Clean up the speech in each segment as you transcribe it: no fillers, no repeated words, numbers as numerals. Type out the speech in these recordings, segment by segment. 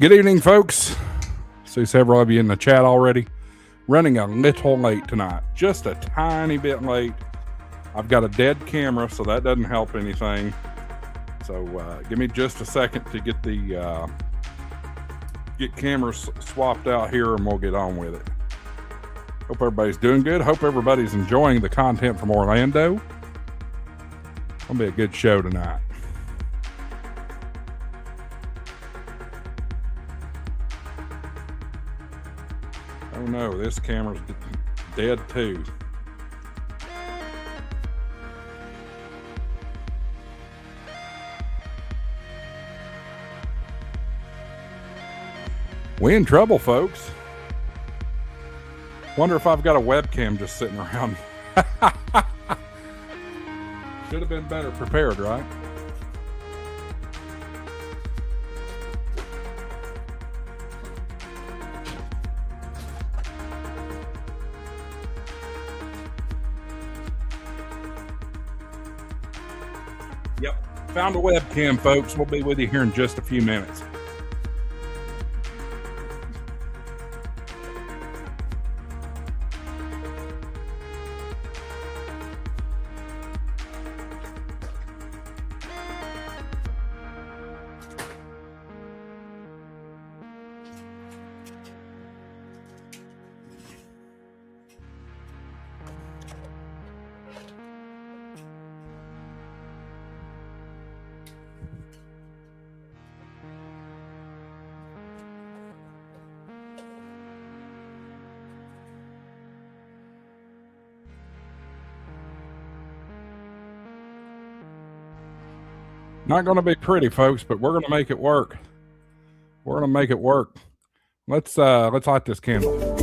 Good evening, folks. See several of you in the chat already. Running a little late tonight, just a tiny bit late. I've got a dead camera, so that doesn't help anything. So give me just a second to get the cameras swapped out here, and we'll get on with it. Hope everybody's doing good. Hope everybody's enjoying the content from Orlando. It'll be a good show tonight. Oh no, this camera's dead too. We in trouble, folks. Wonder if I've got a webcam just sitting around. Should have been better prepared, right? Yep, found a webcam, folks. We'll be with you here in just a few minutes. Not going to be pretty, folks, but we're going to make it work. We're going to make it work. Let's light this candle.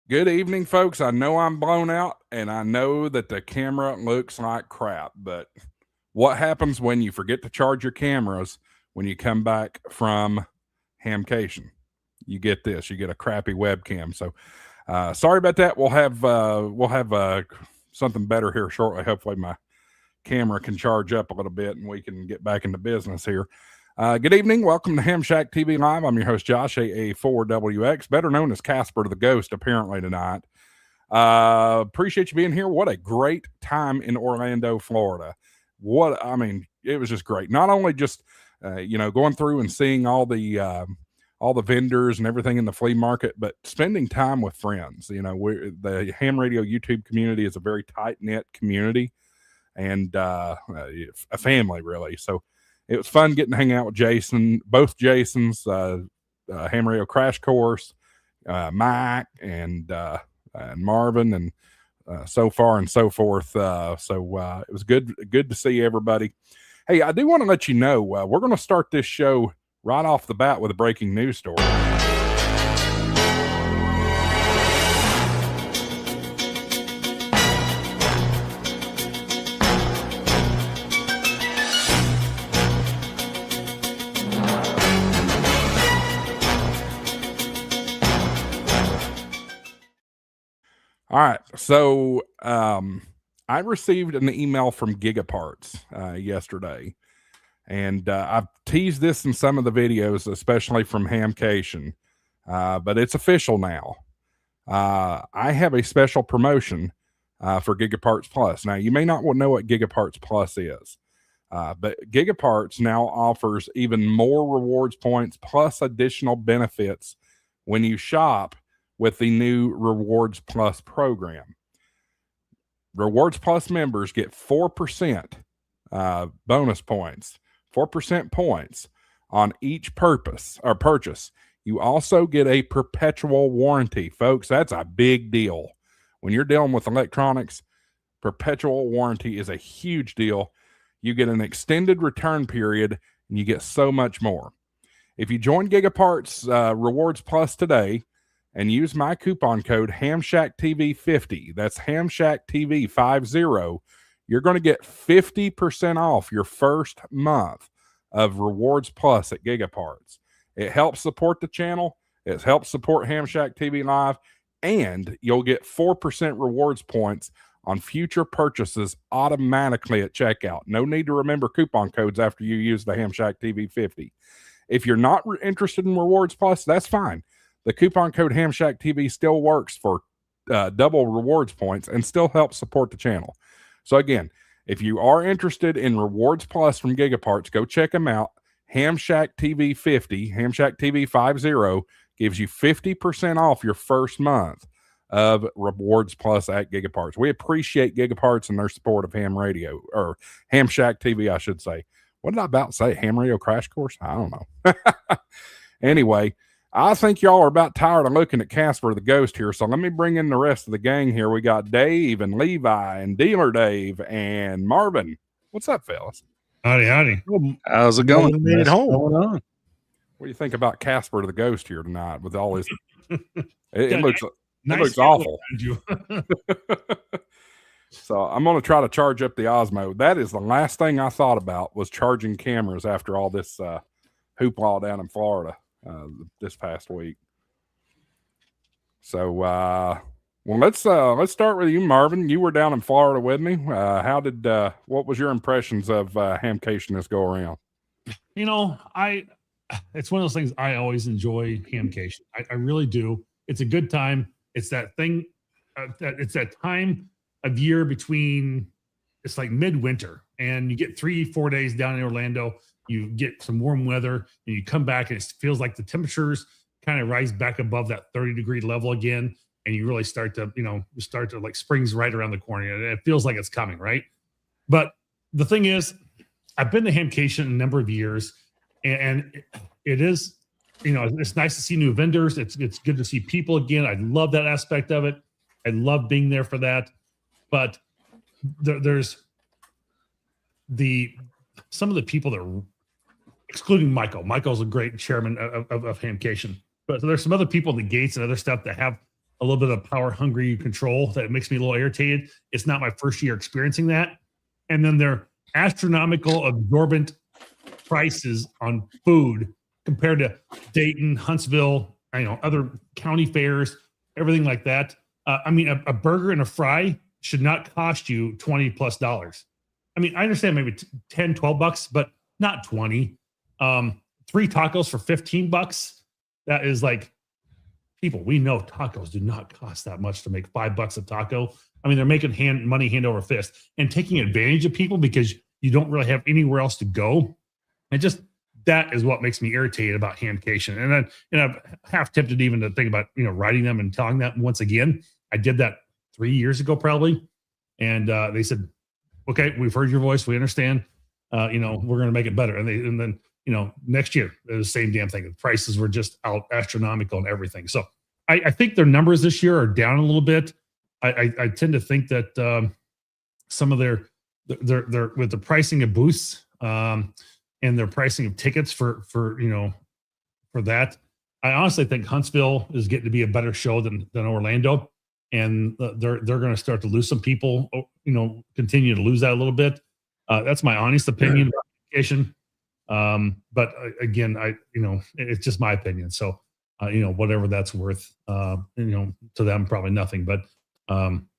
Good evening, folks. I know I'm blown out, and I know that the camera looks like crap, but what happens when you forget to charge your cameras when you come back from Hamcation? You get this. You get a crappy webcam. So sorry about that. We'll have something better here shortly. Hopefully my camera can charge up a little bit, and we can get back into business here. Good evening. Welcome to HamShack TV Live. I'm your host, Josh, AA4WX, better known as Casper the Ghost, apparently tonight. Appreciate you being here. What a great time in Orlando, Florida. It was just great. Not only just, going through and seeing all the vendors and everything in the flea market, but spending time with friends. The Ham Radio YouTube community is a very tight-knit community and a family, really. So it was fun getting to hang out with Jason, both Jasons, Ham Radio Crash Course, Mike, and Marvin, and so far and so forth. So it was good to see everybody. Hey, I do want to let you know, we're going to start this show right off the bat with a breaking news story. All right, so I received an email from Gigaparts yesterday, and I've teased this in some of the videos, especially from Hamcation, but it's official now. I have a special promotion for Gigaparts Plus. Now, you may not know what Gigaparts Plus is, but Gigaparts now offers even more rewards points plus additional benefits when you shop with the new Rewards Plus program. Rewards Plus members get 4% bonus points, 4% points on each purchase You also get a perpetual warranty, folks. That's a big deal. When you're dealing with electronics, perpetual warranty is a huge deal. You get an extended return period, and you get so much more. If you join Gigaparts Rewards Plus today and use my coupon code HamShackTV50, that's HamShackTV50, you're going to get 50% off your first month of Rewards Plus at Gigaparts. It helps support the channel. It helps support Hamshack TV Live, and you'll get 4% rewards points on future purchases automatically at checkout. No need to remember coupon codes after you use the Hamshack TV 50. If you're not interested in Rewards Plus, that's fine. The coupon code Hamshack TV still works for double rewards points and still helps support the channel. So again, if you are interested in Rewards Plus from Gigaparts, go check them out. Hamshack TV 50, Hamshack TV 50 gives you 50% off your first month of Rewards Plus at Gigaparts. We appreciate Gigaparts and their support of Ham Radio, or Hamshack TV, I should say. What did I about to say? Ham Radio Crash Course? I don't know. Anyway, I think y'all are about tired of looking at Casper the Ghost here, so let me bring in the rest of the gang here. We got Dave and Levi and Dealer Dave and Marvin. What's up, fellas? Howdy. How's it going? Made it home. What do you think about Casper the Ghost here tonight with all this? It looks awful. So I'm going to try to charge up the Osmo. That is the last thing I thought about, was charging cameras after all this hoopla down in Florida this past week. So, well, let's start with you, Marvin. You were down in Florida with me. What was your impressions of Hamcation this go around? You know, it's one of those things I always enjoy. Hamcation, I really do. It's a good time. It's that thing. It's that time of year between. It's like midwinter, and you get 3-4 days down in Orlando. You get some warm weather, and you come back, and it feels like the temperatures kind of rise back above that 30-degree level again. And you really start to, like, spring's right around the corner. And it feels like it's coming, right? But the thing is, I've been to Hamcation a number of years, and it is, it's nice to see new vendors. It's good to see people again. I love that aspect of it. I love being there for that. But there's some of the people that are, excluding Michael. Michael's a great chairman of Hamcation. But there's some other people at the gates and other stuff that have a little bit of power-hungry control that makes me a little irritated. It's not my first year experiencing that. And then their astronomical, absorbent prices on food compared to Dayton, Huntsville, other county fairs, everything like that. A burger and a fry should not cost you $20+. I understand maybe $10, $12, but not 20. 3 tacos for $15. That is like, people, we know tacos do not cost that much to make $5 a taco. They're making money hand over fist and taking advantage of people because you don't really have anywhere else to go. And just that is what makes me irritated about Hamcation. And I'm half tempted even to think about writing them and telling them once again. I did that 3 years ago probably, and they said, "Okay, we've heard your voice. We understand. We're going to make it better." And then next year, it was the same damn thing. The prices were just out astronomical and everything. So I think their numbers this year are down a little bit. I tend to think that some of their with the pricing of booths and their pricing of tickets for that, I honestly think Huntsville is getting to be a better show than Orlando, and they're going to start to lose some people. Continue to lose that a little bit. That's my honest opinion about Hamcation. But again, it's just my opinion. So, whatever that's worth, to them, probably nothing, but,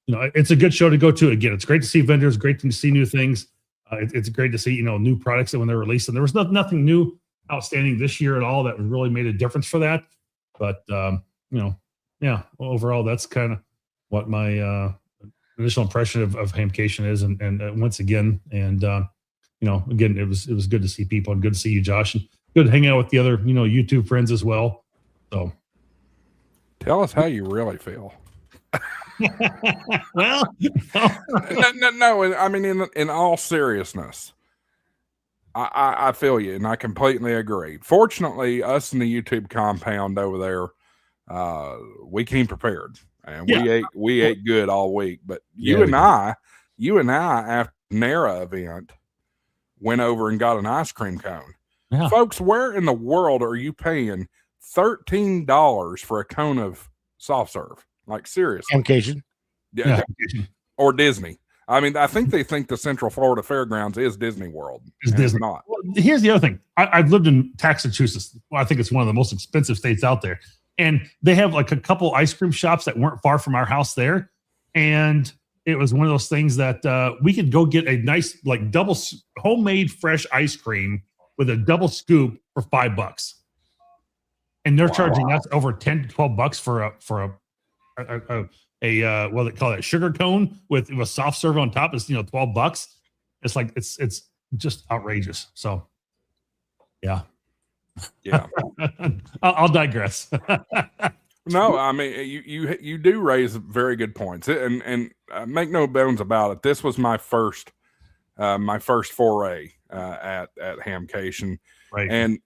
it's a good show to go to. Again, it's great to see vendors, great to see new things. It's great to see, new products that when they're released, and there was nothing new outstanding this year at all that really made a difference for that. But, overall, that's kind of what my, initial impression of Hamcation is. And once again, again, it was good to see people, and good to see you, Josh, and good to hang out with the other, YouTube friends as well. So tell us how you really feel. Well, no. In all seriousness, I feel you, and I completely agree. Fortunately, us in the YouTube compound over there, we came prepared, and we ate good all week. But you and I after NARA event went over and got an ice cream cone. Yeah. Folks, where in the world are you paying $13 for a cone of soft serve? Like, seriously. Hamcation. Yeah. Or Disney. I mean, I think they think the Central Florida Fairgrounds is Disney World. It's Disney. Not. Well, here's the other thing. I've lived in Massachusetts. Well, I think it's one of the most expensive states out there. And they have like a couple ice cream shops that weren't far from our house there. And it was one of those things that we could go get a nice, like double homemade fresh ice cream with a double scoop for $5. And they're charging us over $10 to $12 for a what they call it, sugar cone with a soft serve on top is $12. It's like it's just outrageous. So yeah. I'll digress. No, I mean you do raise very good points, and make no bones about it. This was my first foray at Hamcation, right? And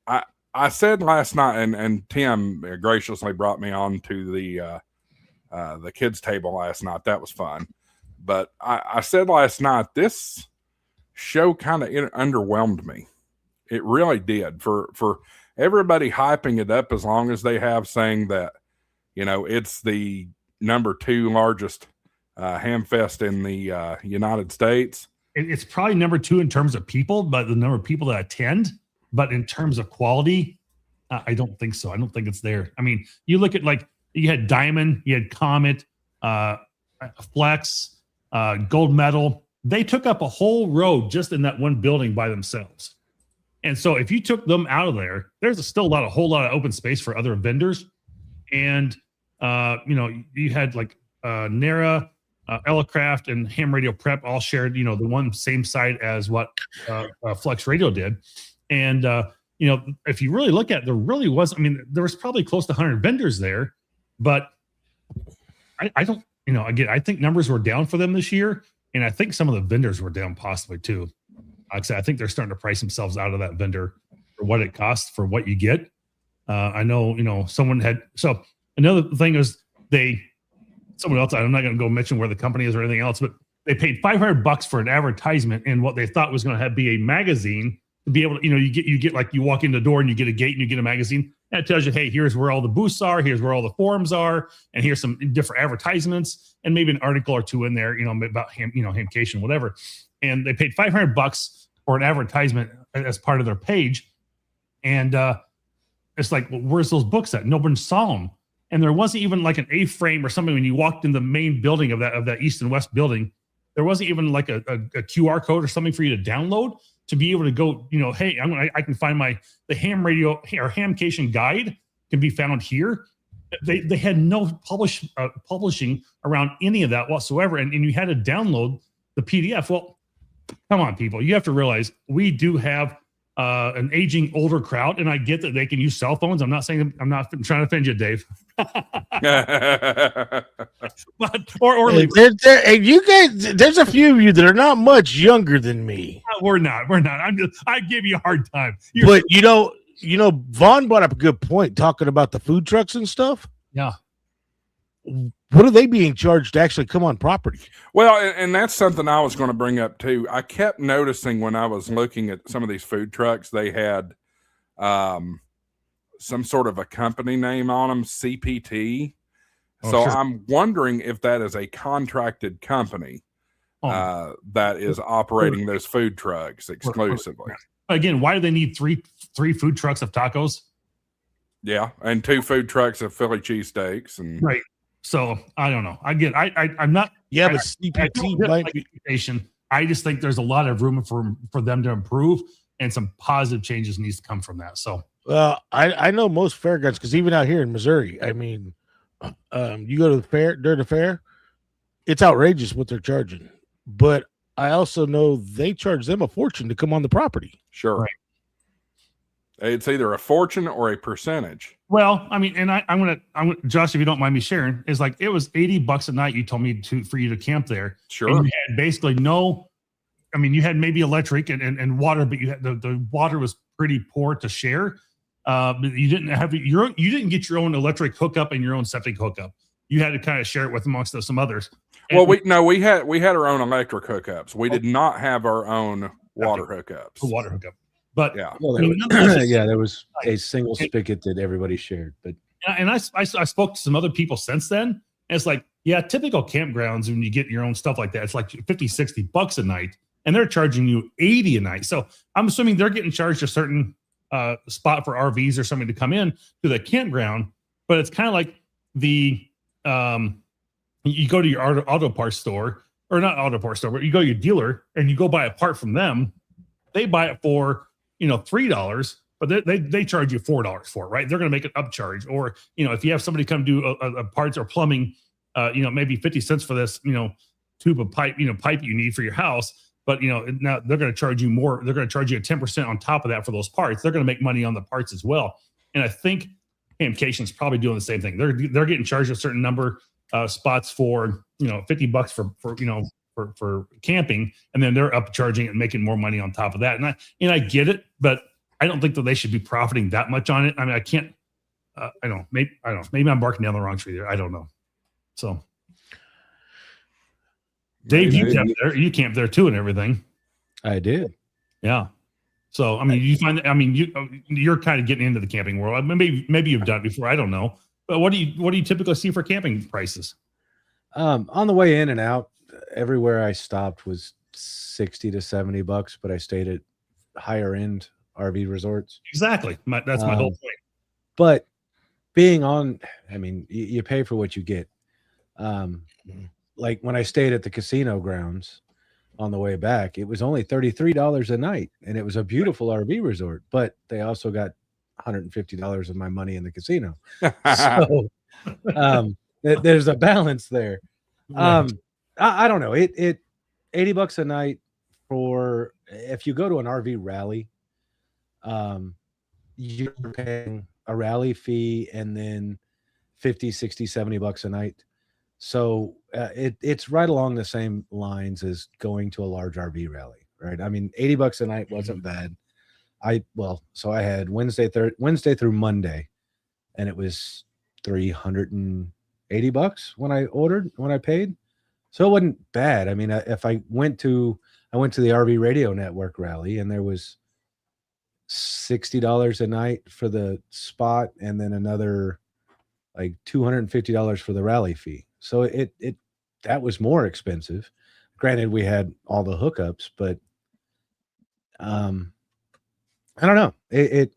I said last night, and Tim graciously brought me on to the kids table last night. That was fun. But I said last night, this show kind of underwhelmed me. It really did. For everybody hyping it up as long as they have, saying that, it's the number 2 largest ham fest in the United States. It's probably number 2 in terms of people, but the number of people that attend. But in terms of quality, I don't think so. I don't think it's there. I mean, you look at like, you had Diamond, you had Comet, Flex, Gold Medal. They took up a whole road just in that one building by themselves. And so if you took them out of there, there's still a whole lot of open space for other vendors. And, you had like NARA, Elecraft, and Ham Radio Prep all shared, the one same site as what Flex Radio did. And, if you really look at it, there really was, there was probably close to 100 vendors there. But I don't, again, I think numbers were down for them this year. And I think some of the vendors were down possibly too. Like I said, I think they're starting to price themselves out of that vendor for what it costs for what you get. I know, someone had, so another thing is someone else, I'm not going to go mention where the company is or anything else, but they paid $500 for an advertisement in what they thought was going to be a magazine to be able to, you get like, you walk in the door and you get a gate and you get a magazine. That tells you, hey, here's where all the booths are, here's where all the forums are, and here's some different advertisements, and maybe an article or two in there, about Hamcation, whatever. And they paid $500 for an advertisement as part of their page. And it's like, well, where's those books at? No one saw them. And there wasn't even like an A-frame or something when you walked in the main building of that east and west building. There wasn't even like a QR code or something for you to download to be able to go, hey, I can find the ham radio or Hamcation guide can be found here. They had no publishing around any of that whatsoever. And you had to download the PDF. Well, come on, people. You have to realize we do have an aging older crowd, and I get that they can use cell phones. I'm not saying, I'm not trying to offend you, Dave. But you guys, there's a few of you that are not much younger than me. We're not. I give you a hard time. But Vaughn brought up a good point talking about the food trucks and stuff. Yeah. What are they being charged to actually come on property? Well, and that's something I was going to bring up too. I kept noticing when I was looking at some of these food trucks, they had some sort of a company name on them, CPT. So sure. I'm wondering if that is a contracted company that is operating those food trucks exclusively. Again, why do they need three food trucks of tacos? Yeah, and 2 food trucks of Philly cheesesteaks, and right. So I don't know. Again, I'm not. Yeah, but CPT I just think there's a lot of room for them to improve, and some positive changes needs to come from that. So, well, I know most fairgrounds, because even out here in Missouri, you go to the fair during the fair, it's outrageous what they're charging. But I also know they charge them a fortune to come on the property. Sure. Right. It's either a fortune or a percentage. Well, I'm gonna Josh, if you don't mind me sharing, is like it was $80 a night. You told me for you to camp there. Sure. And you had basically no I mean, you had maybe electric and water, but you had the water was pretty poor to share. You didn't have you didn't get your own electric hookup and your own septic hookup. You had to kind of share it with amongst some others. And Well, we had our own electric hookups. We did not have our own water hookups. a water hookup. But Yeah. Well, I mean, there was a single spigot that everybody shared. But and I spoke to some other people since then. And it's like, yeah, typical campgrounds, when you get your own stuff like that, it's like $50-$60 a night, and they're charging you $80 a night. So I'm assuming they're getting charged a certain spot for RVs or something to come in to the campground. But it's kind of like the you go to your auto parts store, or not auto parts store, but you go to your dealer and you go buy a part from them. They buy it for $3, but they charge you $4 for it, right? They're going to make an upcharge. Or if you have somebody come do a parts or plumbing, maybe 50 cents for this tube of pipe pipe you need for your house. But now they're going to charge you more. They're going to charge you a 10% on top of that for those parts. They're going to make money on the parts as well. And I think Hamcation's probably doing the same thing. They're getting charged a certain number spots for $50 for camping, and then they're upcharging and making more money on top of that. And I get it, but I don't think that they should be profiting that much on it. I mean, I can't. I don't know. Maybe I'm barking down the wrong tree there. I don't know. So, Dave, you camped there too, and everything. I did. Yeah. So, I mean, you're kind of getting into the camping world. Maybe you've done it before. I don't know. But what do you typically see for camping prices? On the way in and out, everywhere I stopped was $60 to $70, but I stayed at higher end RV resorts. Exactly. That's my whole point. But being on, I mean, you pay for what you get. Like when I stayed at the casino grounds on the way back, it was only $33 a night, and it was a beautiful RV resort, but they also got $150 of my money in the casino. So there's a balance there. I don't know. It $80 a night for, if you go to an RV rally, you're paying a rally fee and then $50, $60, $70 a night. So it's right along the same lines as going to a large RV rally, right? I mean, $80 a night wasn't bad. So I had Wednesday through Monday, and it was $380 when I paid. So it wasn't bad. I mean, if I went to the RV Radio Network rally, and there was $60 a night for the spot, and then another like $250 for the rally fee. So that was more expensive. Granted, we had all the hookups, but I don't know. The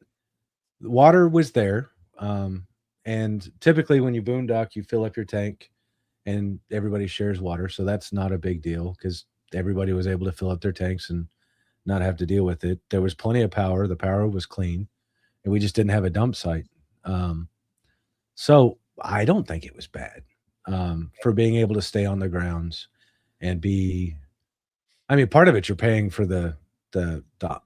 water was there. And typically when you boondock, you fill up your tank and everybody shares water. So that's not a big deal because everybody was able to fill up their tanks and not have to deal with it. There was plenty of power. The power was clean, and we just didn't have a dump site. So I don't think it was bad for being able to stay on the grounds and part of it, you're paying for the not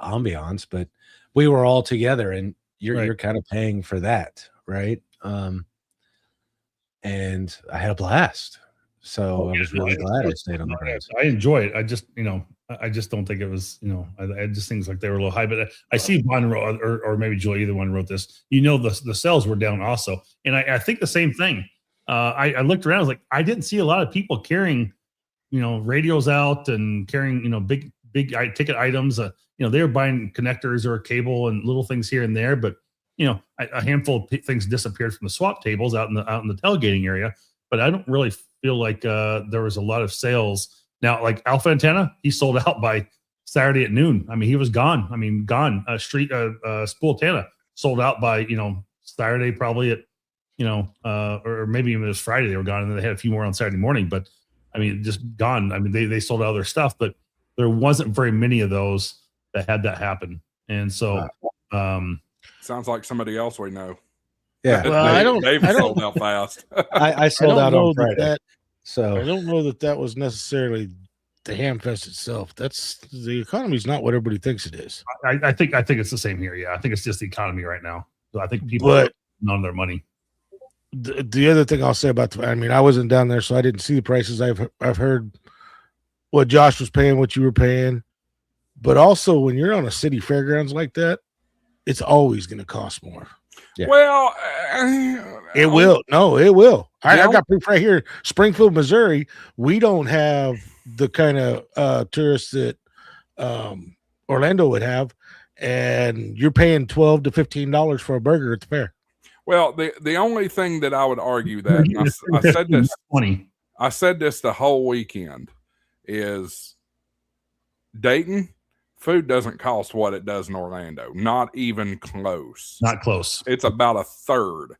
ambiance, but we were all together, and you're kind of paying for that. Right. And I had a blast. So I was really glad I stayed on the grounds. I enjoy it. I just don't think it was, I just think like they were a little high, but I see one wrote, or maybe Joy, either one wrote this, the sales were down also. And I think the same thing. I looked around, I was like, I didn't see a lot of people carrying, radios out and carrying, big ticket items. They were buying connectors or a cable and little things here and there, but a handful of things disappeared from the swap tables out in the tailgating area. But I don't really feel like there was a lot of sales. Now, like Alpha Antenna, he sold out by Saturday at noon. I mean, he was gone. Gone. Spool Antenna sold out by Saturday, probably at or maybe even it was Friday they were gone, and then they had a few more on Saturday morning. But just gone. They sold out their stuff, but there wasn't very many of those that had that happen. And so, sounds like somebody else we know. Yeah, well, Dave sold out fast. I sold out on Friday. So I don't know that was necessarily the Hamfest itself. The economy's not what everybody thinks it is. I think it's the same here. Yeah, I think it's just the economy right now. So I think people are on their money. The other thing I'll say about I wasn't down there, so I didn't see the prices. I've heard what Josh was paying, what you were paying. But also, when you're on a city fairgrounds like that, it's always going to cost more. Yeah. Well, It will. No, it will. I got proof right here. Springfield, Missouri. We don't have the kind of tourists that Orlando would have, and you're paying $12 to $15 for a burger at the fair. Well, the only thing that I would argue that I said this the whole weekend is Dayton food doesn't cost what it does in Orlando. Not even close. Not close. It's about a third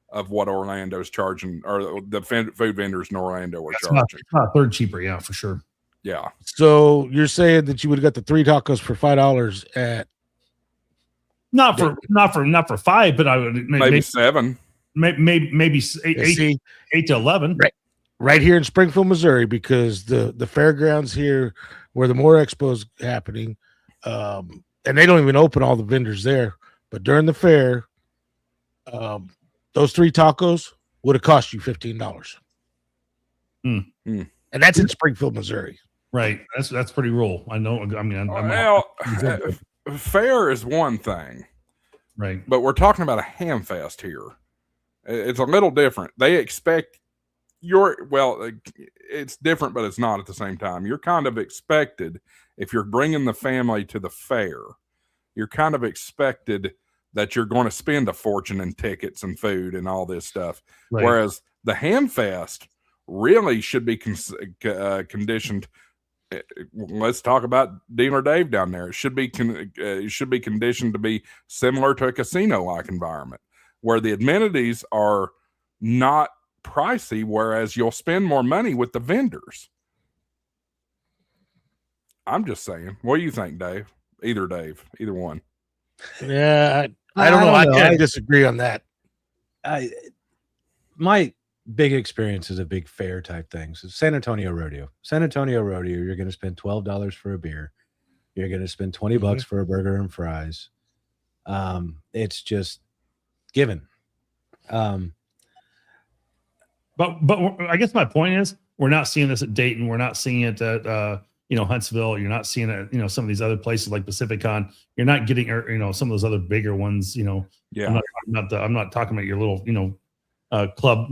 of what Orlando's charging, or the food vendors in Orlando are charging. It's not a third cheaper, yeah, for sure. Yeah. So you're saying that you would have got the 3 tacos for $5 at not for 5, but I would maybe 7. Maybe 8 to 11. Right here in Springfield, Missouri, because the fairgrounds here where the More Expo is happening, and they don't even open all the vendors there. But during the fair, those 3 tacos would have cost you $15. And that's in Springfield, Missouri. Right. That's pretty rural. I know. I mean, fair is one thing, right? But we're talking about a ham fest here. It's a little different. They expect it's different, but it's not at the same time. You're kind of expected, if you're bringing the family to the fair, you're kind of expected that you're going to spend a fortune in tickets and food and all this stuff. Right. Whereas the ham fest really should be conditioned. Let's talk about Dealer Dave down there. It should be conditioned to be similar to a casino-like environment where the amenities are not pricey, whereas you'll spend more money with the vendors. I'm just saying. What do you think, Dave? Either one. Yeah, I don't know. I can't disagree on that. My big experience is a big fair type thing. So San Antonio Rodeo, you're going to spend $12 for a beer. You're going to spend $20 for a burger and fries. It's just given. But I guess my point is, we're not seeing this at Dayton. We're not seeing it at Huntsville. You're not seeing it at some of these other places like Pacificon. You're not getting some of those other bigger ones. Yeah. I'm not talking about your little club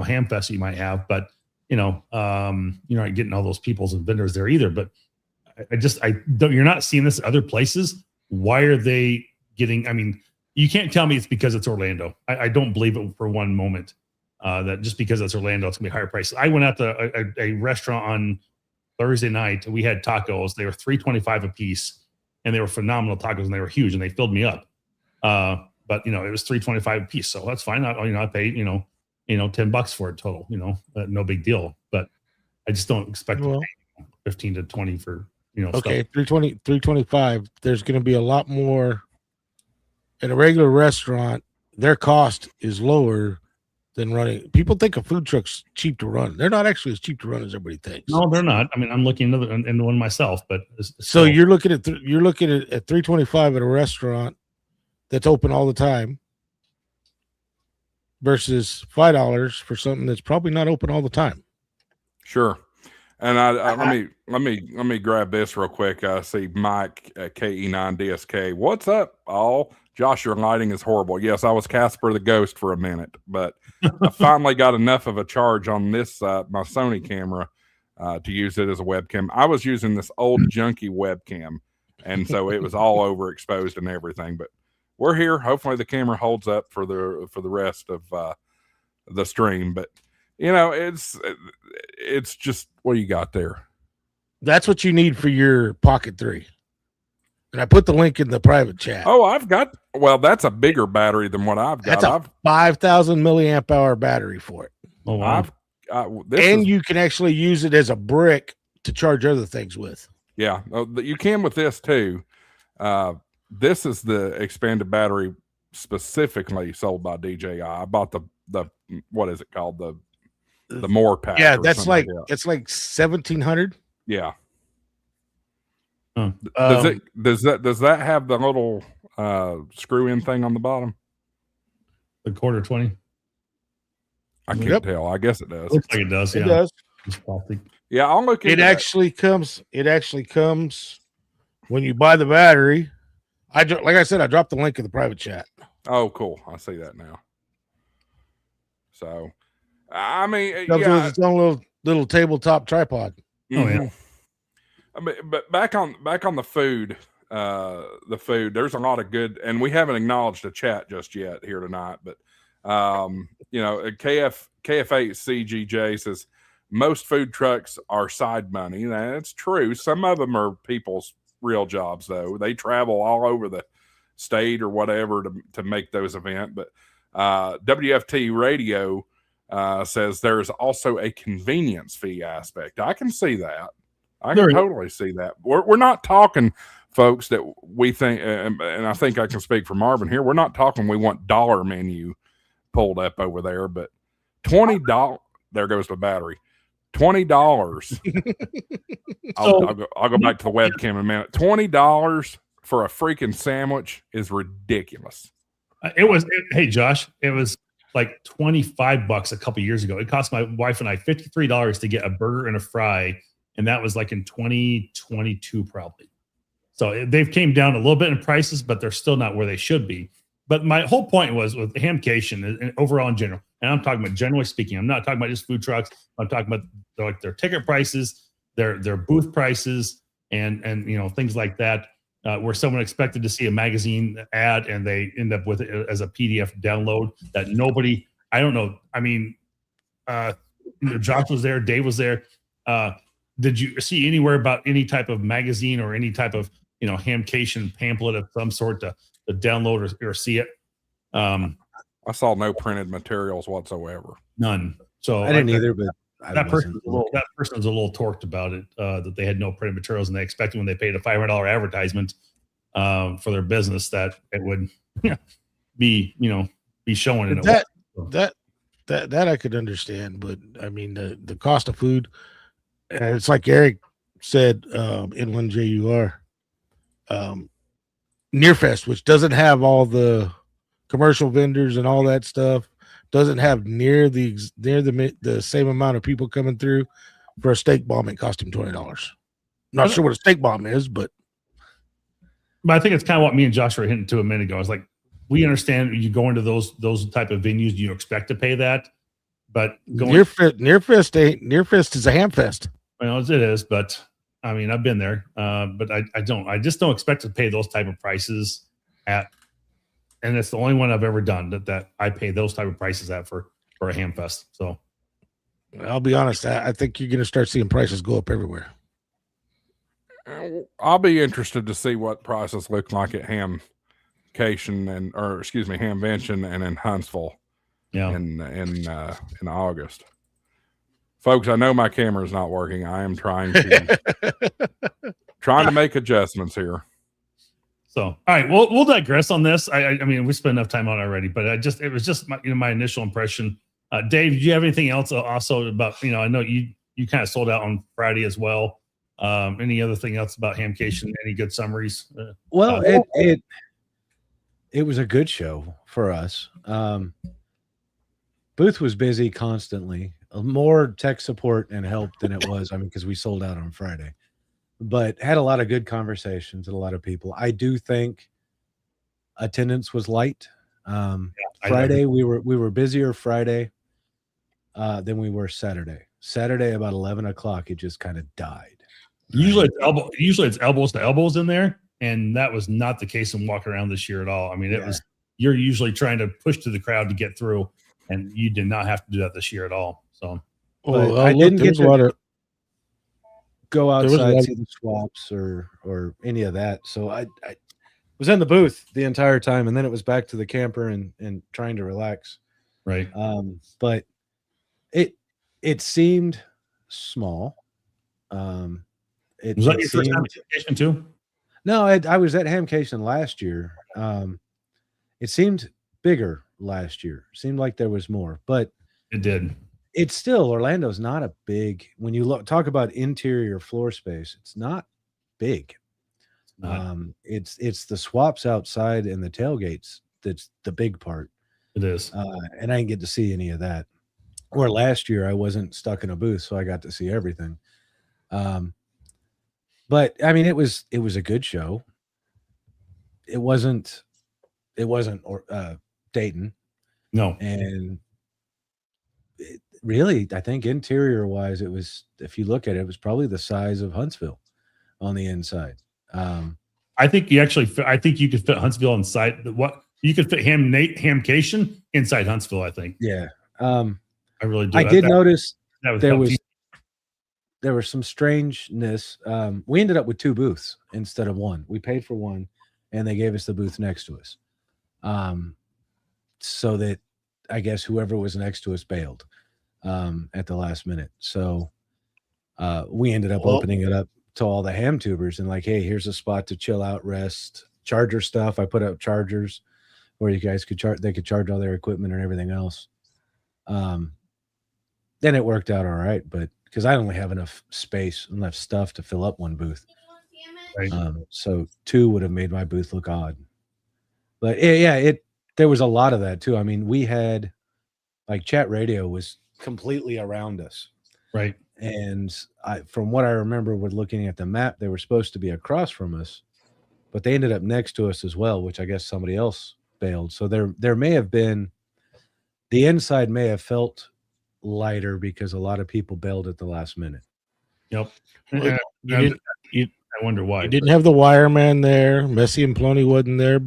ham fest you might have, but you're not getting all those peoples and vendors there either. But you're not seeing this at other places. Why are they getting? I mean, you can't tell me it's because it's Orlando. I don't believe it for one moment. That just because it's Orlando, it's gonna be higher prices. I went out to a restaurant on Thursday night. We had tacos. They were $3.25 a piece, and they were phenomenal tacos, and they were huge, and they filled me up. But it was $3.25 a piece, so that's fine. I paid $10 for it total. No big deal. But I just don't expect to pay 15 to 20 for Okay, stuff. $3.25. There's going to be a lot more in a regular restaurant. Their cost is lower than running. People think a food truck's cheap to run. They're not actually as cheap to run as everybody thinks. No, they're not. I mean, I'm looking into one myself, but so you're looking at $3.25 at a restaurant that's open all the time versus $5 for something that's probably not open all the time. Sure. And let me grab this real quick. I see Mike KE9DSK. What's up, all? Josh, your lighting is horrible. Yes, I was Casper the Ghost for a minute, but I finally got enough of a charge on this my Sony camera to use it as a webcam. I was using this old junky webcam, and so it was all overexposed and everything. But we're here. Hopefully, the camera holds up for the rest of the stream. But it's just what you got there. That's what you need for your Pocket 3. And I put the link in the private chat. Oh, that's a bigger battery than what I've got. That's a 5,000 milliamp hour battery for it. Oh, wow. You can actually use it as a brick to charge other things with. Yeah, you can with this too. This is the expanded battery specifically sold by DJI. I bought the what is it called? The More pack. Yeah, it's like 1,700. Yeah. Does that have the little screw in thing on the bottom? The quarter 20. I can't tell. I guess it does. Looks like it does. It yeah. does. It's plastic. Yeah, I'll look into It actually comes when you buy the battery. Like I said, I dropped the link in the private chat. Oh, cool. I see that now. So, I mean, It comes with its own little tabletop tripod. Oh yeah. I mean, but back on the food, there's a lot of good, and we haven't acknowledged the chat just yet here tonight, but KF8CGJ says most food trucks are side money. That's true. Some of them are people's real jobs, though. They travel all over the state or whatever to make those events. But WFT Radio says there's also a convenience fee aspect. I can see that. I can totally see that. We're not talking, folks, that we think, and I think I can speak for Marvin here. We're not talking we want dollar menu pulled up over there, but $20. There goes the battery. $20. I'll go back to the webcam in a minute. $20 for a freaking sandwich is ridiculous. Hey Josh, it was like $25 a couple years ago. It cost my wife and I $53 to get a burger and a fry, and that was like in 2022 probably. So they've came down a little bit in prices, but they're still not where they should be. But my whole point was with Hamcation and overall in general, and I'm talking about generally speaking, I'm not talking about just food trucks. I'm talking about their ticket prices, their booth prices, and things like that, where someone expected to see a magazine ad and they end up with it as a PDF download that nobody, I don't know. I mean, Josh was there, Dave was there. Did you see anywhere about any type of magazine or any type of Hamcation pamphlet of some sort to download or see it? I saw no printed materials whatsoever. None. So I didn't either, but that person was a little torqued about it, that they had no printed materials, and they expected when they paid a $500 advertisement for their business that it would be showing in that I could understand, but I mean the cost of food, it's like Eric said, Inland JUR, Nearfest, which doesn't have all the commercial vendors and all that stuff, doesn't have near the same amount of people coming through. For a steak bomb, it cost him $20. Not sure what a steak bomb is, but I think it's kind of what me and Josh were hinting to a minute ago. It's like, we understand you go into those type of venues, you expect to pay that, but Nearfest is a ham fest. Well, it is, but I mean, I've been there, but I just don't expect to pay those type of prices and it's the only one I've ever done that I pay those type of prices at for a ham fest. So I'll be honest, I think you're going to start seeing prices go up everywhere. I'll be interested to see what prices look like at Hamvention Hamvention and in Huntsville in August. Folks, I know my camera is not working. I am trying to make adjustments here. So, all right, we'll digress on this. I mean, we spent enough time on it already, but it was just my initial impression. Dave, did you have anything else also about, I know you kind of sold out on Friday as well. Any other thing else about Hamcation? Any good summaries? Well, it was a good show for us. Booth was busy constantly, more tech support and help than it was. I mean, because we sold out on Friday, but had a lot of good conversations and a lot of people. I do think attendance was light. Friday we were busier Friday than we were Saturday. Saturday about 11 o'clock, it just kind of died. Usually it's elbows to elbows in there, and that was not the case in Walk Around this year at all. I mean, it was, you're usually trying to push to the crowd to get through, and you did not have to do that this year at all. So, I didn't get to go outside, see the swaps or any of that. So I was in the booth the entire time, and then it was back to the camper and trying to relax. Right. But it seemed small. Was that your first Hamcation too? No, I was at Hamcation last year. It seemed bigger last year. Seemed like there was more, but it did. It's still, Orlando's not a big, when you talk about interior floor space, it's not big. It's the swaps outside and the tailgates that's the big part. It is. And I didn't get to see any of that. Or last year I wasn't stuck in a booth, so I got to see everything. But I mean, it was a good show. It wasn't Dayton, No. and really, I think interior wise, it was, if you look at it, it was probably the size of Huntsville on the inside. I think you could fit Huntsville inside. What you could fit Hamcation inside Huntsville. I think. Yeah. I really do. I did notice that there was some strangeness. We ended up with 2 booths instead of 1. We paid for 1, and they gave us the booth next to us. So that I guess whoever was next to us bailed at the last minute. So we ended up opening it up to all the ham tubers and like, hey, here's a spot to chill out, rest, charger stuff. I put up chargers where you guys could charge. They could charge all their equipment and everything else. Then it worked out all right, but because I only have enough space, enough stuff to fill up 1 booth. Right. So 2 would have made my booth look odd. But there was a lot of that too. I mean, we had like chat radio was completely around us. Right. And from what I remember with looking at the map, they were supposed to be across from us, but they ended up next to us as well, which I guess somebody else bailed. So there may have been, the inside may have felt lighter because a lot of people bailed at the last minute. Yep. Well, I wonder why. You didn't have the wireman there. Messi and Ploney wasn't there.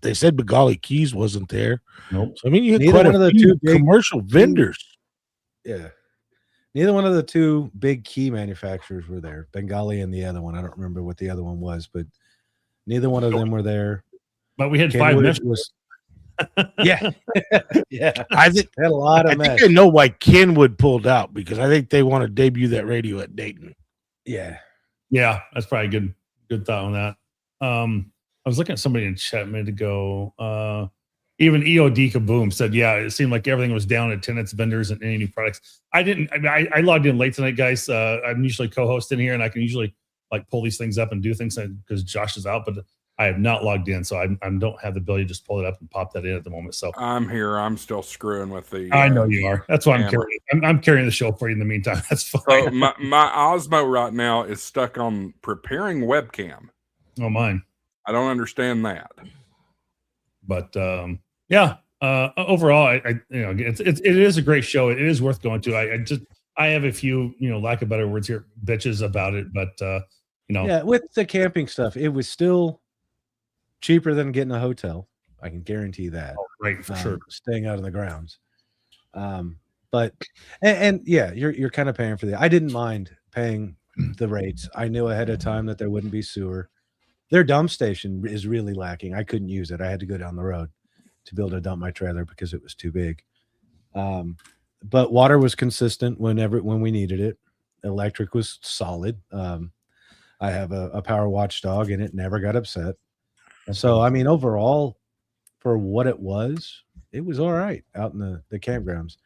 They said Begali Keys wasn't there. Nope. So I mean, you had Neither quite one a of the few 2 big commercial vendors. Yeah. Neither one of the 2 big key manufacturers were there. Bengali and the other one. I don't remember what the other one was, but neither one of them were there. But we had Kenwood 5 mesh. Yeah. Yeah. I think Had a lot of I think I know why Kenwood pulled out because I think they want to debut that radio at Dayton. Yeah. Yeah, that's probably a good thought on that. I was looking at somebody in chat a minute ago. Even EOD Kaboom said, yeah, it seemed like everything was down at tenants, vendors, and any new products. I I logged in late tonight, guys. I'm usually co-hosting here, and I can usually like pull these things up and do things because Josh is out, but I have not logged in, so I don't have the ability to just pull it up and pop that in at the moment. So I'm here. I'm still screwing with the. I know you are. That's why I'm camera. carrying. I'm carrying the show for you in the meantime. That's fine. So my Osmo right now is stuck on preparing webcam. Oh, mine. I don't understand that. But yeah. Overall, I it is a great show. It is worth going to. I have a few, lack of better words here, bitches about it, but yeah, with the camping stuff, it was still cheaper than getting a hotel. I can guarantee that. Oh, right, for sure. Staying out of the grounds. But yeah, you're kind of paying for the. I didn't mind paying the rates. I knew ahead of time that there wouldn't be sewer. Their dump station is really lacking. I couldn't use it. I had to go down the road to be able to dump my trailer because it was too big. But water was consistent when we needed it. Electric was solid. I have a power watchdog and it never got upset. So, I mean, overall, for what it was all right out in the campgrounds.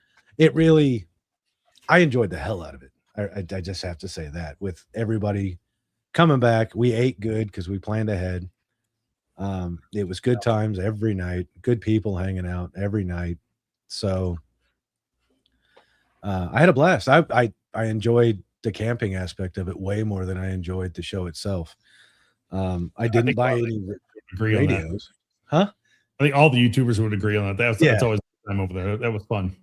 I enjoyed the hell out of it. I just have to say that with everybody coming back, we ate good because we planned ahead. It was good times every night, good people hanging out every night. So I had a blast. I enjoyed the camping aspect of it way more than I enjoyed the show itself. I didn't buy any radios. Huh? I think all the YouTubers would agree on that. That's always a good time over there. That was fun.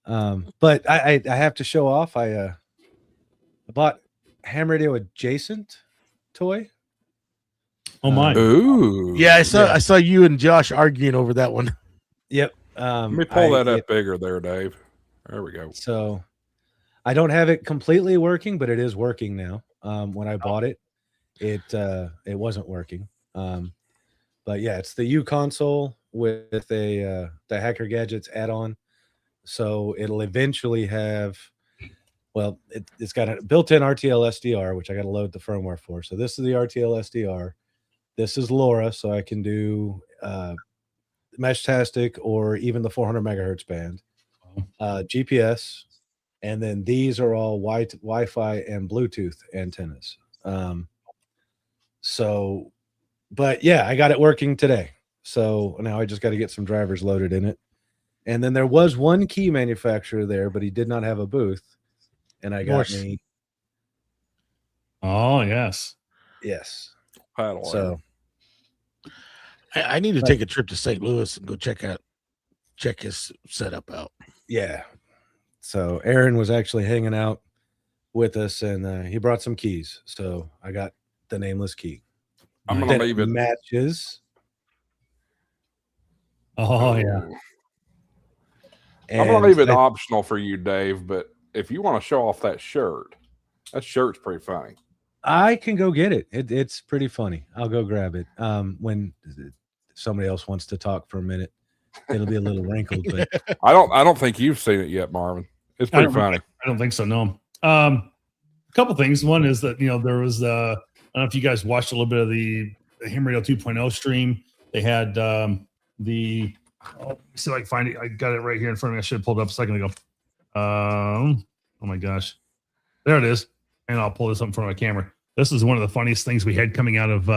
But I have to show off. I bought ham radio adjacent toy. Oh my! Ooh, Yeah, I saw you and Josh arguing over that one. Yep. Let me pull that up bigger there, Dave. There we go. So I don't have it completely working, but it is working now. When I bought it, it wasn't working. But yeah, it's the U console with the Hacker Gadgets add-on. So it'll eventually have, well, it's got a built-in RTL SDR, which I got to load the firmware for. So this is the RTL SDR. This is LoRa, so I can do Meshtastic or even the 400 megahertz band. GPS, and then these are all Wi-Fi and Bluetooth antennas. So, but yeah, I got it working today. So now I just got to get some drivers loaded in it. And then there was one key manufacturer there, but he did not have a booth. And I got me Oh, yes. Yes. Paddle. So I need to take a trip to St. Louis and go check his setup out. yeah. So Aaron was actually hanging out with us, and he brought some keys. So I got the nameless key. I'm Then gonna leave it. matches. Oh, yeah. I'm gonna and leave it I- optional for you, Dave. But if you want to show off that shirt's pretty funny. I can go get it. It's pretty funny. I'll go grab it. When somebody else wants to talk for a minute, it'll be a little wrinkled, but I don't think you've seen it yet, Marvin. It's pretty funny. I don't think so. No. A couple things. One is that there was I don't know if you guys watched a little bit of the Ham Radio 2.0 stream. They had see if I can find it. I got it right here in front of me. I should have pulled it up a second ago. Oh my gosh, there it is. And I'll pull this up in front of my camera. This is one of the funniest things we had coming out of.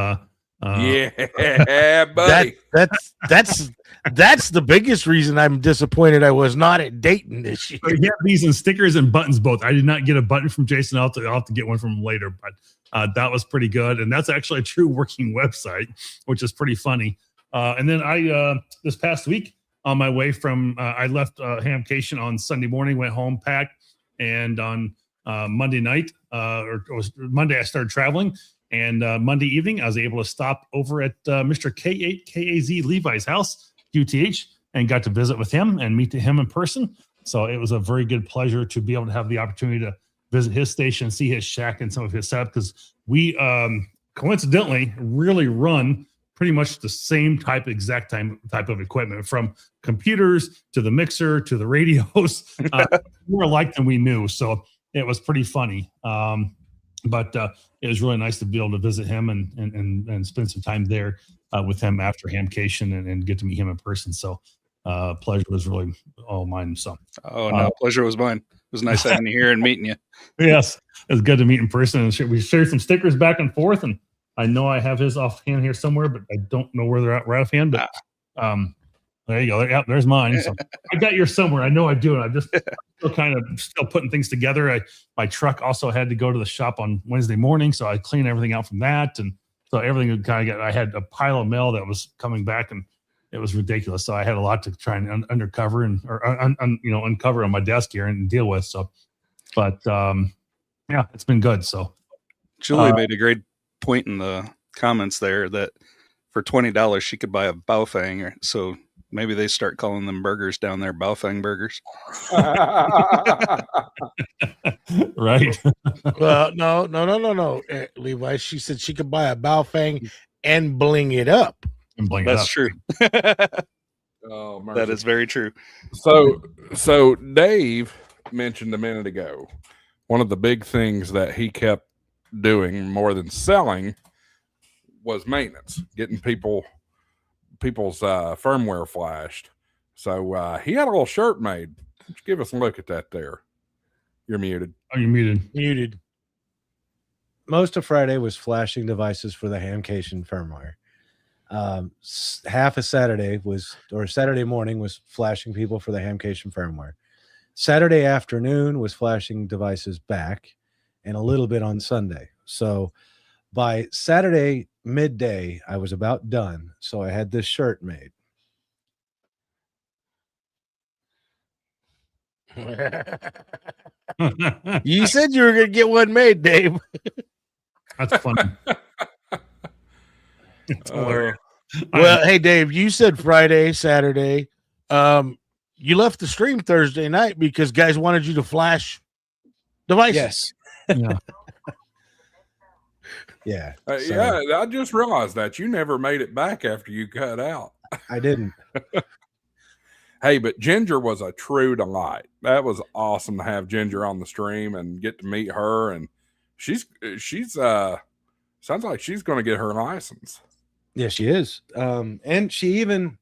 Yeah, buddy. That's the biggest reason I'm disappointed I was not at Dayton this year. We have these in stickers and buttons both. I did not get a button from Jason. I'll have to get one from him later, but that was pretty good. And that's actually a true working website, which is pretty funny. And then I this past week on my way from I left Hamcation on Sunday morning, went home, packed, and on Monday night or it was Monday I started traveling. And Monday evening, I was able to stop over at Mr. K8 KAZ Levi's house, QTH, and got to visit with him and meet him in person. So it was a very good pleasure to be able to have the opportunity to visit his station, see his shack and some of his setup, because we coincidentally really run pretty much the same exact type of equipment, from computers to the mixer to the radios. More alike than we knew. So it was pretty funny. But it was really nice to be able to visit him and spend some time there with him after Hamcation and get to meet him in person. So pleasure was really all mine. So pleasure was mine. It was nice having you here and meeting you. Yes, it was good to meet in person. And we shared some stickers back and forth, and I know I have his offhand here somewhere, but I don't know where they're at right offhand. But there you go. There's mine. So I got yours somewhere. I know I do. And I'm just still putting things together. My truck also had to go to the shop on Wednesday morning, so I cleaned everything out from that, and so everything kind of I had a pile of mail that was coming back, and it was ridiculous. So I had a lot to try and uncover on my desk here and deal with. So, but yeah, it's been good. So Julie made a great point in the comments there that for $20 she could buy a Baofeng. So maybe they start calling them burgers down there Baofeng burgers. Right. Well, no. Levi, she said she could buy a Baofeng and bling it up. That's true. Oh, mercy. That is very true. So Dave mentioned a minute ago, one of the big things that he kept doing more than selling was maintenance, getting people's firmware flashed. So he had a little shirt made. Let's give us a look at that there. You're muted. Oh, you're muted. Muted. most of Friday was flashing devices for the Hamcation firmware. Half of Saturday Saturday morning was flashing people for the Hamcation firmware. Saturday afternoon was flashing devices back, and a little bit on Sunday. So by Saturday midday, I was about done. So I had this shirt made. You said you were going to get one made, Dave. That's funny. It's hilarious. Well, hey, Dave, you said Friday, Saturday. You left the stream Thursday night because guys wanted you to flash devices. Yes. Yeah. Yeah. Yeah, I just realized that you never made it back after you cut out. I didn't. Hey, but Ginger was a true delight. That was awesome to have Ginger on the stream and get to meet her. And she's sounds like she's going to get her license. Yeah, she is. And she even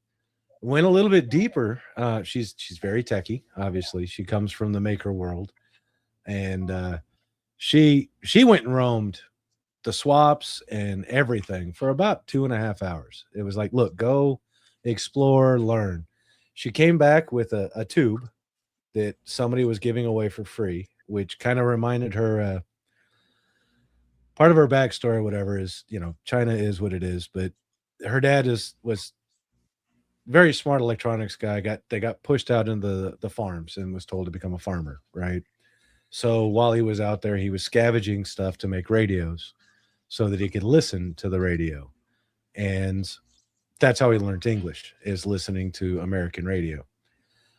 went a little bit deeper. She's very techie. Obviously, she comes from the maker world, and she went and roamed the swaps and everything for about 2.5 hours. It was like, look, go explore, learn. She came back with a tube that somebody was giving away for free, which kind of reminded her part of her backstory or whatever is, China is what it is, but her dad was very smart electronics guy. They got pushed out into the farms and was told to become a farmer, right? So while he was out there, he was scavenging stuff to make radios so that he could listen to the radio. And that's how he learned English, is listening to American radio.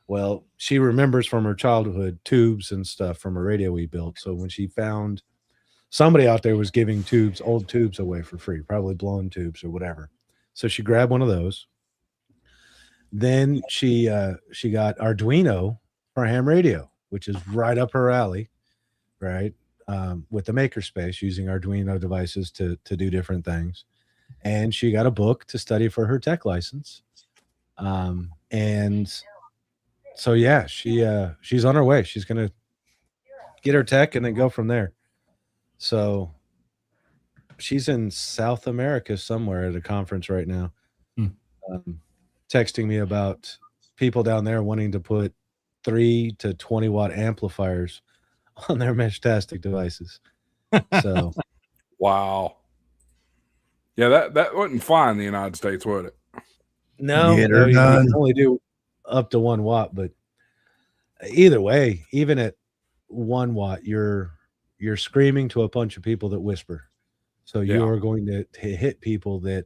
Well, she remembers from her childhood tubes and stuff from a radio we built. So when she found somebody out there was giving old tubes away for free, probably blown tubes or whatever. So she grabbed one of those. Then she got Arduino for ham radio, which is right up her alley, right? With the makerspace, using Arduino devices to do different things. And she got a book to study for her tech license. And so, yeah, she's on her way. She's going to get her tech and then go from there. So she's in South America somewhere at a conference right now, texting me about people down there wanting to put 3 to 20 watt amplifiers on their Meshtastic devices. So, wow. Yeah, that wouldn't fly in the United States, would it? no, you can only do up to 1 watt, but either way, even at 1 watt, you're screaming to a bunch of people that whisper. So you are going to hit people that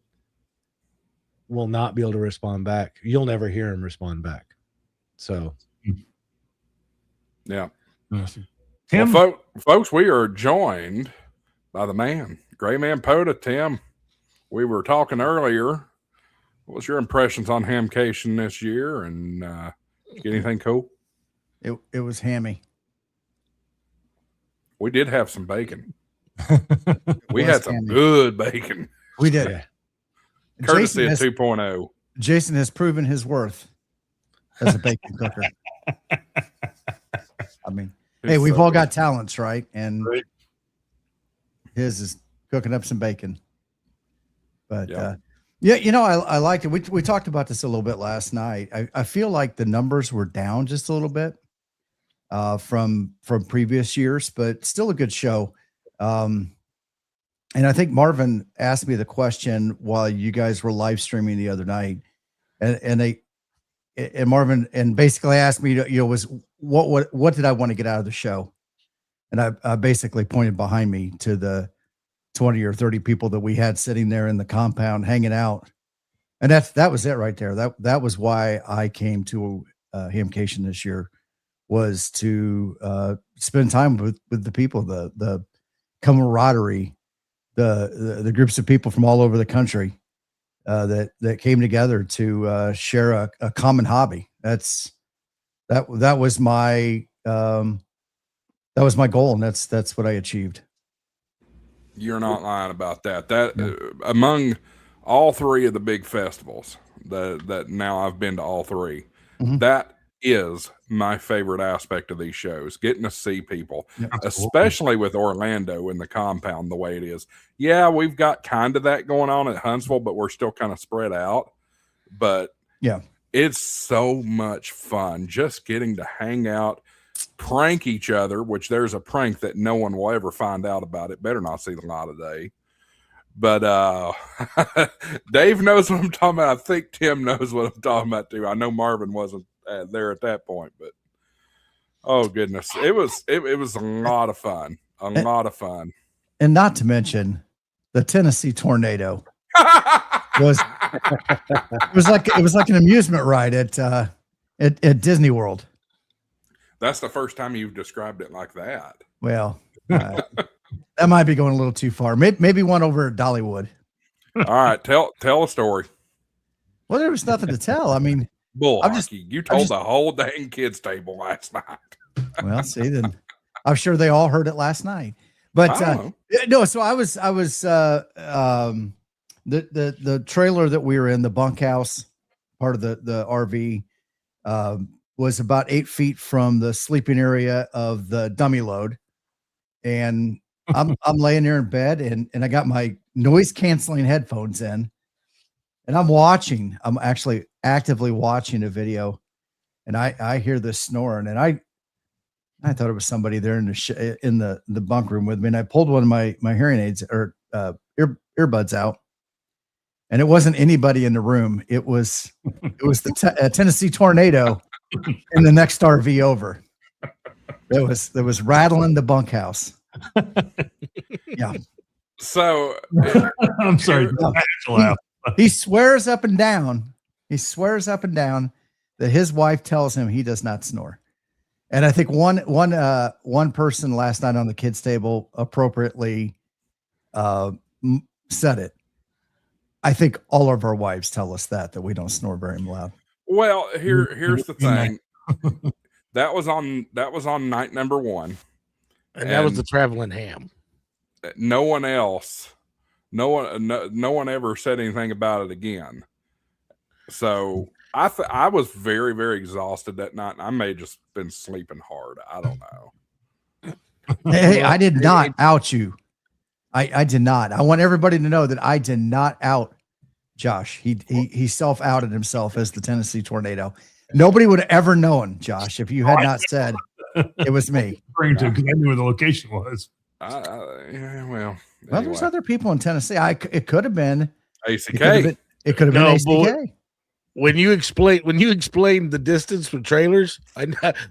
will not be able to respond back. You'll never hear them respond back. So, yeah. Tim? Well, folks, we are joined by the man, Gray Man Poda. Tim, we were talking earlier. What was your impressions on Hamcation this year? And get anything cool? It was hammy. We did have some bacon. We had some good bacon. We did. Yeah. Courtesy of 2.0. Jason has proven his worth as a bacon cooker. I mean, hey, we've all got talents, right? And his is cooking up some bacon. But I liked it. We talked about this a little bit last night. I feel like the numbers were down just a little bit from previous years, but still a good show. And I think Marvin asked me the question while you guys were live streaming the other night, and Marvin basically asked me, was what did I want to get out of the show? And I basically pointed behind me to the 20 or 30 people that we had sitting there in the compound hanging out, and that was it right there. That was why I came to Hamcation this year, was to spend time with the people, the camaraderie, the groups of people from all over the country that came together to share a common hobby. That was my goal, and that's what I achieved. You're not lying about that. Among all 3 of the big festivals that now I've been to all 3, that is my favorite aspect of these shows, getting to see people, especially with Orlando in the compound the way it is. Yeah, we've got kind of that going on at Huntsville, but we're still kind of spread out. But yeah, it's so much fun just getting to hang out, prank each other, which there's a prank that no one will ever find out about. It better not see the light of day. But Dave knows what I'm talking about. I think Tim knows what I'm talking about too. I know Marvin wasn't there at that point, but oh goodness, it was a lot of fun. Lot of fun. And not to mention the Tennessee tornado was like an amusement ride at Disney World. That's the first time you've described it like that. Well, that might be going a little too far. Maybe one over at Dollywood. All right, tell a story. Well, there was nothing to tell. I mean, bull hockey. You told the whole dang kids table last night. Well, see, then I'm sure they all heard it last night. But no, so I was the trailer that we were in, the bunkhouse part of the RV, was about 8 feet from the sleeping area of the dummy load, and I'm laying there in bed, and I got my noise canceling headphones in, and I'm actually actively watching a video, and I hear this snoring, and I thought it was somebody there in the bunk room with me, and I pulled one of my hearing aids or earbuds out, and it wasn't anybody in the room. It was the Tennessee tornado in the next RV over. It was rattling the bunkhouse. Yeah. So I'm sorry. I have to laugh. He swears up and down. He swears up and down that his wife tells him he does not snore. And I think one person last night on the kids' table appropriately said it. I think all of our wives tell us that we don't snore very loud. Well, here's the thing. That was on night number 1. And that was the traveling ham. No one else, no one ever said anything about it again. So I was very, very exhausted that night. I may have just been sleeping hard. I don't know. Hey, I did not out you. I did not. I want everybody to know that I did not out Josh. He self-outed himself as the Tennessee tornado. Nobody would have ever known, Josh, if you had not said it was me. Because I knew where the location was. Well, there's other people in Tennessee. It could have been ACK. It could have been ACK. When you explained the distance from trailers,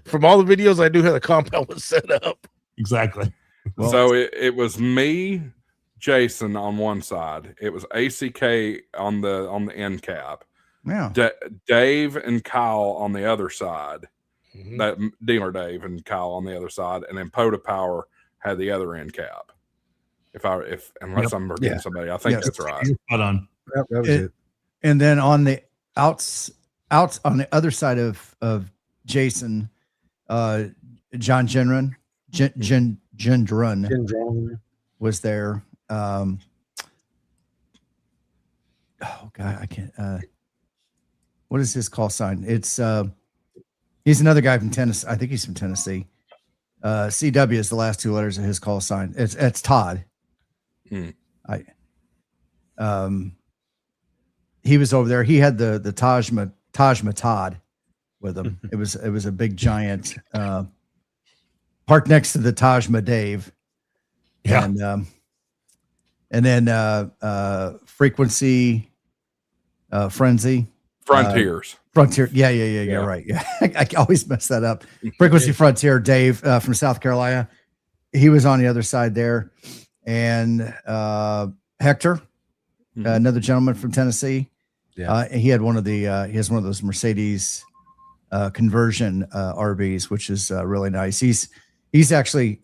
from all the videos, I knew how the compound was set up. Exactly. Well, so it was me, Jason on one side. It was ACK on the end cap. Yeah. Dave and Kyle on the other side. Mm-hmm. That dealer Dave and Kyle on the other side, and then Pota Power had the other end cap. Unless I'm forgetting somebody, I think that's right. Spot on. That was it. And then on the outs on the other side of Jason, John Gendron was there. Oh God, I can't. What is his call sign? It's he's another guy from Tennessee. I think he's from Tennessee. CW is the last 2 letters of his call sign. It's Todd. He was over there. He had the Tajma Todd with him. It was a big giant parked next to the Tajma Dave. Yeah. And then frequency frenzy. Frontiers. Frontier. Yeah. Right. Yeah. I always mess that up. Frequency Frontier Dave from South Carolina. He was on the other side there. And Hector, another gentleman from Tennessee. Yeah. He had he has one of those Mercedes conversion RVs, which is really nice. He's actually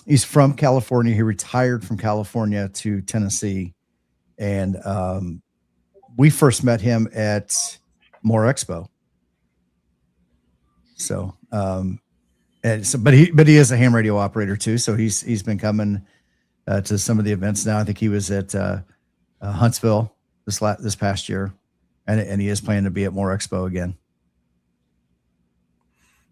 he's from California. He retired from California to Tennessee. And we first met him at More Expo. So, but he is a ham radio operator too. So he's been coming to some of the events now. I think he was at Huntsville this past year, and he is planning to be at More Expo again.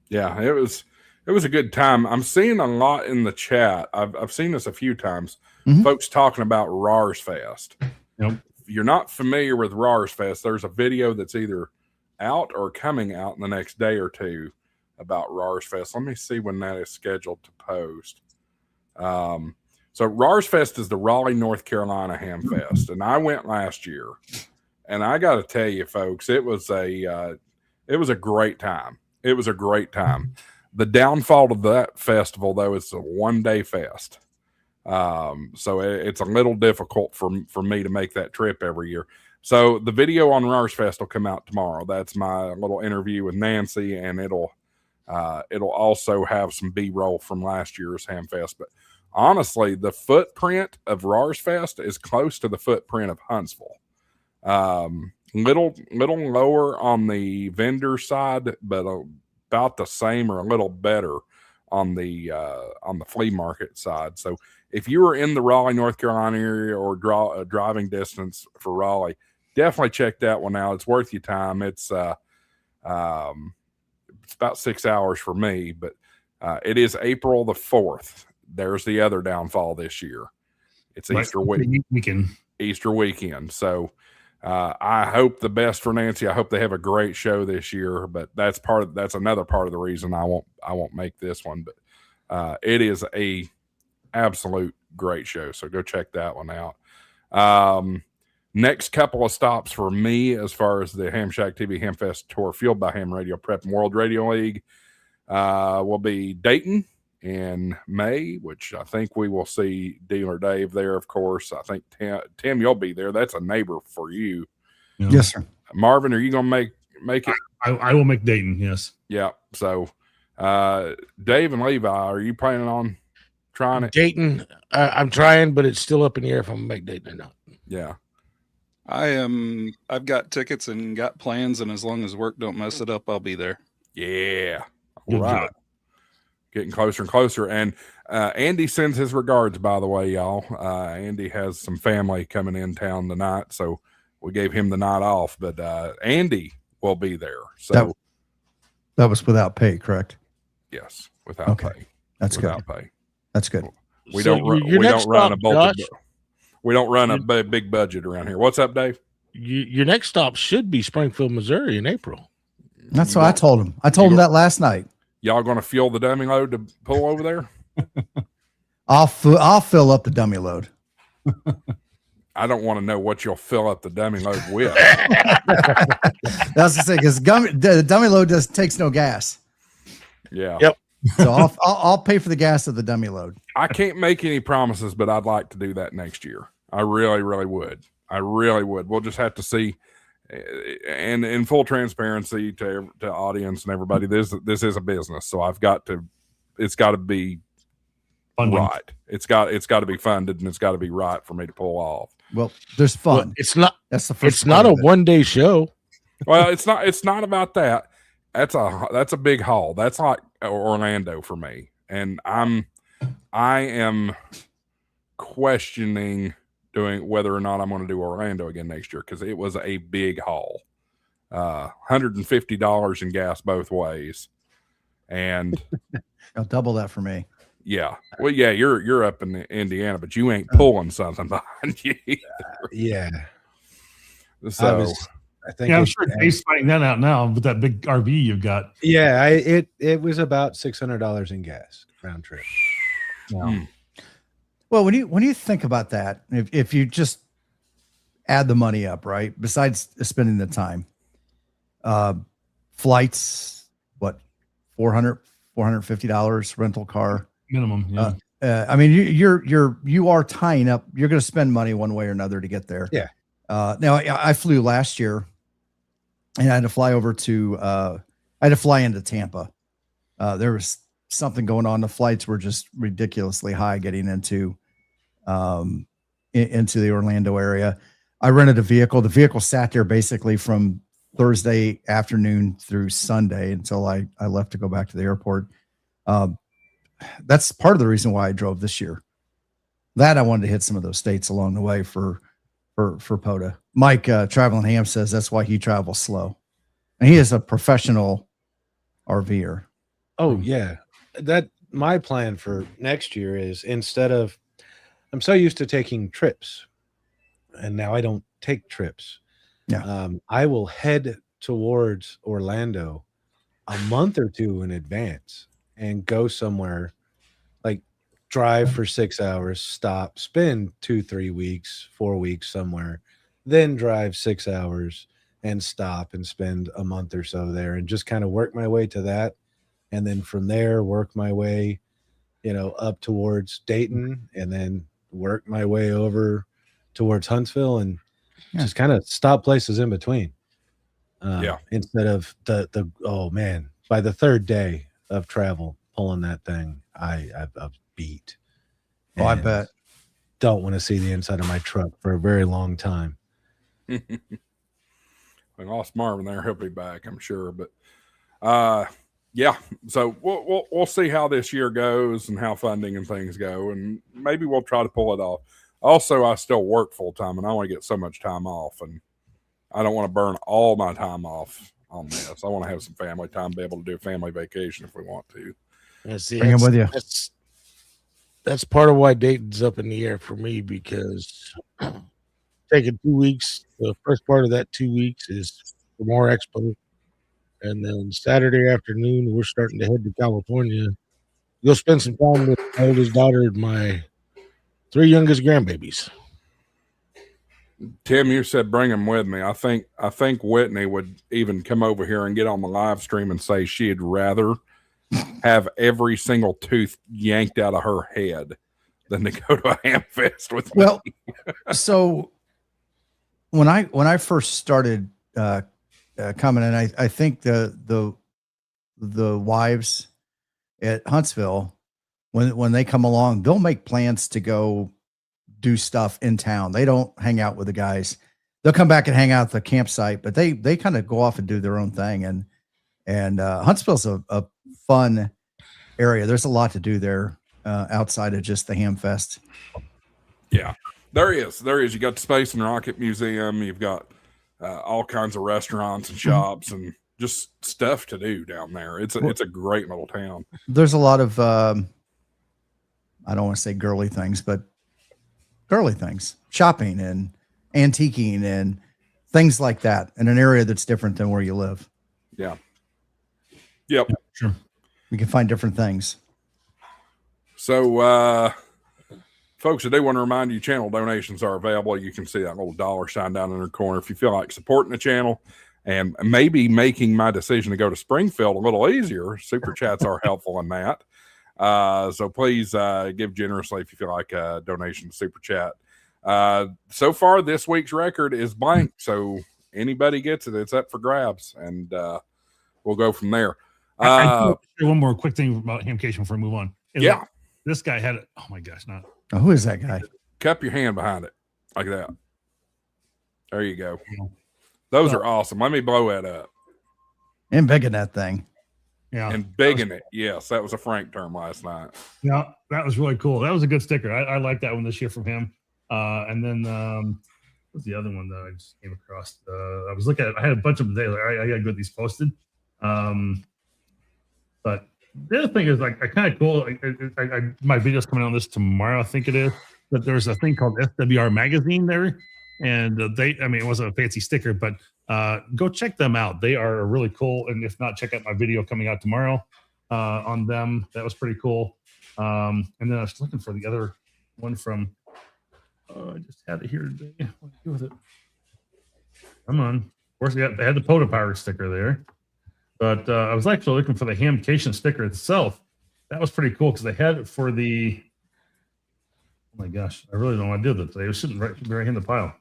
Yeah, it was a good time. I'm seeing a lot in the chat. I've seen this a few times. Mm-hmm. Folks talking about Rars Fest. Yep. If you're not familiar with Rars Fest, there's a video that's either out or coming out in the next day or two about Rars Fest. Let me see when that is scheduled to post. So Rars Fest is the Raleigh, North Carolina Ham Fest, and I went last year, and I got to tell you, folks, it was a great time. It was a great time. The downfall of that festival, though, is a one-day fest. So it's a little difficult for me to make that trip every year. So the video on Rars Fest will come out tomorrow. That's my little interview with Nancy, and it'll also have some B-roll from last year's Ham Fest. But honestly, the footprint of Rars Fest is close to the footprint of Huntsville. Little lower on the vendor side, but about the same or a little better on the flea market side. So if you were in the Raleigh, North Carolina area or driving distance for Raleigh, definitely check that one out. It's worth your time. It's about 6 hours for me, but it is April the 4th. There's the other downfall this year. It's Easter weekend. Easter weekend. So I hope the best for Nancy. I hope they have a great show this year, but that's another part of the reason I won't make this one. But it is a absolute great show. So go check that one out. Next couple of stops for me as far as the Hamshack TV Hamfest Tour Fueled by Ham Radio Prep and World Radio League will be Dayton in May, which I think we will see Dealer Dave there, of course. I think Tim, you'll be there. That's a neighbor for you. Yeah. Yes, sir. Marvin, are you going to make it? I will make Dayton. Yes. Yeah. So Dave and Levi, are you planning on trying it? Dayton, I'm trying, but it's still up in the air if I'm gonna make Dayton or not. Yeah. I've got tickets and got plans, and as long as work don't mess it up, I'll be there. Yeah. All Good right. job. Getting closer and closer. And Andy sends his regards, by the way, y'all. Andy has some family coming in town tonight, so we gave him the night off. But Andy will be there. So That was without pay, correct? yes, without Okay. pay. That's good. Without pay. That's good. We So don't run. your We next don't run a stop, budget. Josh? We don't run a big budget around here. What's up, Dave? Your next stop should be Springfield, Missouri in April. That's what I told him. I told him that last night. Y'all going to fuel the dummy load to pull over there? I'll fill up the dummy load. I don't want to know what you'll fill up the dummy load with. That's the thing, because the dummy load takes no gas. Yeah. Yep. So I'll pay for the gas of the dummy load. I can't make any promises, but I'd like to do that next year. I really, really would. I really would. We'll just have to see. And in full transparency to audience and everybody, this is a business, so it's got to be Funding. right. It's got to be funded, and it's got to be right for me to pull off. Well, there's fun. Well, it's not. That's the first. It's not a part of it. one-day show. Well, it's not about that. That's a big haul. That's like Orlando for me, and I am questioning doing whether or not I'm going to do Orlando again next year, because it was a big haul. $150 in gas both ways, and I'll double that for me. yeah, well, yeah, you're up in Indiana, but you ain't pulling something behind you either. Yeah. So I think Yeah, I'm it- sure Dave's finding that out now with that big RV you've got. Yeah, it was about $600 in gas round trip. Mm. Well, when you think about that, if you just add the money up, right? Besides spending the time, flights, what, $450 rental car. Minimum. Yeah. I mean, you are tying up. You're going to spend money one way or another to get there. Yeah. Now I flew last year, and I had to fly over to. I had to fly into Tampa. There was something going on. The flights were just ridiculously high getting into the Orlando area. I rented a vehicle. The vehicle sat there basically from Thursday afternoon through Sunday until I left to go back to the airport. That's part of the reason why I drove this year. That I wanted to hit some of those states along the way for POTA. Mike, Traveling Ham, says that's why he travels slow. And he is a professional RVer. Oh yeah, that my plan for next year is, instead of, I'm so used to taking trips, and now I don't take trips. Yeah. I will head towards Orlando a month or two in advance and go somewhere, like drive for 6 hours, stop, spend 2-3 weeks, 4 weeks somewhere, then drive 6 hours and stop and spend a month or so there, and just kind of work my way to that. And then from there, work my way, up towards Dayton, and then work my way over towards Huntsville, and just kind of stop places in between. Instead of the oh man, by the third day of travel, pulling that thing, I've beat. Oh, I And bet. don't want to see the inside of my truck for a very long time. We lost Marvin there. He'll be back, I'm sure. But yeah, so we'll see how this year goes and how funding and things go, and maybe we'll try to pull it off. Also, I still work full time, and I want to get so much time off, and I don't want to burn all my time off on this. I want to have some family time, be able to do a family vacation if we want to. Bring him with you. That's part of why Dayton's up in the air for me, because taking 2 weeks. The first part of that 2 weeks is for more expo. And then Saturday afternoon, we're starting to head to California. Go spend some time with my oldest daughter and my 3 youngest grandbabies. Tim, you said bring them with me. I think Whitney would even come over here and get on the live stream and say she'd rather have every single tooth yanked out of her head than to go to a ham fest with me. Well, so when I first started coming in, I think the wives at Huntsville, when they come along, they'll make plans to go do stuff in town. They don't hang out with the guys. They'll come back and hang out at the campsite, but they kind of go off and do their own thing. And Huntsville's a fun area. There's a lot to do there outside of just the Ham Fest. Yeah, there is. You got the Space and Rocket Museum. You've got all kinds of restaurants and shops and just stuff to do down there. It's a great little town. There's a lot of I don't want to say girly things, but girly things, shopping and antiquing and things like that in an area that's different than where you live. Yeah. Yep. Yeah, sure. You can find different things. So, folks, I do want to remind you, channel donations are available. You can see that little dollar sign down in the corner. If you feel like supporting the channel and maybe making my decision to go to Springfield a little easier, super chats are helpful in that. So please give generously if you feel like a donation to super chat. So far, this week's record is blank. So anybody gets it, it's up for grabs, and we'll go from there. One more quick thing about Hamcation before we move on. Yeah. This guy had it. Oh my gosh, not. Oh, who is that guy? Cup your hand behind it like that. There you go. Those are awesome. Let me blow that up. And big in that thing. Yeah. And big in it. Yes, that was a Frank term last night. Yeah, that was really cool. That was a good sticker. I like that one this year from him. And then what's the other one that I just came across? I was looking at. I had a bunch of them today. Like, I got to get these posted. But the other thing is like kind of cool. My video's coming on this tomorrow, I think it is. But there's a thing called SWR Magazine there, and it wasn't a fancy sticker, but go check them out. They are really cool. And if not, check out my video coming out tomorrow on them. That was pretty cool. And then I was looking for the other one from. I just had it here today. What do I do with it? Come on. Of course, they had the Pota Power sticker there. But I was actually looking for the Hamcation sticker itself. That was pretty cool because they had it for the. Oh my gosh, I really don't know what I did with it. It was sitting right in the pile.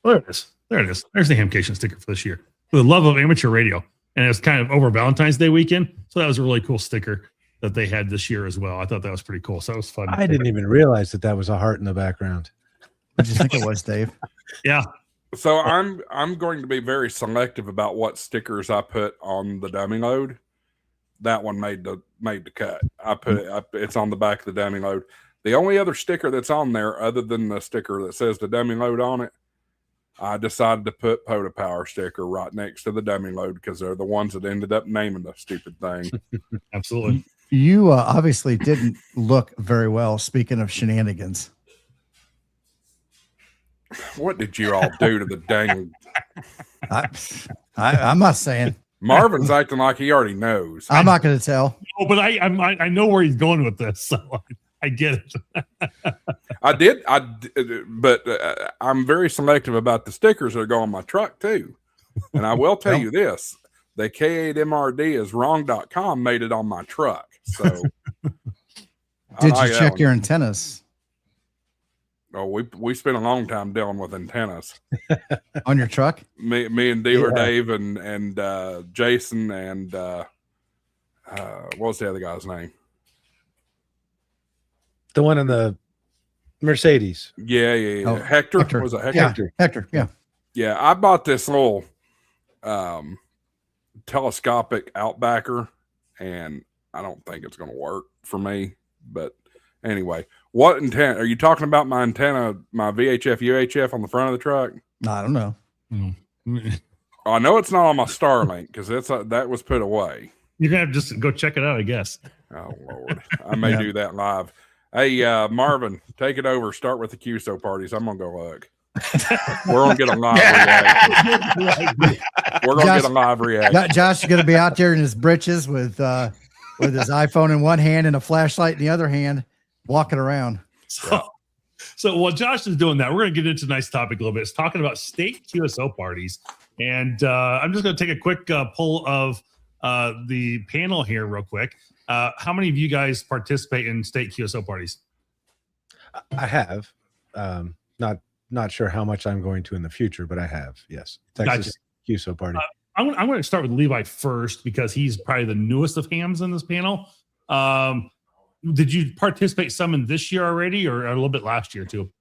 Oh, there it is. There it is. There's the Hamcation sticker for this year. For the love of amateur radio. And it was kind of over Valentine's Day weekend. So that was a really cool sticker that they had this year as well. I thought that was pretty cool. So that was fun. I didn't even realize that was a heart in the background. What did you think it was, Dave? Yeah. So I'm going to be very selective about what stickers I put on the dummy load. That one made the cut. I put it. It's on the back of the dummy load. The only other sticker that's on there, other than the sticker that says the dummy load on it, I decided to put Pota Power sticker right next to the dummy load because they're the ones that ended up naming the stupid thing. Absolutely. You obviously didn't look very well. Speaking of shenanigans. What did you all do to the dang? I'm not saying. Marvin's acting like he already knows. I'm not going to tell. Oh, but I know where he's going with this, so I get it. But I'm very selective about the stickers that go on my truck too. And I will tell you this: the K8MRD is wrong.com made it on my truck. So, did you check your antennas? Oh, we spent a long time dealing with antennas on your truck. Me and dealer Dave and Jason and what was the other guy's name? The one in the Mercedes. Yeah. Oh, Hector. Was it Hector? Yeah, Hector. Yeah. Yeah, I bought this little telescopic outbacker, and I don't think it's going to work for me. But anyway, what antenna are you talking about? My antenna, my VHF UHF on the front of the truck? No, I don't know. I know it's not on my Starlink because that was put away. You're gonna have to just go check it out, I guess. Oh Lord, I may do that live. Hey, Marvin, take it over. Start with the QSO parties. I'm gonna go look. We're gonna get a live reaction. We're gonna get a live reaction. Josh is going to be out there in his britches with his iPhone in one hand and a flashlight in the other hand, walking around. So while Josh is doing that, we're going to get into a nice topic a little bit. It's talking about state QSO parties. And I'm just going to take a quick poll of the panel here real quick. How many of you guys participate in state QSO parties? I have. Not sure how much I'm going to in the future, but I have. Yes. Texas QSO party. I'm going to start with Levi first because he's probably the newest of hams in this panel. Did you participate some in this year already or a little bit last year too?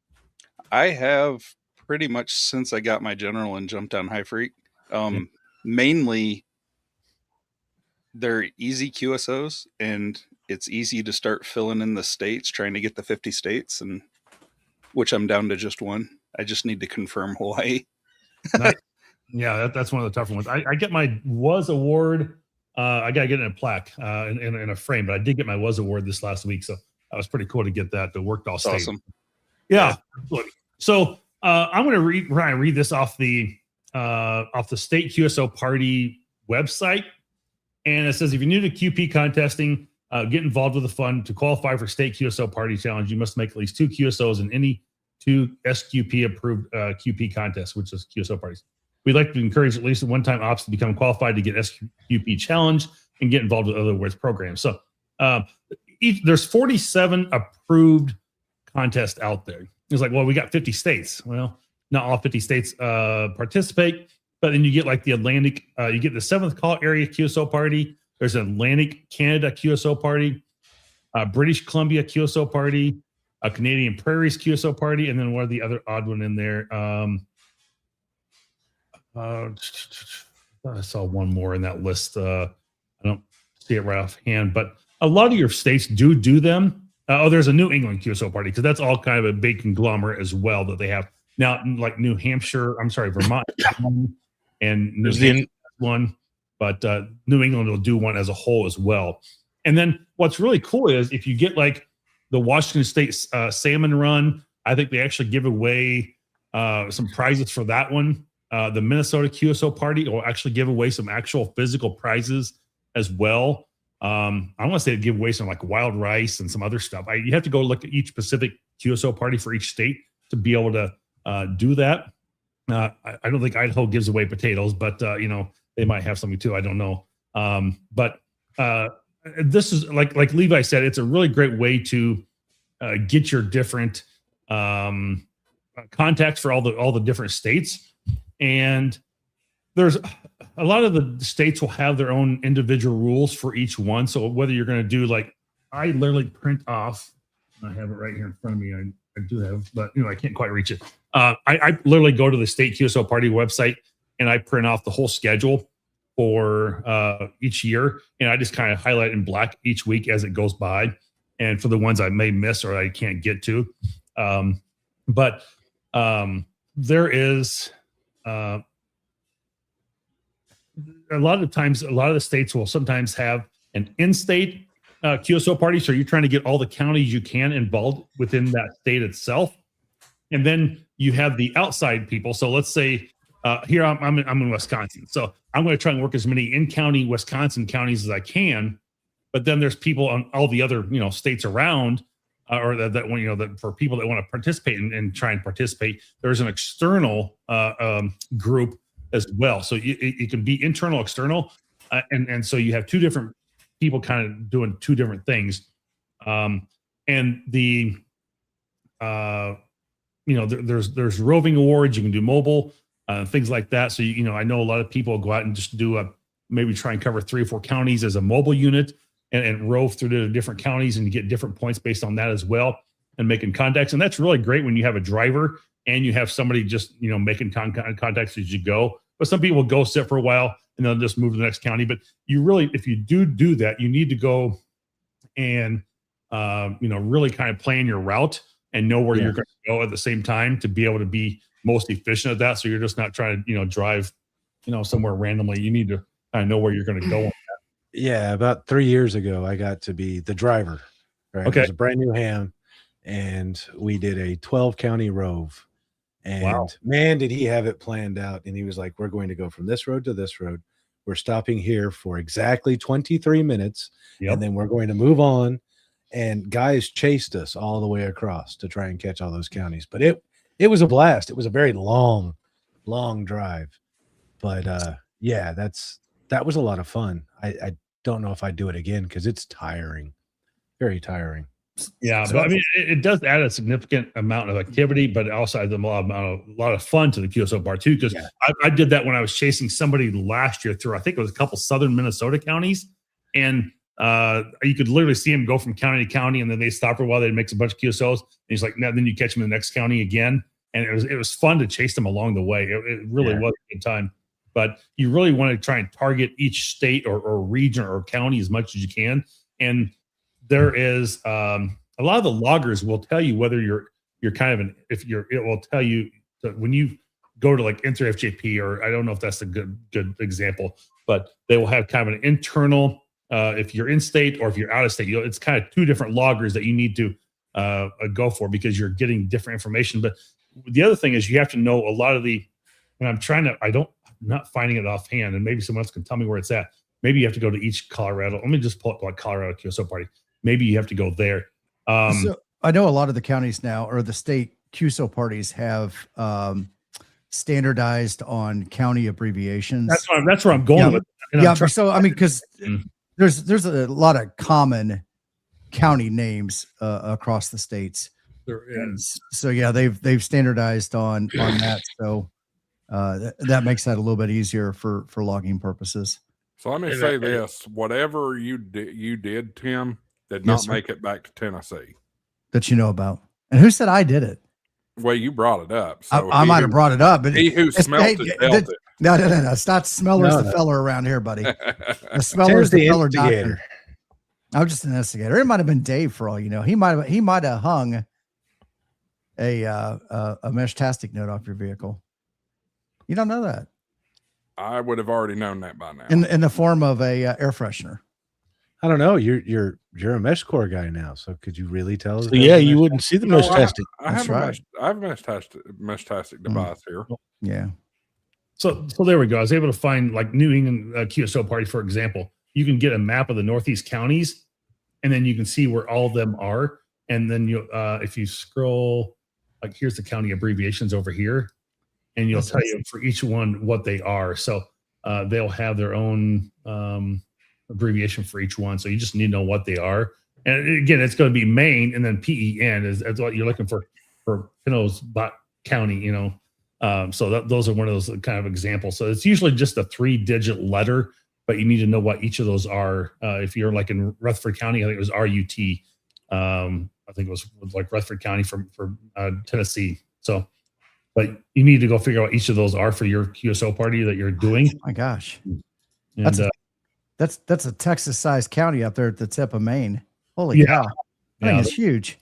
I have pretty much since I got my general and jumped on High Freak. Mainly they're easy QSOs and it's easy to start filling in the states, trying to get the 50 states, and which I'm down to just one. I just need to confirm Hawaii. Nice. Yeah, that's one of the tougher ones. I get my WAS award. I got to get it in a plaque in a frame, but I did get my WAS award this last week. So that was pretty cool to get that. It worked all state. Awesome. Yeah. So I'm going to read this off the State QSO Party website. And it says, if you're new to QP contesting, get involved with the fund. To qualify for State QSO Party Challenge, you must make at least 2 QSOs in any 2 SQP approved QP contests, which is QSO parties. We'd like to encourage at least a one-time ops to become qualified to get SQP Challenge and get involved with other awards programs. So there's 47 approved contests out there. It's like, well, we got 50 states. Well, not all 50 states participate, but then you get like the Atlantic, you get the 7th Call Area QSO Party. There's an Atlantic Canada QSO Party, British Columbia QSO Party, a Canadian Prairies QSO Party, and then what are the other odd one in there? I saw one more in that list. I don't see it right offhand, but a lot of your states do them. There's a New England QSO Party because that's all kind of a big conglomerate as well that they have now. Like Vermont, and New Zealand one, but New England will do one as a whole as well. And then what's really cool is if you get like the Washington State Salmon Run, I think they actually give away some prizes for that one. The Minnesota QSO Party will actually give away some actual physical prizes as well. I want to say they give away some like wild rice and some other stuff. You have to go look at each specific QSO party for each state to be able to do that. I don't think Idaho gives away potatoes, but they might have something too. I don't know. But this is like Levi said, it's a really great way to get your different contacts for all the different states. And there's a lot of the states will have their own individual rules for each one. So whether you're going to do like, I literally print off, I have it right here in front of me. I do have, but I can't quite reach it. I literally go to the State QSO Party website and I print off the whole schedule for each year. And I just kind of highlight in black each week as it goes by. And for the ones I may miss or I can't get to. But there is, a lot of times, a lot of the states will sometimes have an in-state QSO party. So you're trying to get all the counties you can involved within that state itself. And then you have the outside people. So let's say here I'm in Wisconsin. So I'm going to try and work as many in-county Wisconsin counties as I can. But then there's people on all the other states around or that for people that want to participate and try and participate. There's an external group as well. So it can be internal, external. And so you have 2 different people kind of doing 2 different things. And the, there's roving awards. You can do mobile, things like that. So, I know a lot of people go out and just do maybe try and cover 3 or 4 counties as a mobile unit and rove through the different counties and you get different points based on that as well and making contacts. And that's really great when you have a driver and you have somebody just, making contacts as you go. But some people go sit for a while and they'll just move to the next county. But you really, if you do that, you need to go and, really kind of plan your route and know where you're going to go at the same time to be able to be most efficient at that. So you're just not trying to, drive, somewhere randomly. You need to kind of know where you're going to go. Yeah. About 3 years ago, I got to be the driver. Right. Okay. It was a brand new ham and we did a 12 county rove And Wow. man, did he have it planned out. And he was like, we're going to go from this road to this road. We're stopping here for exactly 23 minutes. Yep. And then we're going to move on. And guys chased us all the way across to try and catch all those counties. But it was a blast. It was a very long drive. But yeah, that was a lot of fun. I don't know if I'd do it again because it's tiring. Very tiring. Yeah, but I mean, it does add a significant amount of activity, but it also adds a lot of fun to the QSO part too. Because I did that when I was chasing somebody last year through, I think it was a couple southern Minnesota counties, and you could literally see him go from county to county, and then they stop for a while. They mix a bunch of QSOs, and he's like, "Now, then you catch him in the next county again." And it was fun to chase them along the way. It really was a good time. But you really want to try and target each state or region or county as much as you can, and there is a lot of the loggers will tell you whether you're kind of it will tell you that when you go to like enter FJP, or I don't know if that's a good example, but they will have kind of an internal if you're in state or if you're out of state, it's kind of two different loggers that you need to go for because you're getting different information. But the other thing is you have to know a lot of the, and I'm not finding it offhand, and maybe someone else can tell me where it's at. Maybe you have to go to each Colorado. Let me just pull up like Colorado QSO Party. Maybe you have to go there. So I know a lot of the counties now, or the state QSO parties, have standardized on county abbreviations. That's where I'm going with it. Yeah. So I mean, because there's a lot of common county names across the states. There is. So yeah, they've standardized on that. So that makes that a little bit easier for logging purposes. So let me say this: whatever you did, Tim, did not make it back to Tennessee. That you know about. And who said I did it? Well, you brought it up. So I might have brought it up, but he who smelt it dealt it. No. It's not Smeller's the feller around here, buddy. The Smeller's the feller doctor. I'm just an investigator. It might have been Dave for all you know. He might have hung a mesh-tastic note off your vehicle. You don't know that. I would have already known that by now. In the form of a air freshener. I don't know. You're a mesh core guy now, so could you really tell us? So yeah, you wouldn't see the mesh testing. I have a mesh-tastic device here. Yeah. So there we go. I was able to find like New England QSO Party, for example. You can get a map of the Northeast counties, and then you can see where all of them are. And then you, if you scroll, like here's the county abbreviations over here, and you'll tell you for each one what they are. So they'll have their own abbreviation for each one. So you just need to know what they are. And again, it's going to be Maine, and then PEN is what you're looking for Pinot's County, you know. So those are one of those kind of examples. So it's usually just a 3-digit letter, but you need to know what each of those are. If you're like in Rutherford County, I think it was RUT. I think it was like Rutherford County for Tennessee. So, but you need to go figure out what each of those are for your QSO party that you're doing. Oh my gosh. And, that's a Texas-sized county up there at the tip of Maine. Holy cow. I think it's huge.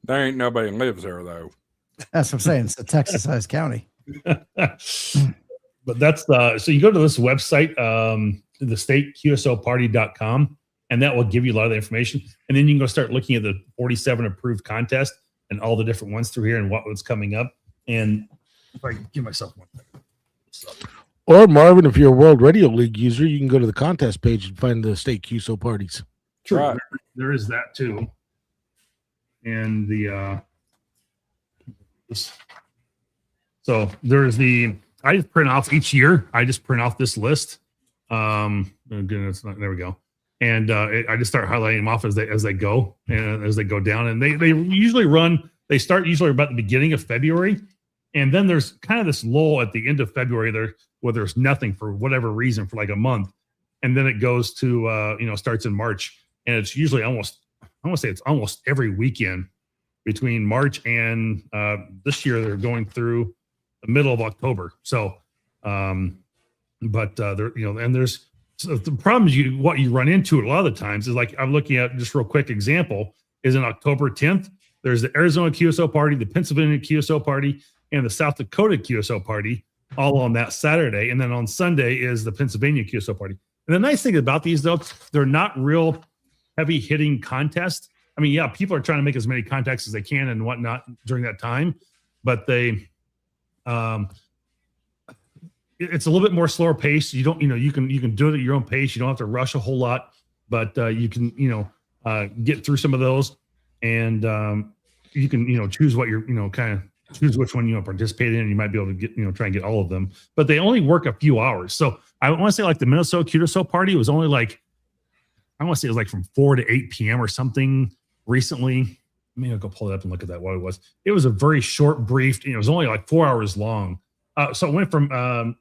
There ain't nobody lives there, though. That's what I'm saying. It's a Texas-sized county. But that's so you go to this website, the State QSO Party.com, and that will give you a lot of the information. And then you can go start looking at the 47 approved contests and all the different ones through here and what was coming up. And if I can give myself one second. Or Marvin, if you're a World Radio League user, you can go to the contest page and find the State QSO Parties. True. Right. There is that too. And the so there's I just print off each year. I just print off this list. Again, it's not, there we go. And I just start highlighting them off as they go and as they go down. And they usually run. They start usually about the beginning of February, and then there's kind of this lull at the end of February there where there's nothing for whatever reason for like a month, and then it goes to starts in March, and it's usually I want to say it's almost every weekend between March and this year they're going through the middle of October. So, but there and there's. So the problem is what you run into a lot of the times is like I'm looking at just real quick example is in October 10th. There's the Arizona QSO Party, the Pennsylvania QSO Party, and the South Dakota QSO Party all on that Saturday. And then on Sunday is the Pennsylvania QSO Party. And the nice thing about these, though, they're not real heavy hitting contests. I mean, yeah, people are trying to make as many contacts as they can and whatnot during that time, but they It's a little bit more slower pace. You don't, you can do it at your own pace. You don't have to rush a whole lot, but you can, get through some of those, and you can, choose what you're, kind of choose which one you want to participate in. And you might be able to get, try and get all of them, but they only work a few hours. So I want to say like the Minnesota QSO party was only like, I want to say it was like from 4 to 8 p.m. or something recently. Maybe I'll go pull it up and look at that. What it was. It was a very short, brief. It was only like 4 hours long. So it went from.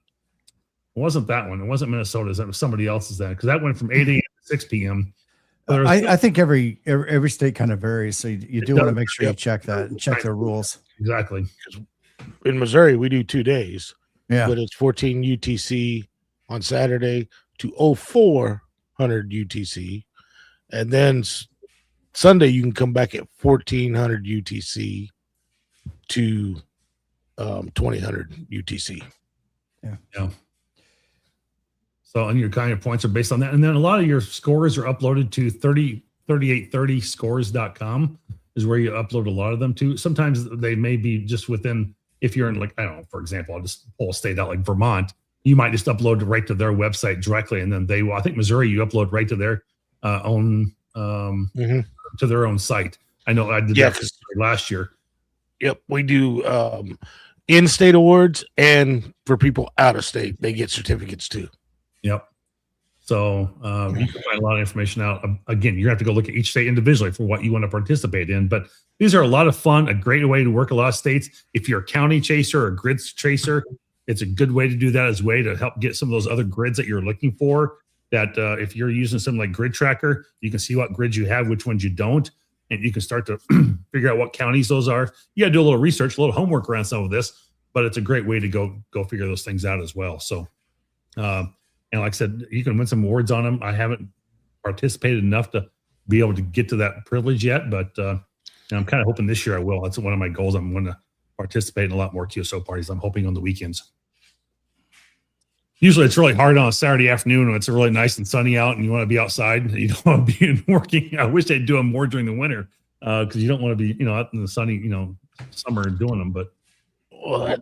It wasn't that one. It wasn't Minnesota's. That was somebody else's. Because that went from 8 a.m. to 6 p.m. I think every state kind of varies. So you do want to make sure you check that and check their rules. Exactly. In Missouri, we do 2 days. Yeah. But it's 14 UTC on Saturday to 0400 UTC. And then Sunday, you can come back at 1400 UTC to 2000 UTC. Yeah. So, and your kind of points are based on that. And then a lot of your scores are uploaded to 3830scores.com is where you upload a lot of them to. Sometimes they may be just within, if you're in like, I don't know, for example, I'll just pull a state out like Vermont, you might just upload it right to their website directly. And then they will, I think Missouri, you upload right to their own, to their own site. I know I did that last year. Yep. We do in-state awards, and for people out of state, they get certificates too. Yep. So you can find a lot of information out. Again, you're going to have to go look at each state individually for what you want to participate in. But these are a lot of fun, a great way to work a lot of states. If you're a county chaser or a grid chaser, it's a good way to do that as a way to help get some of those other grids that you're looking for. That if you're using something like Grid Tracker, you can see what grids you have, which ones you don't. And you can start to figure out what counties those are. You got to do a little research, a little homework around some of this, but it's a great way to go figure those things out as well. So, and like I said, you can win some awards on them. I haven't participated enough to be able to get to that privilege yet, but I'm kind of hoping this year I will. That's one of my goals. I'm going to participate in a lot more QSO parties. I'm hoping on the weekends. Usually it's really hard on a Saturday afternoon when it's really nice and sunny out and you want to be outside. You don't want to be working. I wish they'd do them more during the winter because you don't want to be, out in the sunny, summer doing them. But well,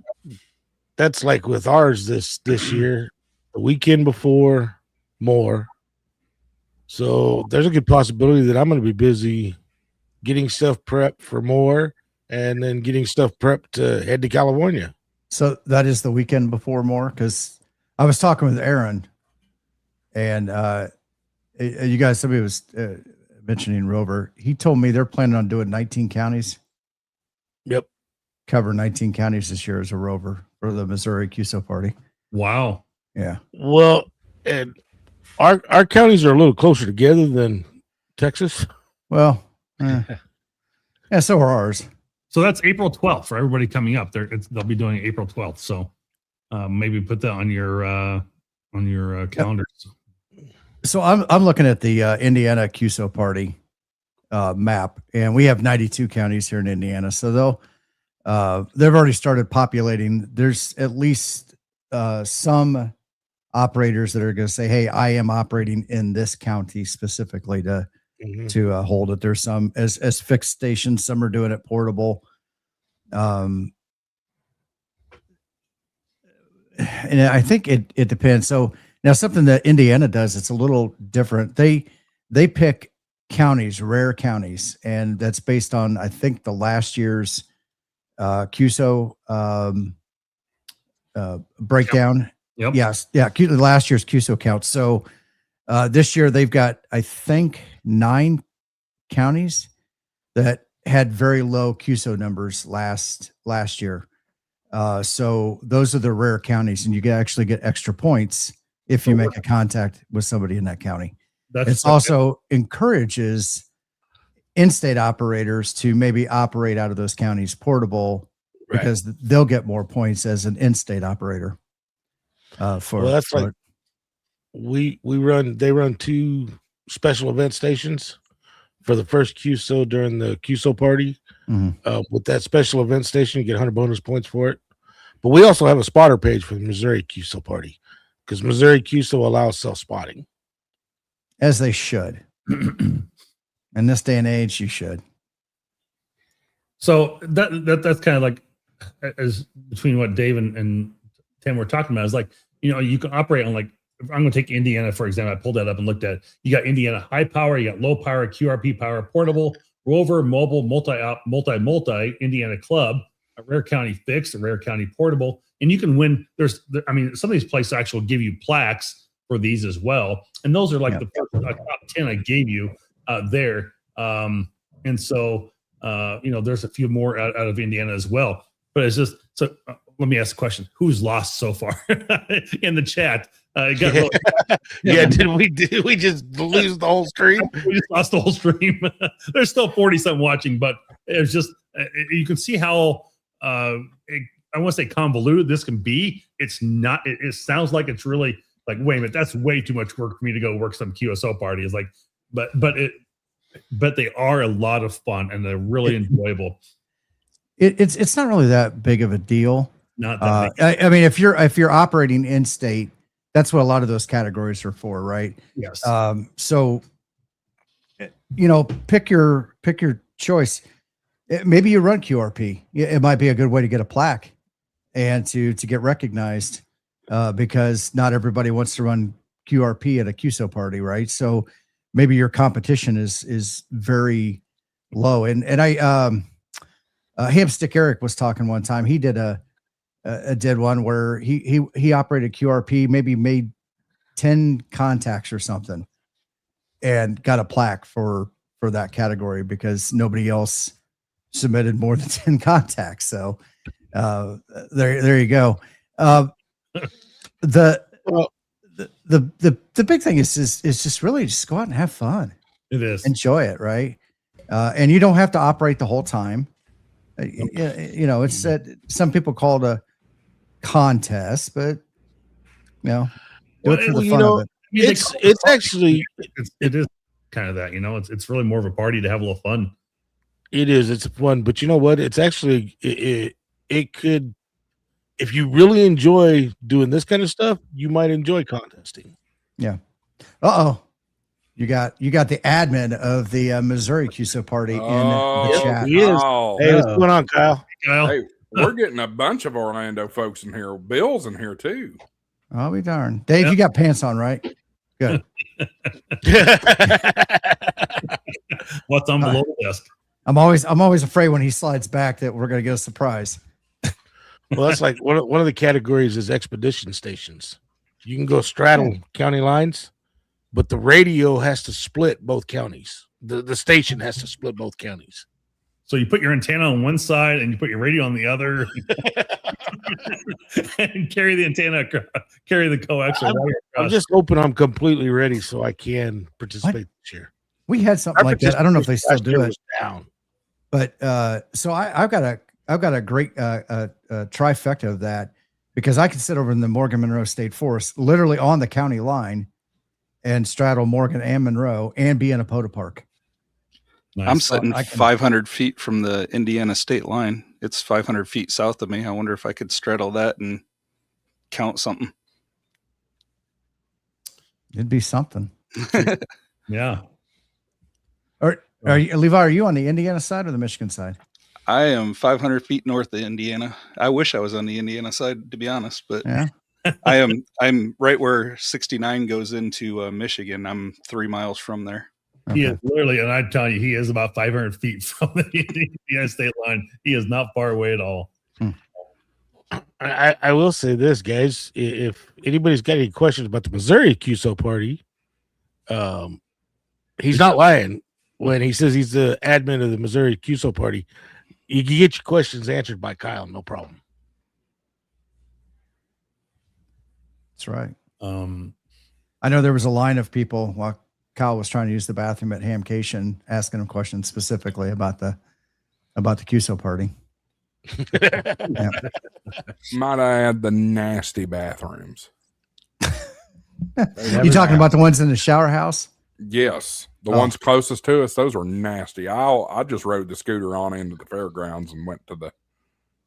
that's like with ours this year, the weekend before more. So there's a good possibility that I'm going to be busy getting stuff prepped for more and then getting stuff prepped to head to California. So that is the weekend before more, because I was talking with Aaron, and you guys, somebody was mentioning Rover. He told me they're planning on doing 19 counties. Yep. Cover 19 counties this year as a Rover for the Missouri QSO party. Wow. Yeah. Well, and our counties are a little closer together than Texas. Well, yeah, so are ours. So that's April 12th for everybody coming up. They'll be doing April 12th. So maybe put that on your calendars. So I'm looking at the Indiana QSO party map, and we have 92 counties here in Indiana. So they've already started populating. There's at least some operators that are going to say, "Hey, I am operating in this county specifically to hold it." There's some as fixed stations. Some are doing it portable. And I think it depends. So now something that Indiana does, it's a little different. They pick counties, rare counties, and that's based on, I think, the last year's QSO breakdown. Yep. Yes. Yeah. Last year's QSO count. So this year they've got, I think, 9 counties that had very low QSO numbers last year. So those are the rare counties, and you can actually get extra points if you make a contact with somebody in that county. It also encourages in-state operators to maybe operate out of those counties portable, because they'll get more points as an in-state operator. They run 2 special event stations for the first QSO during the QSO party. With that special event station, you get 100 bonus points for it. But we also have a spotter page for the Missouri QSO party, because Missouri QSO allows self-spotting. As they should. In this day and age, you should. So that's kind of like, as between what Dave and Tim were talking about, is like, you can operate on, like, if I'm going to take Indiana, for example. I pulled that up and looked at it. You got Indiana high power, you got low power, QRP power, portable, rover, mobile, multi, Indiana club, a rare county fixed, a rare county portable. And you can win. Some of these places actually give you plaques for these as well. And those are like the first, top 10 I gave you there. And so, there's a few more out of Indiana as well. But it's just, so let me ask the question: who's lost so far in the chat? Did we just lose the whole stream? We just lost the whole stream. There's still 40-something watching, but it's just, you can see how I want to say convoluted this can be. It's not. It sounds like it's really like, wait a minute, that's way too much work for me to go work some QSO party. It's like, but they are a lot of fun and they're really enjoyable. It's not really that big of a deal. Not that I mean, if you're operating in state, that's what a lot of those categories are for, right? Yes. So, pick your choice. Maybe you run QRP. It might be a good way to get a plaque and to get recognized, because not everybody wants to run QRP at a QSO party, right? So maybe your competition is very low. And Hamstick Eric was talking one time. He did did one where he operated QRP, maybe made 10 contacts or something, and got a plaque for that category because nobody else submitted more than 10 contacts. So there you go. The big thing is just really just go out and have fun. It is. Enjoy it, right? And you don't have to operate the whole time. It's some people call it a contest, but do it for the fun of it. It's actually it is kind of that, it's really more of a party to have a little fun. It is. It's fun, but you know what? It's actually it could, if you really enjoy doing this kind of stuff, you might enjoy contesting. Yeah. You got the admin of the Missouri QSO party in the chat. He is. Hey, what's going on, Kyle? Hey, we're getting a bunch of Orlando folks in here. Bill's in here too. I'll be darned. Dave, you got pants on, right? Good. What's on below the desk? I'm always afraid when he slides back that we're gonna get a surprise. Well, that's like one of the categories is expedition stations. You can go straddle county lines, but the radio has to split both counties. The station has to split both counties. So you put your antenna on one side and you put your radio on the other, and carry the antenna, carry the coax. I'm just hoping I'm completely ready so I can participate this year. We had something like that. I don't know if they still do it. Down. But so I've got a great trifecta of that, because I can sit over in the Morgan Monroe State Forest, literally on the county line, and straddle Morgan and Monroe and be in a POTA park. Nice. I'm sitting 500 feet from the Indiana state line. It's 500 feet south of me. I wonder if I could straddle that and count something. It'd be something. Yeah. Are you, Levi, are you on the Indiana side or the Michigan side? I am 500 feet north of Indiana. I wish I was on the Indiana side, to be honest, but Yeah. I'm right where 69 goes into Michigan. I'm 3 miles from there. He is literally, and I'm telling you, he is about 500 feet from the Indiana state line. He is not far away at all. I will say this, guys. If anybody's got any questions about the Missouri QSO party, he's not lying when he says he's the admin of the Missouri QSO party. You can get your questions answered by Kyle, no problem. That's right. I know there was a line of people while Kyle was trying to use the bathroom at Hamcation asking him questions specifically about the QSO party. Yeah. Might I add the nasty bathrooms? You talking about the ones in the shower house? Yes, the ones closest to us. Those are nasty. I just rode the scooter on into the fairgrounds and went to the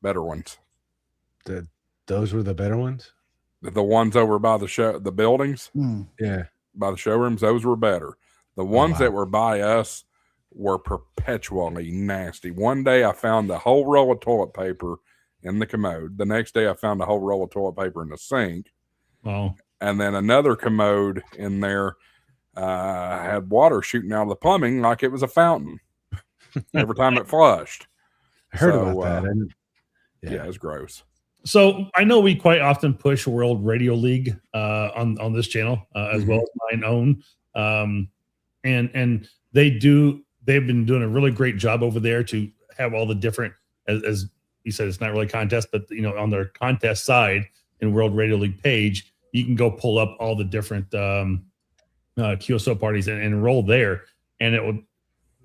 better ones. Those were the better ones. The ones over by the buildings. Yeah, by the showrooms, those were better. The ones that were by us were perpetually nasty. One day I found the whole roll of toilet paper in the commode. The next day I found a whole roll of toilet paper in the sink. Oh, And then another commode in there had water shooting out of the plumbing like it was a fountain every time it flushed. I heard So, about that. And yeah, it's gross. so I know we quite often push World Radio League on this channel as well as mine own, and they've been doing a really great job over there to have all the different, as you said, it's not really a contest, but on their contest side in World Radio League page, you can go pull up all the different QSO parties and enroll there. And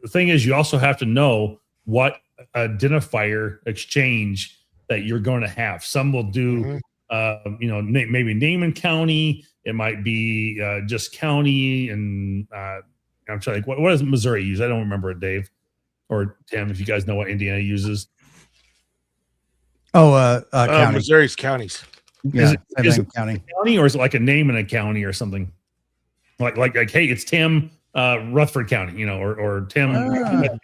the thing is, you also have to know what identifier exchange that you're going to have. Some will do, maybe name and county. It might be just county. And I'm trying to think, what does Missouri use? I don't remember it, Dave or Tim, if you guys know what Indiana uses. County. Missouri's counties. Yeah, Is it county. County, or is it like a name and a county or something? Like hey, it's Tim Rutherford County, or Tim.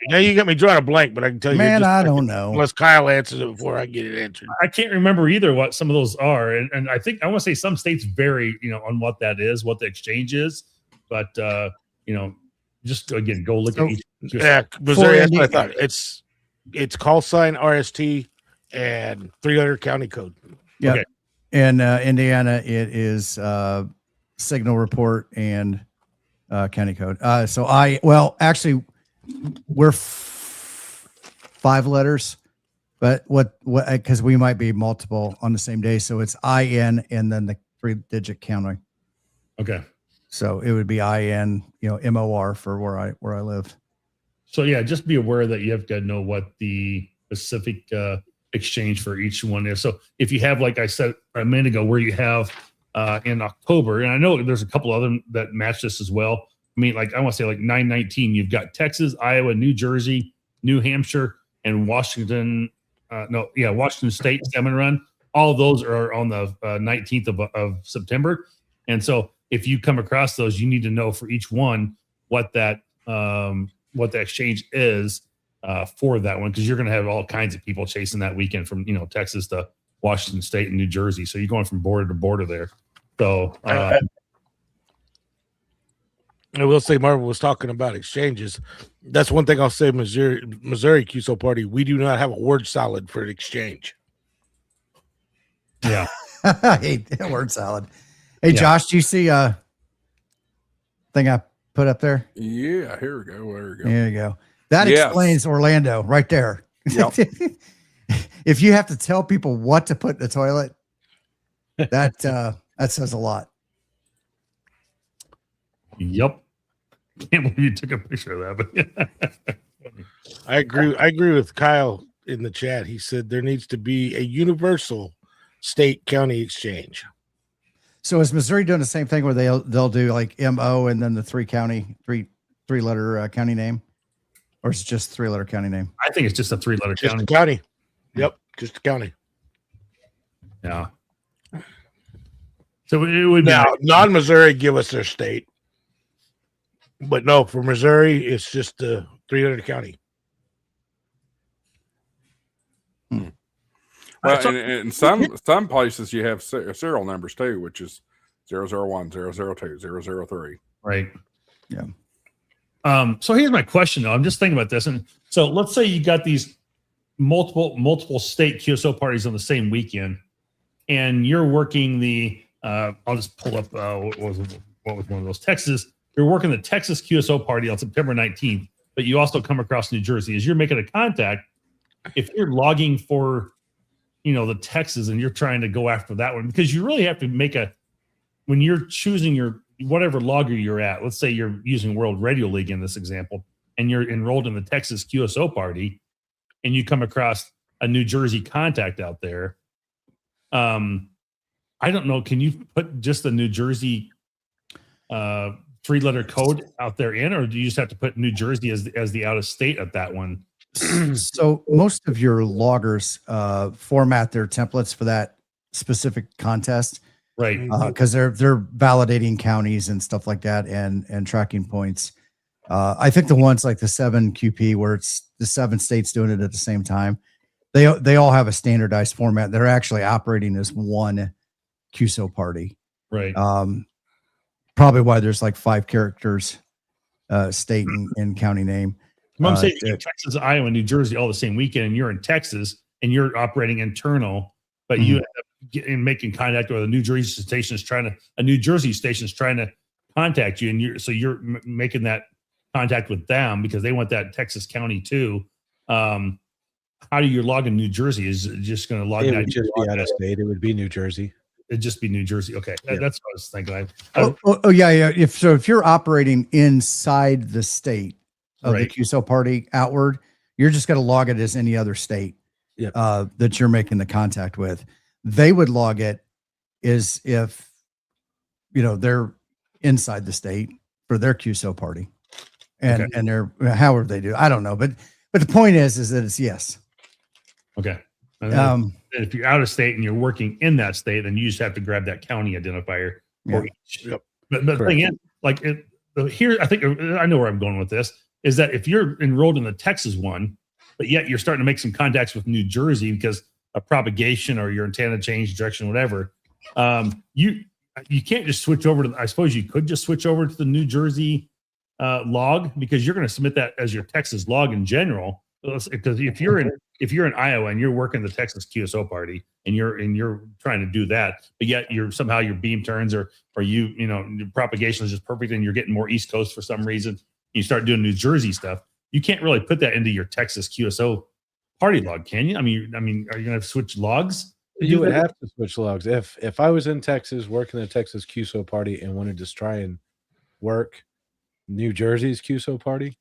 Now you got me drawing a blank, but I can tell you, Man, I don't know. unless Kyle answers it before I get it answered. I can't remember either what some of those are, and I think I want to say some states vary, on what that is, what the exchange is, but just again go look at each. Yeah, Missouri. That's what I thought. It's call sign RST and 300 county code. Yeah. Okay. In Indiana, it is signal report and county code. Actually, we're 5 letters, but what because we might be multiple on the same day, so it's IN and then the 3-digit county. Okay. So it would be IN, MOR for where I live. So yeah, just be aware that you have to know what the specific exchange for each one is. So if you have, like I said a minute ago, where you have in October, and I know there's a couple other that match this as well. I mean, like I want to say like 9/19, you've got Texas, Iowa, New Jersey, New Hampshire, and Washington. Washington State salmon run. All of those are on the 19th of September. And so if you come across those, you need to know for each one what the exchange is for that one, because you're going to have all kinds of people chasing that weekend from Texas to Washington State and New Jersey. So you're going from border to border there. So I will say, Marvin was talking about exchanges. That's one thing I'll say. Missouri QSO Party, we do not have a word salad for an exchange. yeah. I hate that word salad. Hey, yeah. Josh, do you see thing I put up there? Yeah, here we go. There you go. That explains Orlando right there. Yep. If you have to tell people what to put in the toilet, that says a lot. Yep. Can't believe you took a picture of that. But I agree with Kyle in the chat. He said there needs to be a universal state county exchange. So is Missouri doing the same thing where they'll do like MO and then the three letter county name? Or is it just 3-letter county name? I think it's just a 3-letter Just county. a county. Yep, just a county. Yeah. So it would be now non-Missouri give us their state, but no, for Missouri it's just a 3-letter county. Well, in some places you have serial numbers too, which is 001, 002, 003. Right. Yeah. So here's my question though. I'm just thinking about this. And so let's say you got these multiple state QSO parties on the same weekend, and you're working I'll just pull up what was one of those Texas. You're working the Texas QSO party on September 19th, but you also come across New Jersey. As you're making a contact, if you're logging for the Texas and you're trying to go after that one, because you really have to when you're choosing your whatever logger you're at, let's say you're using World Radio League in this example, and you're enrolled in the Texas QSO party, and you come across a New Jersey contact out there. I don't know. Can you put just the New Jersey 3-letter code out there in, or do you just have to put New Jersey as the out of state at that one? So most of your loggers format their templates for that specific contest, right? Because they're validating counties and stuff like that, and tracking points. I think the ones like the 7 QP, where it's the 7 states doing it at the same time, they all have a standardized format. They're actually operating as one QSO party. Right. Probably why there's like 5 characters, state and county name. I'm saying Texas, Iowa, New Jersey all the same weekend, and you're in Texas and you're operating internal, but you end up making contact with a New Jersey station is trying to contact you, and you're making that contact with them because they want that Texas county too. How do you log in New Jersey? Is it just going to log? It would just be out of state. It would be New Jersey. It'd just be New Jersey. Okay, that's what I was thinking. Yeah. If you're operating inside the state of the QSO party outward, you're just going to log it as any other state that you're making the contact with. They would log it as if they're inside the state for their QSO party, and they're however they do. I don't know, but the point is that it's yes. Okay. And if you're out of state and you're working in that state, then you just have to grab that county identifier for each. Yep. But the thing is, here, I think I know where I'm going with this, is that if you're enrolled in the Texas one, but yet you're starting to make some contacts with New Jersey because of propagation or your antenna change direction, whatever, you can't just switch over to, I suppose you could just switch over to the New Jersey log, because you're going to submit that as your Texas log in general. Because if you're in Iowa and you're working the Texas QSO party and you're trying to do that, but yet somehow your beam turns or your propagation is just perfect and you're getting more East Coast for some reason, you start doing New Jersey stuff, you can't really put that into your Texas QSO party log, can you? I mean, are you going to have to switch logs? You would have to switch logs. If I was in Texas working the Texas QSO party and wanted to try and work New Jersey's QSO party,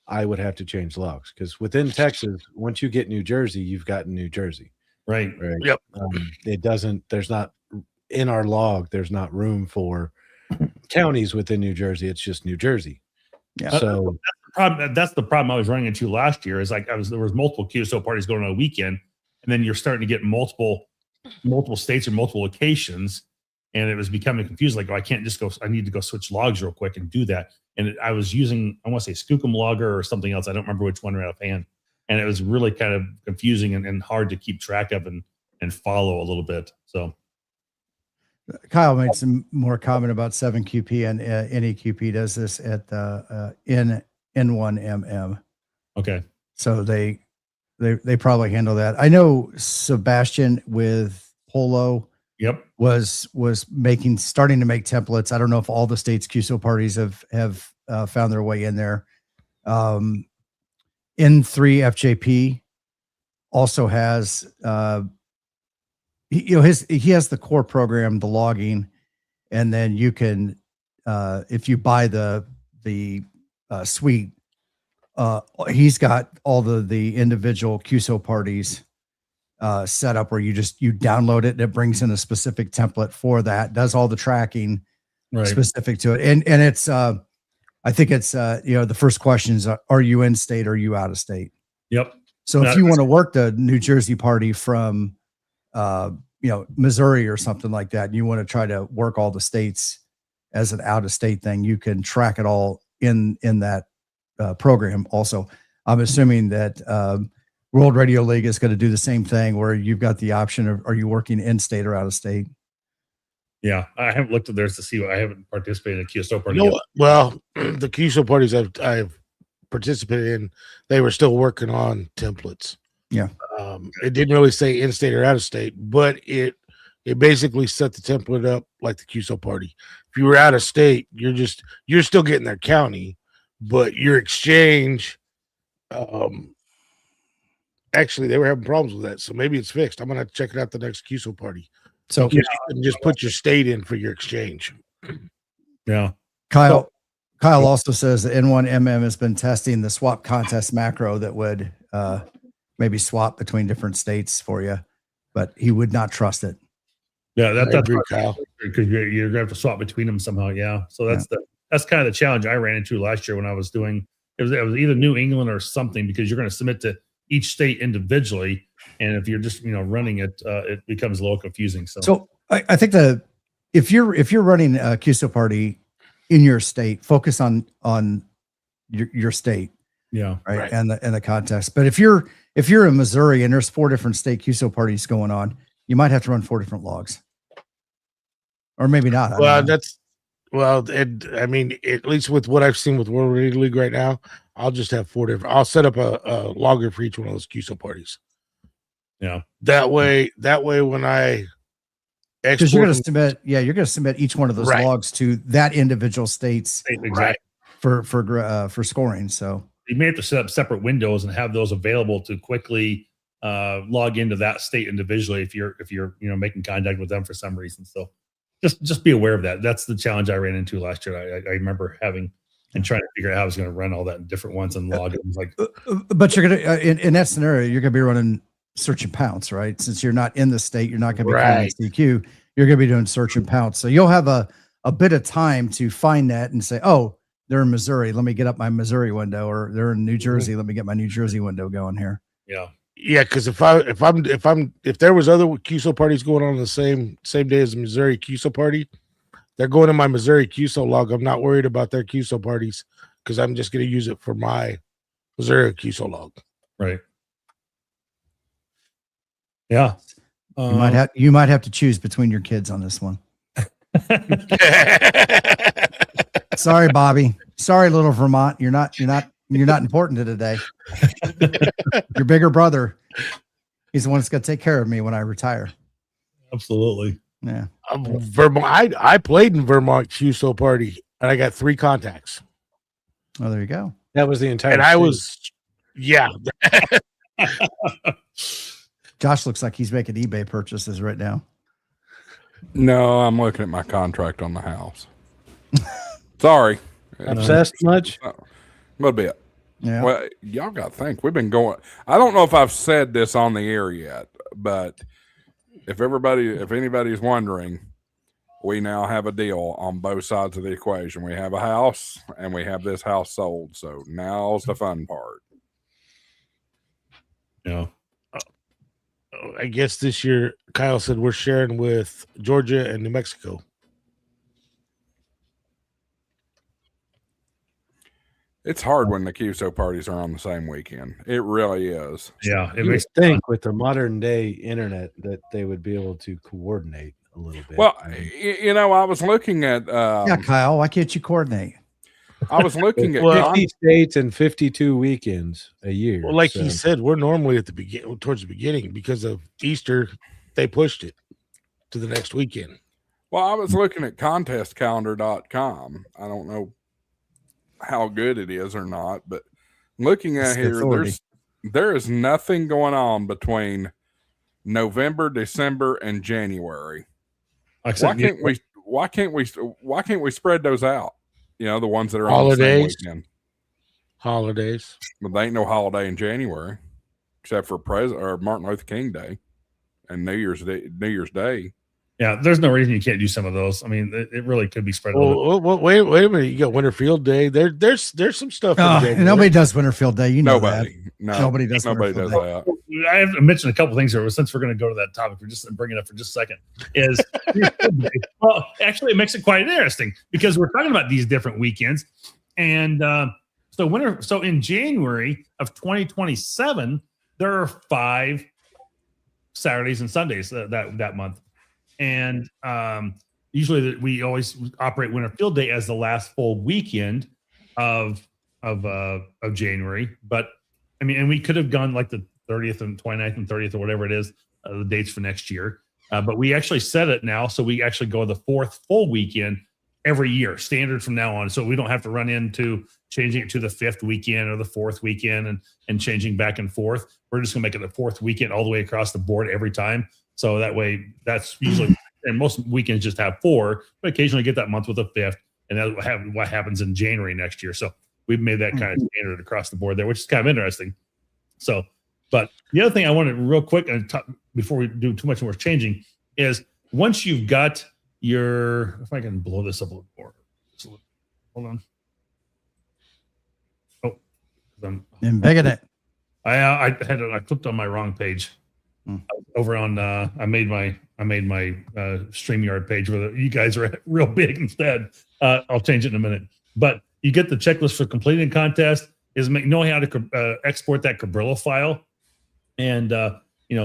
I would have to change logs, because within Texas, once you get New Jersey, you've gotten New Jersey. Right. Yep. There's not in our log, there's not room for counties within New Jersey. It's just New Jersey. Yeah. So that's the problem I was running into last year. Is like there was multiple QSO parties going on a weekend, and then you're starting to get multiple states or multiple locations, and it was becoming confused. Like, I can't just go. I need to go switch logs real quick and do that. And I was using, I want to say Skookum Logger or something else. I don't remember which one right offhand. And it was really kind of confusing and hard to keep track of and follow a little bit. So Kyle made some more comment about 7QP, and NEQP does this at N1MM. Okay. So they probably handle that. I know Sebastian with Polo was starting to make templates. I don't know if all the states QSO parties have found their way in there. N3 FJP also has he has the core program, the logging, and then you can if you buy the suite, he's got all the individual QSO parties set up where you download it and it brings in a specific template for that, does all the tracking specific to it. And it's I think it's the first question is, are you in state or are you out of state? Yep. So if you want to work the New Jersey party from Missouri or something like that, and you want to try to work all the states as an out of state thing, you can track it all in that program. Also, I'm assuming that World Radio League is going to do the same thing, where you've got the option of, are you working in state or out of state? Yeah, I haven't looked at theirs to see. I haven't participated in a QSO party. Well, the QSO parties I've participated in, they were still working on templates. Yeah. It didn't really say in state or out of state, but it basically set the template up like the QSO party. If you were out of state, you're still getting their county, but your exchange, actually they were having problems with that. So maybe it's fixed. I'm going to have to check it out the next QSO party. So you can just put your state in for your exchange. Yeah. Kyle also says that N1MM has been testing the swap contest macro that would maybe swap between different states for you, but he would not trust it. Yeah, that's Kyle, because you're gonna have to swap between them somehow. Yeah. So that's kind of the challenge I ran into last year when I was doing it was either New England or something, because you're going to submit to each state individually, and if you're just running it, it becomes a little confusing. So I think if you're running a QSO party in your state, focus on your state. Yeah. right? And the context. But if you're in Missouri and there's 4 different state QSO parties going on, you might have to run 4 different logs, or maybe not. I Well, don't know. I mean, at least with what I've seen with World Radio League right now, I'll just have 4 different. I'll set up a logger for each one of those QSO parties. Yeah. That way, when I because you're going to submit, you're going to submit each one of those Right. logs to that individual state's Exactly. for scoring. So You may have to set up separate windows and have those available to quickly log into that state individually if you're making contact with them for some reason. So just be aware of that. That's the challenge I ran into last year. I remember having and trying to figure out how I was going to run all that in different ones and log it. It was like, but you're going to in that scenario, you're going to be running search and pounce, right? Since you're not in the state, you're not going to be calling CQ. You're going to be doing search and pounce. So you'll have a bit of time to find that and say, oh, they're in Missouri. Let me get up my Missouri window, or they're in New Jersey. Let me get my New Jersey window going here. yeah. Yeah, because if there was other QSO parties going on the same day as the Missouri QSO party, they're going in my Missouri QSO log. I'm not worried about their QSO parties because I'm just going to use it for my Missouri QSO log. Right. Yeah. You might have to choose between your kids on this one. Sorry, Bobby. Sorry, little Vermont. You're not important to today. Your bigger brother, he's the one that's going to take care of me when I retire. Absolutely. Yeah. Vermont. I played in Vermont QSO party and I got 3 contacts. Oh, there you go. That was the entire. And I was, yeah. Josh looks like he's making eBay purchases right now. No, I'm looking at my contract on the house. Sorry. Obsessed much? A little bit. Yeah. Well, y'all got to think. We've been going. I don't know if I've said this on the air yet, but if anybody's wondering, we now have a deal on both sides of the equation. We have a house and we have this house sold. So now's the fun part. Yeah. I guess this year, Kyle said we're sharing with Georgia and New Mexico. It's hard when the QSO parties are on the same weekend. It really is. Yeah. It You would makes think with the modern day internet that they would be able to coordinate a little bit. Well, I mean, I was looking at. Yeah, Kyle, why can't you coordinate? I was looking at. 50 states and 52 weekends a year. Well, like so. he said, we're normally at the beginning, towards the beginning, because of Easter. They pushed it to the next weekend. Well, I was looking at contestcalendar.com. I don't know how good it is or not, but looking at here, there is nothing going on between November, December, and January. Why can't we spread those out? You know, the ones that are on the same weekend. Holidays. But there ain't no holiday in January except for Martin Luther King Day and New Year's Day. Yeah, there's no reason you can't do some of those. I mean, it really could be spread. Well, wait a minute. You got Winterfield Day. There's some stuff. Nobody does Winterfield Day. You know Nobody. that. No, Nobody does that. I have to mention a couple things here. Since we're going to go to that topic, we're just bring it up for just a second. Well, actually, it makes it quite interesting because we're talking about these different weekends, and so in January of 2027, there are 5 Saturdays and Sundays that month, and usually we always operate Winterfield Day as the last full weekend of January, but I mean, and we could have gone like the 30th and 29th and 30th or whatever it is, the dates for next year. But we actually set it now. So we actually go the 4th full weekend every year, standard from now on. So we don't have to run into changing it to the 5th weekend or the 4th weekend and changing back and forth. We're just gonna make it the 4th weekend all the way across the board every time. So that way that's usually, and most weekends just have 4, but occasionally get that month with a 5th. And that's what happens in January next year. So we've made that kind of standard across the board there, which is kind of interesting. So, but the other thing I wanted real quick and before we do too much more changing is once you've got your, if I can blow this up a little more, hold on. Oh, I'm big at it. I clicked on my wrong page. Over on I made my StreamYard page where you guys are real big instead. I'll change it in a minute. But you get the checklist for completing contest. is know how to export that Cabrillo file. And,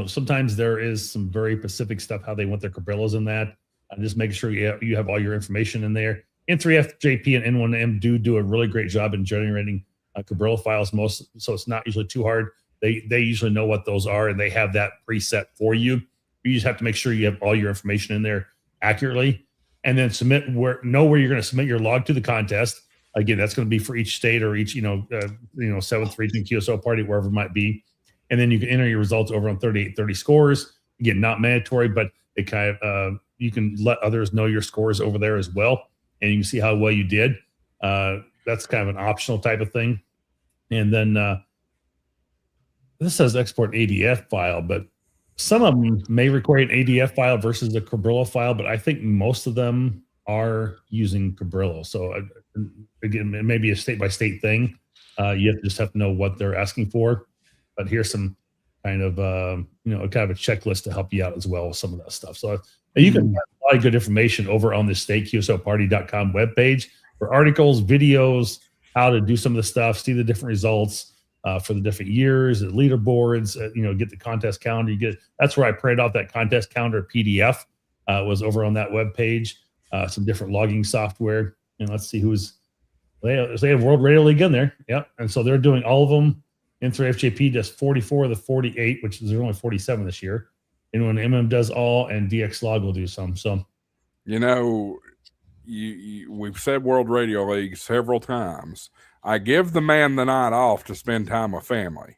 sometimes there is some very specific stuff, how they want their Cabrillos in that. Just making sure you have all your information in there. N3FJP and N1M do a really great job in generating Cabrillo files so it's not usually too hard. They usually know what those are, and they have that preset for you. You just have to make sure you have all your information in there accurately, and then know where you're going to submit your log to the contest. Again, that's going to be for each state or each 7th region QSO party, wherever it might be. And then you can enter your results over on 3830 scores. Again, not mandatory, but it kind of you can let others know your scores over there as well, and you can see how well you did. That's kind of an optional type of thing. And then this says export ADF file, but some of them may require an ADF file versus a Cabrillo file, but I think most of them are using Cabrillo. So again, it may be a state-by-state thing. You just have to know what they're asking for. But here's some kind of kind of a checklist to help you out as well with some of that stuff. So you can find a lot of good information over on the StateQSOParty.com webpage for articles, videos, how to do some of the stuff, see the different results for the different years, the leaderboards, get the contest calendar. That's where I printed out that contest calendar PDF. Was over on that webpage. Some different logging software, and let's see they have World Radio League in there. Yep, and so they're doing all of them. N3FJP does 44 of the 48, which is there's only 47 this year. And when MM does all, and DX Log will do some. So, we've said World Radio League several times. I give the man the night off to spend time with family,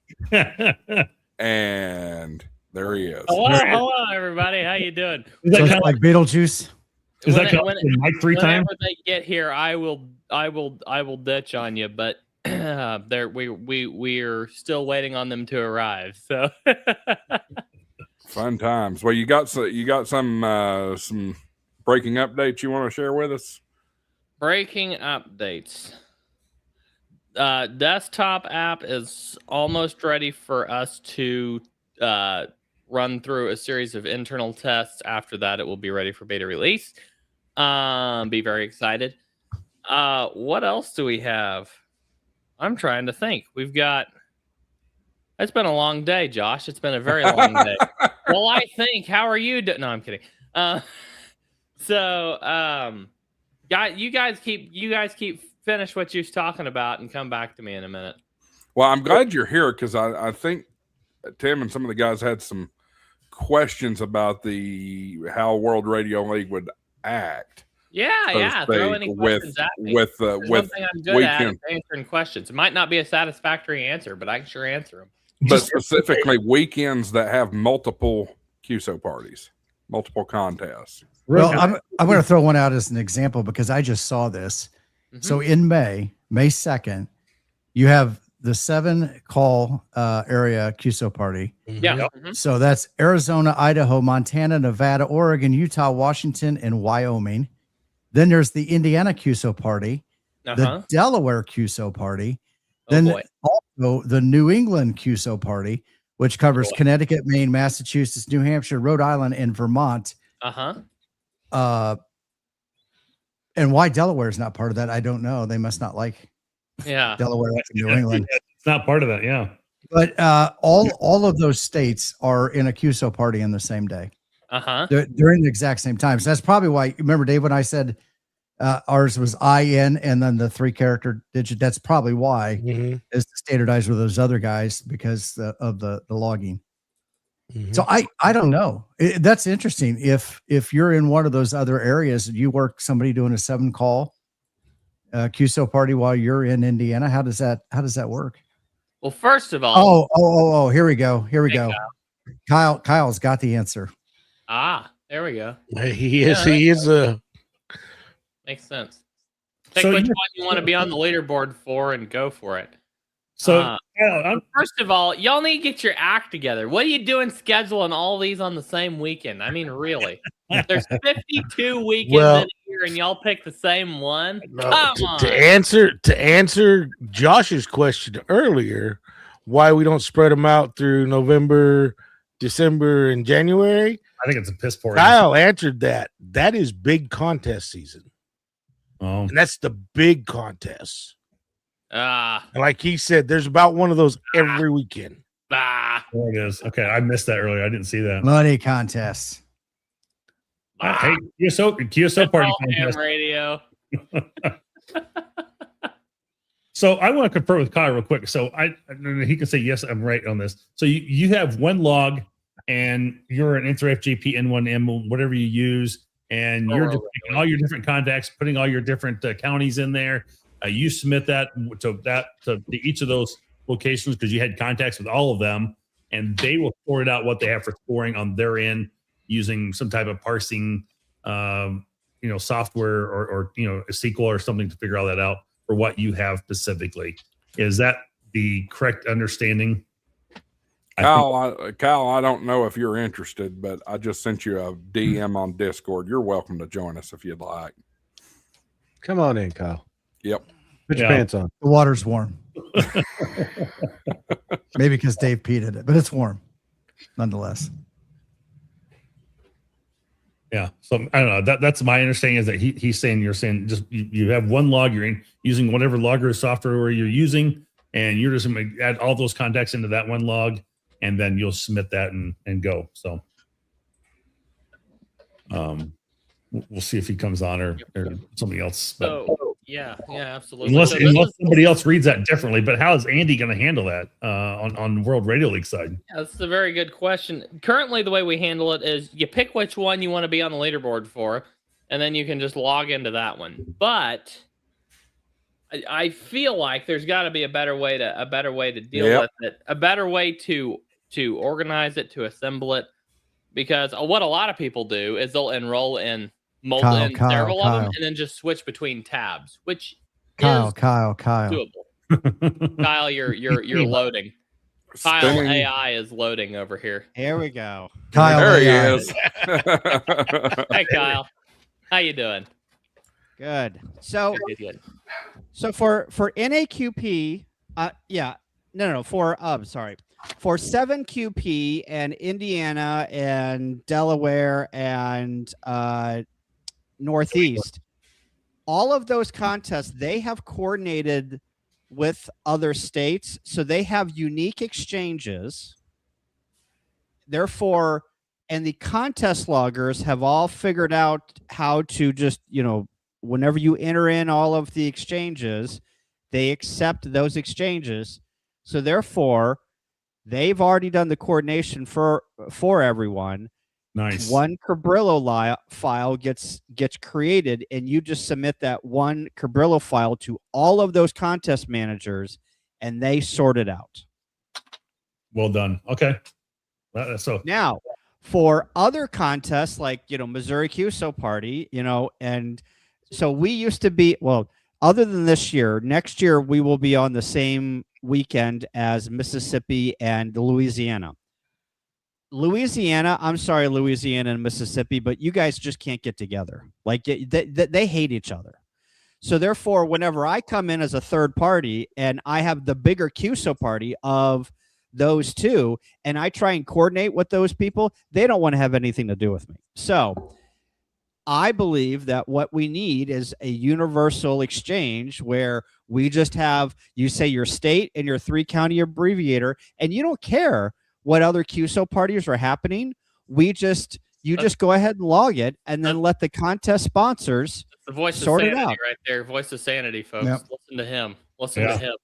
and there he is. Hello, everybody. How you doing? Is that So it's like Beetlejuice? Is that kind of Mike 3 time? Whenever they get here, I will ditch on you, but we're still waiting on them to arrive. So Fun times. Well, you got some breaking updates you want to share with us? breaking updates. Desktop app is almost ready for us to run through a series of internal tests. After that, it will be ready for beta release. Be very excited. What else do we have? I'm trying to think. It's been a long day, Josh. It's been a very long day. Well, I think. How are you doing? No, I'm kidding. You guys keep finish what you're talking about and come back to me in a minute. Well, I'm glad you're here because I think Tim and some of the guys had some questions about how World Radio League would act. Yeah. Throw any questions at me. With I'm good at is answering questions. It might not be a satisfactory answer, but I can sure answer them. But specifically weekends that have multiple QSO parties, multiple contests. Well, I'm going to throw one out as an example because I just saw this. Mm-hmm. So in May 2nd, you have the 7-call area QSO party. Yeah. Mm-hmm. So that's Arizona, Idaho, Montana, Nevada, Oregon, Utah, Washington, and Wyoming. Then there's the Indiana QSO party, the Delaware QSO party, then also the New England QSO party, which covers Connecticut, Maine, Massachusetts, New Hampshire, Rhode Island, and Vermont. And why Delaware is not part of that, I don't know. They must not like Delaware and New England. It's not part of that, yeah. But all of those states are in a QSO party in the same day. During the exact same time. So that's probably why. Remember, Dave, when I said ours was IN and then the 3-character digit, that's probably why is to standardize with those other guys because of the logging. So I don't know. That's interesting. If you're in one of those other areas and you work somebody doing a 7-call QSO party while you're in Indiana, how does that work? Well, first of all, oh, here we go. Kyle's got the answer. There we go. He is makes sense. Pick which one you want to be on the leaderboard for and go for it. So first of all, y'all need to get your act together. What are you doing scheduling all these on the same weekend? I mean, really? There's 52 weekends in a year and y'all pick the same one? Come on. To answer Josh's question earlier, why we don't spread them out through November, December, and January. I think it's a piss poor. Kyle answered that. That is big contest season. Oh. And that's the big contests. Ah, And like he said, there's about one of those every weekend. ah, There it is. Okay, I missed that earlier. I didn't see that. Money contests. Hey, QSO party all ham contest. radio. So I want to confirm with Kyle real quick. So he can say yes, I'm right on this. So you have one log, and you're an InterFJP N1M, whatever you use, and you're just taking all your different contacts, putting all your different counties in there. You submit that to each of those locations because you had contacts with all of them, and they will sort out what they have for scoring on their end using some type of parsing, software or a SQL or something to figure all that out for what you have specifically. Is that the correct understanding? Kyle, I don't know if you're interested, but I just sent you a DM on Discord. You're welcome to join us if you'd like. Come on in, Kyle. Yep. Put your pants on. The water's warm. Maybe because Dave peed in it, but it's warm nonetheless. Yeah. So I don't know. That's my understanding is that he's saying you're saying just you have one log, you're using whatever logger software you're using, and you're just going to add all those contacts into that one log, and then you'll submit that and go. So we'll see if he comes on or something else. But So yeah, absolutely. unless So somebody else reads that differently, but how is Andy going to handle that on World Radio League side? yeah, that's a very good question. Currently, the way we handle it is you pick which one you want to be on the leaderboard for, and then you can just log into that one. But I feel like there's got to be a better way to deal with it, a better way to organize it, to assemble it, because what a lot of people do is they'll enroll in several of them and then just switch between tabs, which is doable. Kyle, you're loading. Kyle AI is loading over here. Here we go. Kyle, There he AI. is. Hey Kyle, how you doing? Good. So Good. so for NAQP, for 7QP and Indiana and Delaware and Northeast, all of those contests, they have coordinated with other states, so they have unique exchanges. Therefore, and the contest loggers have all figured out how to just, whenever you enter in all of the exchanges, they accept those exchanges. So therefore, they've already done the coordination for everyone. Nice. One Cabrillo file gets created, and you just submit that one Cabrillo file to all of those contest managers, and they sort it out. Well done. Okay. So Now, for other contests like Missouri QSO Party, and so we used to be, well, other than this year, next year we will be on the same weekend as Mississippi and Louisiana. I'm sorry, Louisiana and Mississippi, but you guys just can't get together. Like they hate each other. So therefore, whenever I come in as a third party and I have the bigger QSO party of those two, and I try and coordinate with those people, they don't want to have anything to do with me. So I believe that what we need is a universal exchange where we just have, you say your state and your 3-county abbreviator, and you don't care what other QSO parties are happening. You just go ahead and log it, and then let the contest sponsors The voice of sort it sanity out. right there. Voice of sanity, folks. Yep. Listen to him. Listen to him.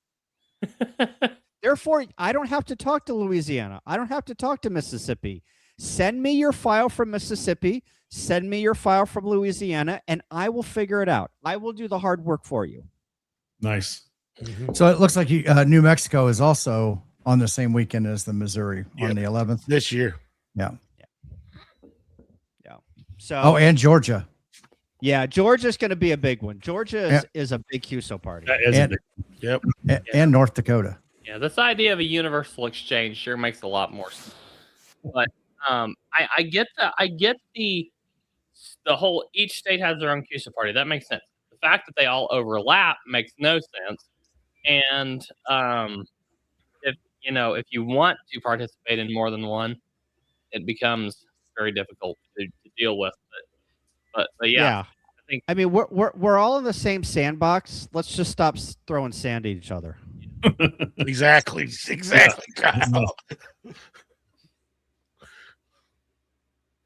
Therefore, I don't have to talk to Louisiana. I don't have to talk to Mississippi. Send me your file from Mississippi. Send me your file from Louisiana, and I will figure it out. I will do the hard work for you. nice. So it looks like New Mexico is also on the same weekend as the Missouri on the 11th. This year. Yeah. So, Oh, and Georgia. yeah, Georgia's going to be a big one. Georgia is a big QSO party. That is And- big. Yep. And North Dakota. Yeah, this idea of a universal exchange sure makes a lot more sense. But I get the whole, each state has their own QSO party. That makes sense. The fact that they all overlap makes no sense. And if you want to participate in more than one, it becomes very difficult to deal with. But yeah, think I mean, we're all in the same sandbox. Let's just stop throwing sand at each other. Exactly. Kyle.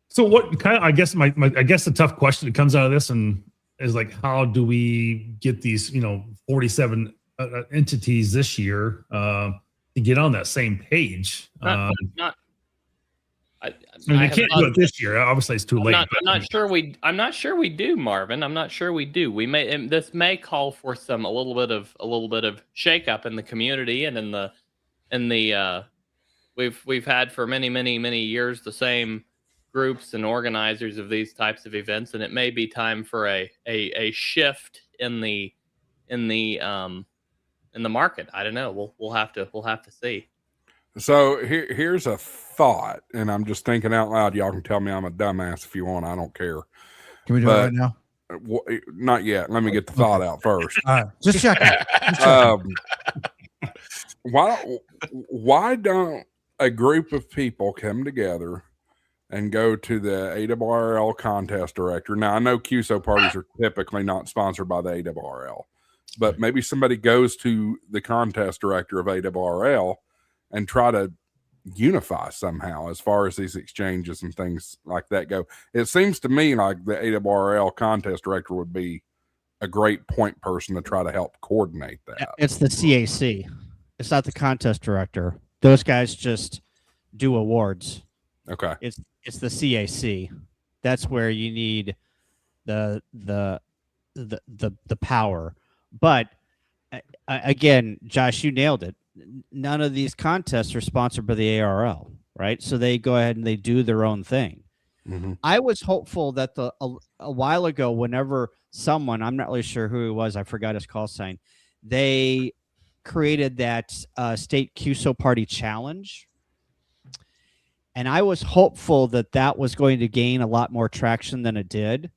So what kind of, I guess I guess the tough question that comes out of this and is like, how do we get these, 47 entities this year to get on that same page? I mean, you have can't thought- do it this year. Obviously, it's too late. I'm not sure we do, Marvin. I'm not sure we do. We may, and this may call for a little bit of shakeup in the community and in the we've had for many years the same groups and organizers of these types of events, and it may be time for a shift in the market. I don't know. We'll have to see. So here's a thought, and I'm just thinking out loud. Y'all can tell me I'm a dumbass if you want. I don't care. Can we do it right now? Not yet. Let me get the thought out first. All right, just checking. Why don't a group of people come together and go to the ARRL contest director? Now, I know QSO parties are typically not sponsored by the ARRL, but maybe somebody goes to the contest director of ARRL and try to unify somehow as far as these exchanges and things like that go. It seems to me like the ARRL contest director would be a great point person to try to help coordinate that. It's the CAC. It's not the contest director. Those guys just do awards. Okay. It's the CAC. That's where you need the power. But again, Josh, you nailed it. None of these contests are sponsored by the ARRL, right? So they go ahead and they do their own thing. Mm-hmm. I was hopeful that a while ago, whenever someone, I'm not really sure who it was, I forgot his call sign, they created that State QSO Party challenge. And I was hopeful that that was going to gain a lot more traction than it did.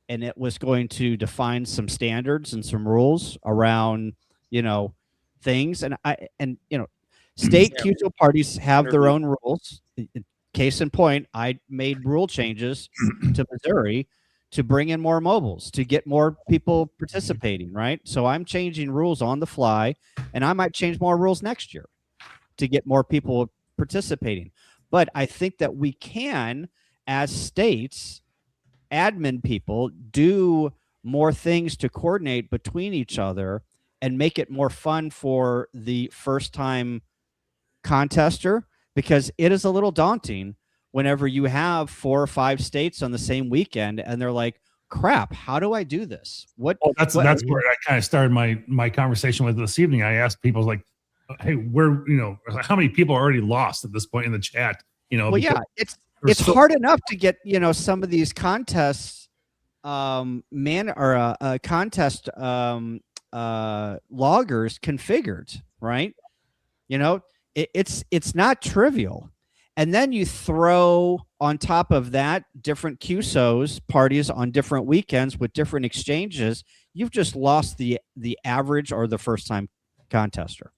And it was going to define some standards and some rules around, things. And state QSO parties have their own rules. Case in point, I made rule changes to Missouri to bring in more mobiles, to get more people participating, right? So I'm changing rules on the fly, and I might change more rules next year to get more people participating. But I think that we can, as states, admin people, do more things to coordinate between each other and make it more fun for the first-time contester, because it is a little daunting whenever you have 4 or 5 states on the same weekend and they're like, crap, how do I do this? That's where I kind of started my conversation with this evening. I asked people like, hey, how many people are already lost at this point in the chat? Well, yeah, it's hard enough to get, some of these contests contest loggers configured, right? It's not trivial. And then you throw on top of that different QSOs parties on different weekends with different exchanges. You've just lost the average or the first time contester.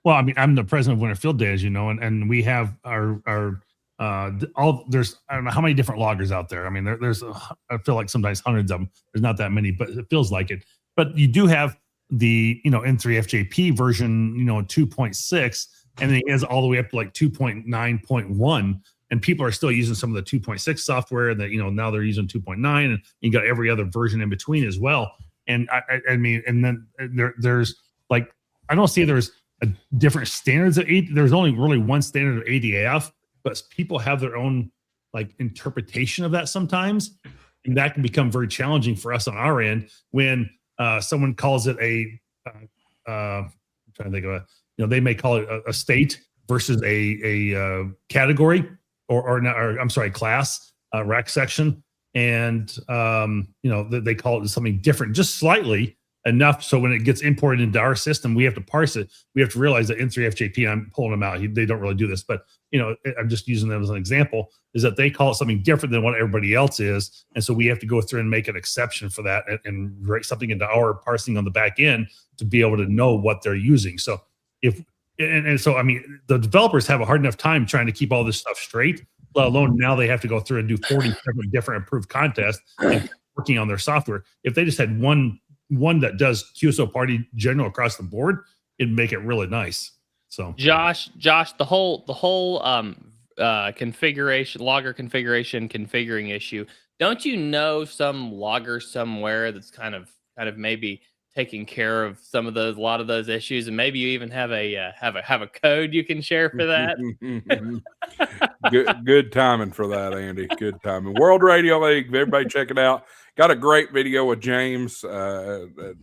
Well, I mean, I'm the president of Winter Field Day, as you know, and we have our there's, I don't know how many different loggers out there. I mean, there's I feel like sometimes hundreds of them. There's not that many, but it feels like it. But you do have the N3FJP version 2.6, and then it has all the way up to like 2.9.1, and people are still using some of the 2.6 software that now they're using 2.9, and you got every other version in between as well. And I mean, and then there's like, I don't see there's a different standards of there's only really one standard of ADAF, but people have their own like interpretation of that sometimes, and that can become very challenging for us on our end when someone calls it I'm trying to think of they may call it a state versus a category or I'm sorry, class, rack section. And, they call it something different, just slightly enough. So when it gets imported into our system, we have to parse it. We have to realize that N3FJP, I'm pulling them out. They don't really do this, but I'm just using them as an example, is that they call it something different than what everybody else is. And so we have to go through and make an exception for that and write something into our parsing on the back end to be able to know what they're using. So so, I mean, the developers have a hard enough time trying to keep all this stuff straight, let alone now they have to go through and do 40 different approved contests and working on their software. If they just had one that does QSO party general across the board, it'd make it really nice. So Josh, the whole configuration, logger configuration, configuring issue. Don't you know some logger somewhere that's kind of maybe taking care of a lot of those issues, and maybe you even have a code you can share for that? Good timing for that, Andy. Good timing. World Radio League, everybody check it out. Got a great video with James there at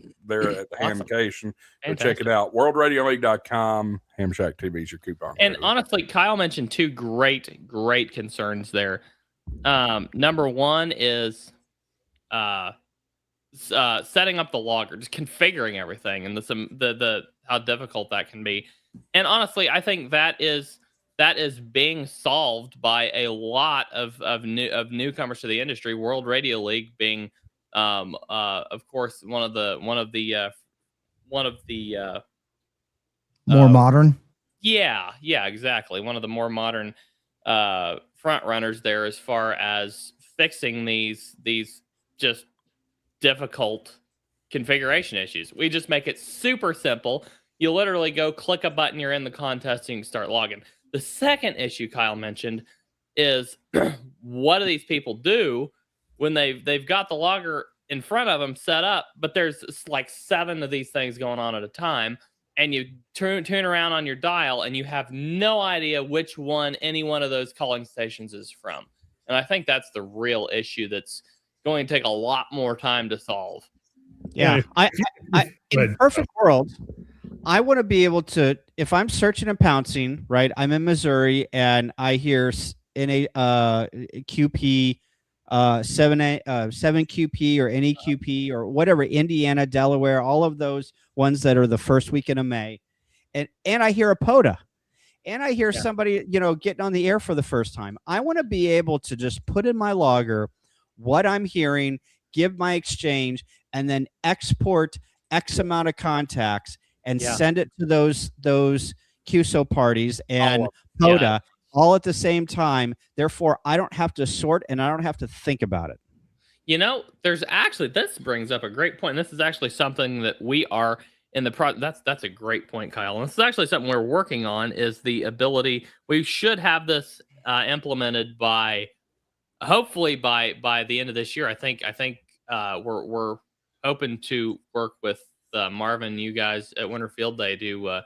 the Awesome. Hamcation. So check it out. WorldRadioLeague.com. HamShack TV is your coupon. And code. honestly, Kyle mentioned two great concerns there. Number one is setting up the logger, just configuring everything, and the how difficult that can be. And honestly, I think that is being solved by a lot of newcomers to the industry. World Radio League being, of course, one of the More modern. Yeah, exactly. One of the more modern front runners there as far as fixing these just difficult configuration issues. We just make it super simple. You literally go click a button, you're in the contest, and you can start logging. The second issue Kyle mentioned is what do these people do when they've got the logger in front of them set up, but there's like 7 of these things going on at a time, and you turn around on your dial and you have no idea which one any one of those calling stations is from. And I think that's the real issue that's going to take a lot more time to solve. Yeah. I in a perfect world, I want to be able to, if I'm searching and pouncing, right? I'm in Missouri and I hear in a QP 7QP or NEQP or whatever, Indiana, Delaware, all of those ones that are the first weekend of May. And I hear a POTA and I hear somebody, getting on the air for the first time. I want to be able to just put in my logger what I'm hearing, give my exchange, and then export X amount of contacts and send it to those QSO parties and POTA all at the same time. Therefore, I don't have to sort and I don't have to think about it. There's actually, this brings up a great point. This is actually something that we are in the that's a great point, Kyle. And this is actually something we're working on, is the ability. We should have this implemented hopefully by the end of this year. I think we're hoping to work with Marvin, you guys at Winter Field Day to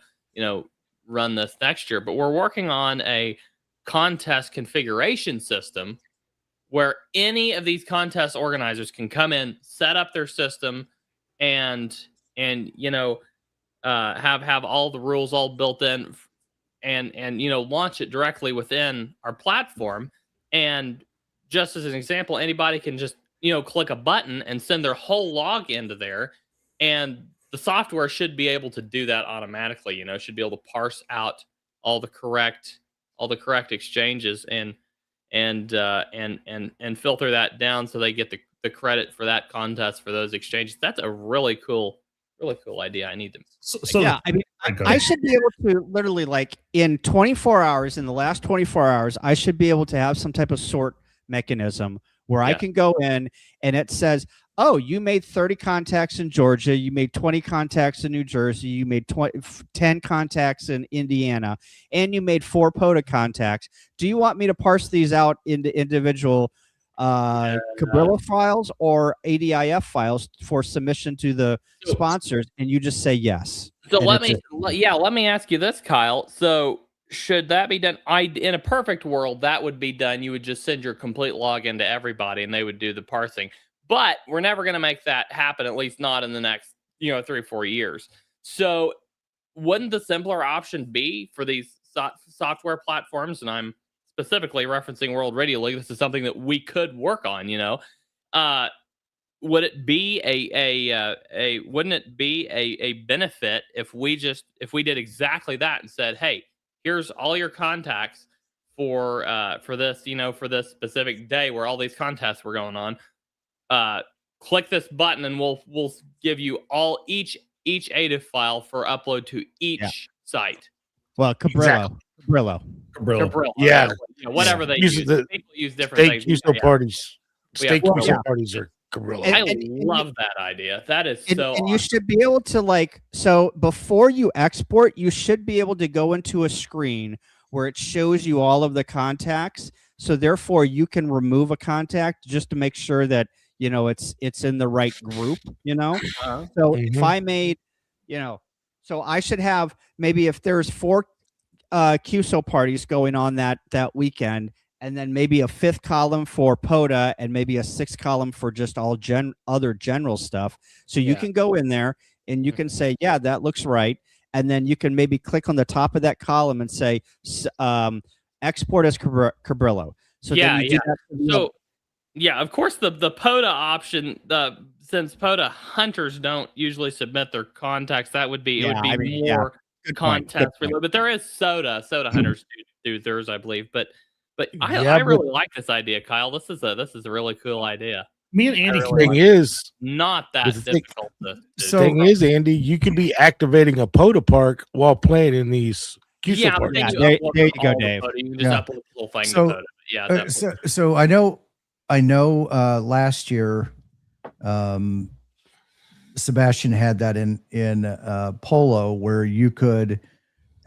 run this next year. But we're working on a contest configuration system where any of these contest organizers can come in, set up their system, and have all the rules all built in, and launch it directly within our platform. And just as an example, anybody can just click a button and send their whole log into there, and the software should be able to do that automatically. Should be able to parse out all the correct exchanges and filter that down so they get the credit for that contest for those exchanges. That's a really cool idea. I need to. I should be able to literally, like, in 24 hours, in the last 24 hours, I should be able to have some type of sort mechanism where I can go in and it says, oh, you made 30 contacts in Georgia, you made 20 contacts in New Jersey, you made 10 contacts in Indiana, and you made 4 POTA contacts. Do you want me to parse these out into individual Cabrillo files or ADIF files for submission to the sponsors? And you just say yes. So let me ask you this, Kyle. So should that be done? In a perfect world, that would be done. You would just send your complete login to everybody and they would do the parsing. But we're never going to make that happen, at least not in the next 3 or 4 years. So wouldn't the simpler option be for these software platforms, and I'm specifically referencing World Radio League, this is something that we could work on, would it be wouldn't it be a benefit if we did exactly that and said, hey, here's all your contacts for this, for this specific day where all these contests were going on. Click this button and we'll give you each ADIF file for upload to each site. Well, Cabrillo. Yeah. Whatever they use. People use different State things. QSO parties. State QSO parties are Cabrillo. I And love that idea. That is and, so and you awesome. should be able to so before you export, you should be able to go into a screen where it shows you all of the contacts. So therefore you can remove a contact just to make sure that, it's in the right group, Uh-huh. So if I made, so I should have, maybe if there's 4 QSO parties going on that weekend, and then maybe a 5th column for POTA and maybe a 6th column for just all other general stuff. So you can go in there and you can say, yeah, that looks right. And then you can maybe click on the top of that column and say, export as Cabrillo. So then you do that for the So yeah, of course the POTA option, since POTA hunters don't usually submit their contacts, it would be more Good point. contest related. But there is soda hunters do theirs, I believe. But I Yeah, really like this idea, Kyle. This is a really cool idea. Me and Andy. The thing is, Not that But the thing- difficult to So- thing is, Andy, you could be activating a POTA park while playing in these QSO yeah, but parties. then Yeah, you there- upload there you go, all the Dave. POTA. You can just Yeah. upload the whole thing So- to POTA. Yeah, definitely. So I know last year Sebastian had that in Polo where you could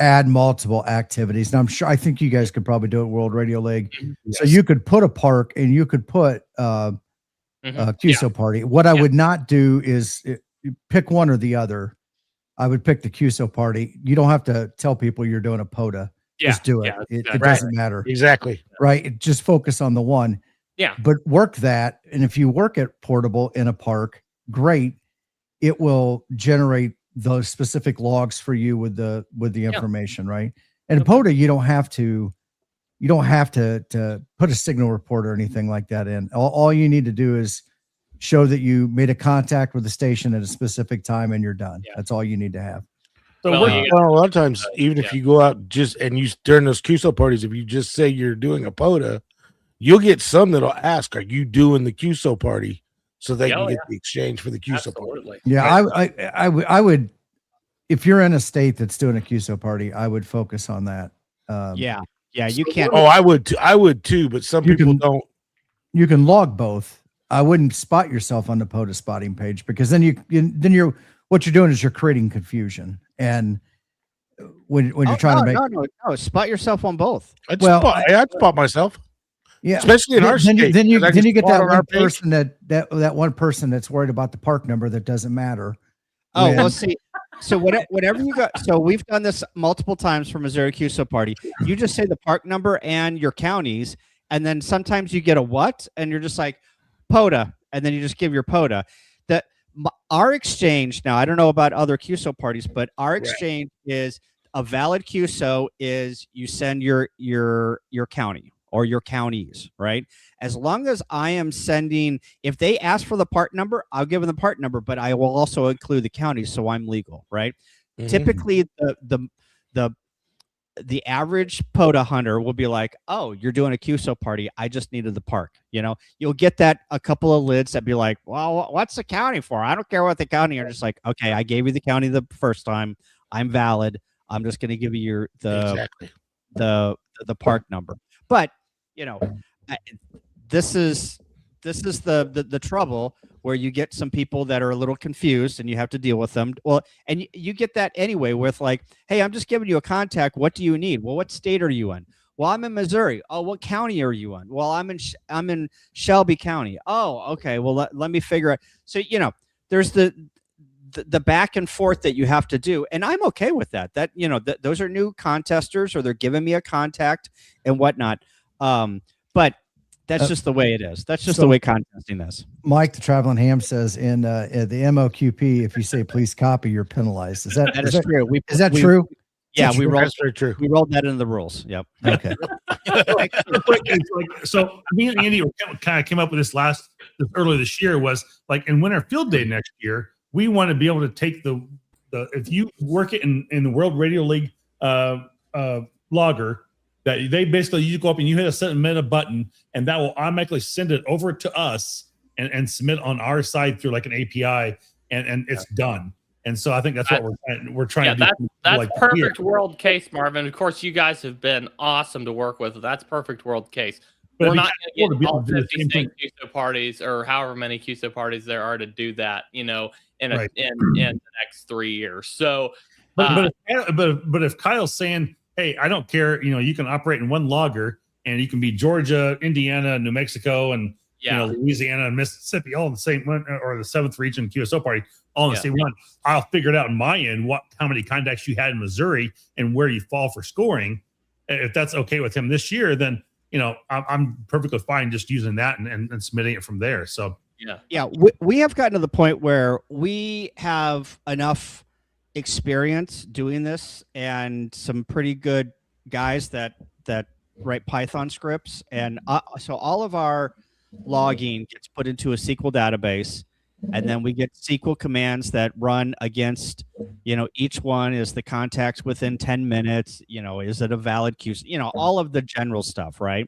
add multiple activities. And I think you guys could probably do it World Radio League. So you could put a park and you could put Mhm. QSO party. What I would not do is pick one or the other. I would pick the QSO party. You don't have to tell people you're doing a POTA. Just do it. It doesn't matter. Exactly. Right. Just focus on the one. Yeah. But work that. And if you work at portable in a park, great. It will generate those specific logs for you with the information. Right. And POTA, you don't have to put a signal report or anything like that in. All you need to do is show that you made a contact with the station at a specific time and you're done. Yeah. That's all you need to have. So Well, we're- you Well, a lot of times, even if yeah. you go out and you during those QSO parties, if you just say you're doing a POTA, you'll get some that'll ask, "Are you doing the QSO party?" So they can get the exchange for the QSO party. Absolutely. Yeah. I would, if you're in a state that's doing a QSO party, I would focus on that. Yeah, you can't. Oh, I would too, but some You people can- don't. You can log both. I wouldn't spot yourself on the POTA spotting page because then what you're doing is you're creating confusion. And when you're trying to make, no, spot yourself on both. I'd Well, spot myself, yeah, especially in our then state. you 'cause I can get spot that on our one page. person that one person that's worried about the park number that doesn't matter. Oh, When- well, see, so whatever you got. So we've done this multiple times for Missouri QSO Party. You just say the park number and your counties, and then sometimes you get a what, and you're just like POTA, and then you just give your POTA. Our exchange now, I don't know about other QSO parties, but our exchange is a valid QSO is you send your county or your counties, right? As long as I am sending, if they ask for the part number, I'll give them the part number, but I will also include the county, so I'm legal, right? Mhm. Typically, the average POTA hunter will be like, "Oh, you're doing a QSO party. I just needed the park." You'll get that a couple of lids that be like, "Well, what's the county for? I don't care what the county." Are just like, "Okay, I gave you the county the first time. I'm valid. I'm just going to give you Exactly. the park number." But this is the trouble where you get some people that are a little confused and you have to deal with them. Well, and you get that anyway with like, "Hey, I'm just giving you a contact. What do you need?" "Well, what state are you in?" "Well, I'm in Missouri." "Oh, what county are you in?" "Well, I'm in Shelby County." "Oh, okay. Well, let me figure out." So, there's the back and forth that you have to do. And I'm okay with that. Those are new contesters or they're giving me a contact and whatnot. But that's just the way it is. That's just the way contesting is. Mike, the traveling ham says in the MOQP, if you say please copy, you're penalized. Is that true. Is that true? Yeah, we rolled. That's very true. We rolled that into the rules. Yep. Okay. So me and Andy kind of came up with this earlier this year was like in Winter Field Day next year, we want to be able to take the if you work it in the World Radio League logger, that they basically you go up and you hit a submit a button and that will automatically send it over to us and submit on our side through like an API and it's done. And so I think that's what we're trying to do. That's like perfect world case, Marvin. Of course, you guys have been awesome to work with. That's perfect world case. But we're if not you going to can't get afford all to be able to 50 do the same state thing- QSO parties or however many QSO parties there are to do that, you know, in Right. in the next 3 years. So, But if Kyle's saying, hey, I don't care, you know, you can operate in one logger and you can be Georgia, Indiana, New Mexico, and you know, Louisiana and Mississippi all in the same one, or the 7th region QSO party all in the same one. I'll figure it out in my end how many contacts you had in Missouri and where you fall for scoring. If that's okay with him this year, then you know I'm perfectly fine just using that and submitting it from there. So we have gotten to the point where we have enough experience doing this and some pretty good guys that write Python scripts, and so all of our logging gets put into a SQL database, and then we get SQL commands that run against, you know, each one is the contacts within 10 minutes, you know, is it a valid queue, you know, all of the general stuff, right?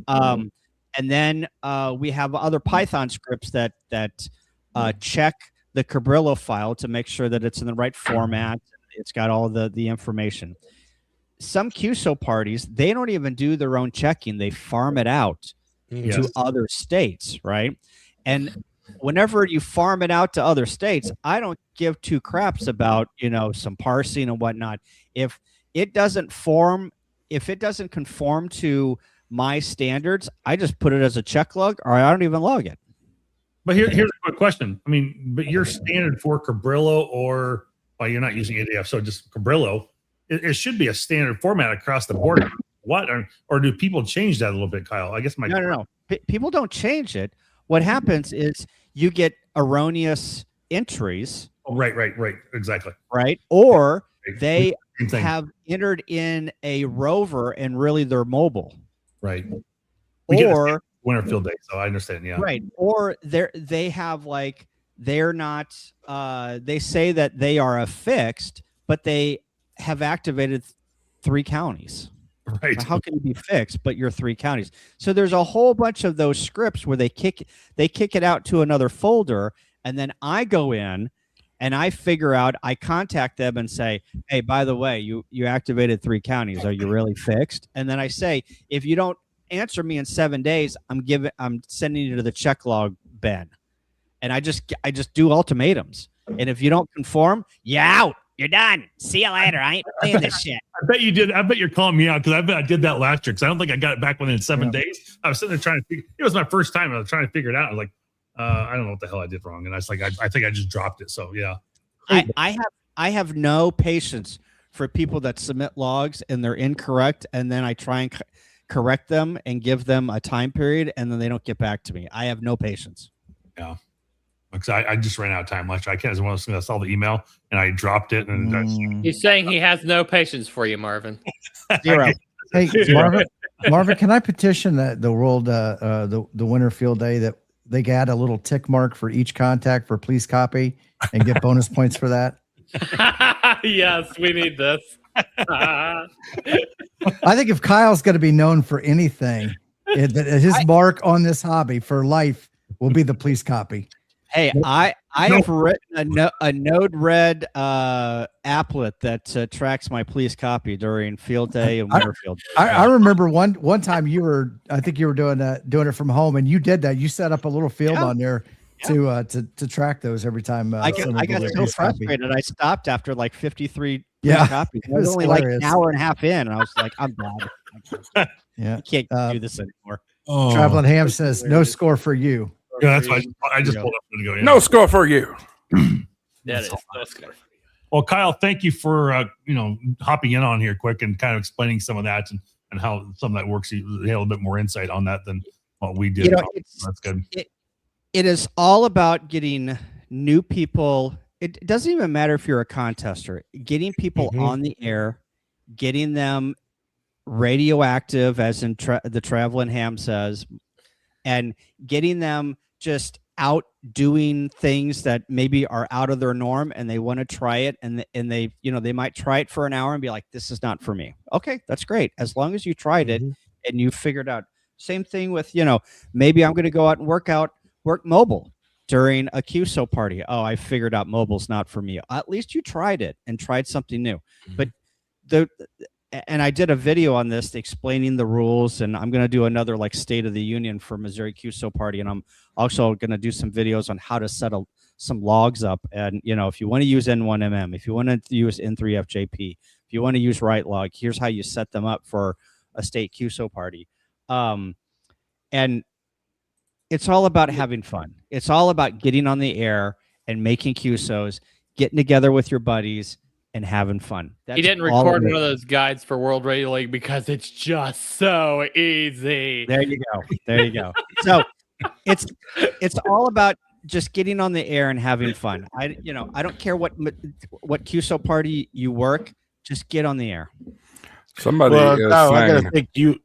And then we have other Python scripts that check the Cabrillo file to make sure that it's in the right format, it's got all the information. Some QSO parties, they don't even do their own checking, they farm it out to other states, right? And whenever you farm it out to other states, I don't give two craps about, you know, some parsing and whatnot. If it doesn't conform to my standards, I just put it as a check log, or I don't even log it. But here's a quick question. I mean, but your standard for Cabrillo, or well, you're not using ADF, so just Cabrillo, it should be a standard format across the board. What or do people change that a little bit, Kyle? I guess no. People don't change it. What happens is you get erroneous entries. Oh, right, exactly. Right, or they have entered in a rover and really they're mobile. Right. Or winter field day, so I understand. Yeah. Right. Or they have like they're not. They say that they are affixed, but they have activated 3 counties. Right. How can you be fixed, but you're 3 counties? So there's a whole bunch of those scripts where they kick it out to another folder, and then I go in and I figure out, I contact them and say, hey, by the way, you activated 3 counties. Are you really fixed? And then I say, if you don't answer me in 7 days, I'm sending you to the check log bin. And I just do ultimatums. And if you don't conform, you're out. You're done. See you later. I ain't playing this shit. I bet you did. I bet you're calling me out because I bet I did that last year because I don't think I got it back within 7 days. I was sitting there trying to figure. It was my first time. I was trying to figure it out. I was like, I don't know what the hell I did wrong, and I was like, I think I just dropped it. So yeah. I have no patience for people that submit logs and they're incorrect, and then I try and correct them and give them a time period, and then they don't get back to me. I have no patience. Yeah. Because I just ran out of time last year. I can't. I saw the email and I dropped it. And he's saying he has no patience for you, Marvin. 0. Hey, Marvin, can I petition that the world, the winter field day, that they add a little tick mark for each contact for please copy and get bonus points for that? Yes, we need this. I think if Kyle's going to be known for anything, his mark on this hobby for life will be the please copy. Hey, I have written a Node-RED applet that tracks my please copy during field day and winter field day. I remember one time I think you were doing it from home, and you did that. You set up a little field on there to track those every time. I got so frustrated. I stopped after like 53 copies. I was only hilarious. like an hour and a half in, and I was like, I'm done. Yeah, I can't do this anymore. Traveling Ham says no score for you. Yeah, that's why I just pulled up and go. Yeah. No score for you. That is no score. Well, Kyle, thank you for hopping in on here quick and kind of explaining some of that and how some of that works. You had a little bit more insight on that than what we did. That's good. It is all about getting new people. It doesn't even matter if you're a contester. Getting people on the air, getting them radioactive, as in the Traveling Ham says, and getting them just out doing things that maybe are out of their norm, and they want to try it, and they they might try it for an hour and be like, this is not for me. Okay, that's great, as long as you tried it and you figured out. Same thing with maybe I'm going to go out and work mobile during a QSO party. Oh, I figured out mobile's not for me. At least you tried it and tried something new. But and I did a video on this explaining the rules, and I'm going to do another like State of the Union for Missouri QSO Party, and I'm also going to do some videos on how to set some logs up. And if you want to use N1MM, if you want to use N3FJP, if you want to use Right Log, here's how you set them up for a State QSO Party. And it's all about having fun. It's all about getting on the air and making QSOs, getting together with your buddies, and having fun. He didn't record one of those guides for World Radio League because it's just so easy. There you go. There you go. So it's all about just getting on the air and having fun. I don't care what QSO party you work, just get on the air. Somebody is saying,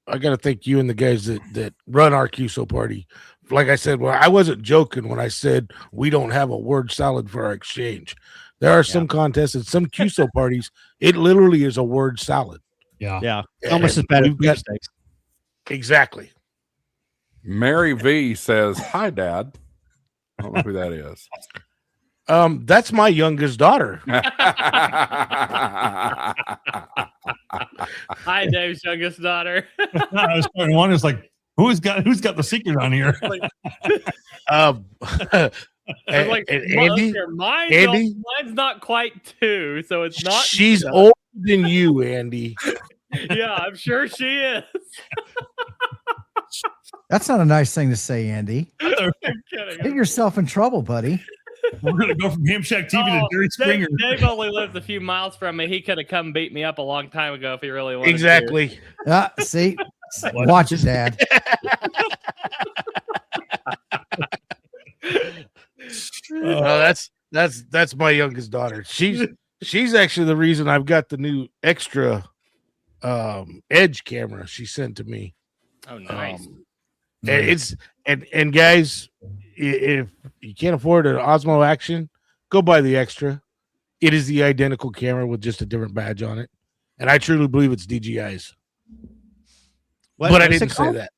I gotta thank you and the guys that run our QSO party. Like I said, I wasn't joking when I said we don't have a word salad for our exchange. There are some contests and some QSO parties. It literally is a word salad. Yeah. Almost as bad as steaks. Exactly. Mary V says, "Hi, Dad." I don't know who that is. That's my youngest daughter. Hi, Dave's youngest daughter. I was starting to wonder, it's like, who's got the secret on here? I'm like, Andy, mine's not quite 2, so it's not. She's older than you, Andy. Yeah, I'm sure she is. That's not a nice thing to say, Andy. I'm kidding. Get yourself in trouble, buddy. We're gonna go from Hamshack TV to Jerry Springer. Dave only lives a few miles from me. He could have come beat me up a long time ago if he really wanted Exactly. to. See, watch it, Dad. That's my youngest daughter. She's actually the reason I've got the new extra edge camera she sent to me. Oh, nice. And guys, if you can't afford an Osmo Action, go buy the extra. It is the identical camera with just a different badge on it, and I truly believe it's DJI's. But I didn't say that.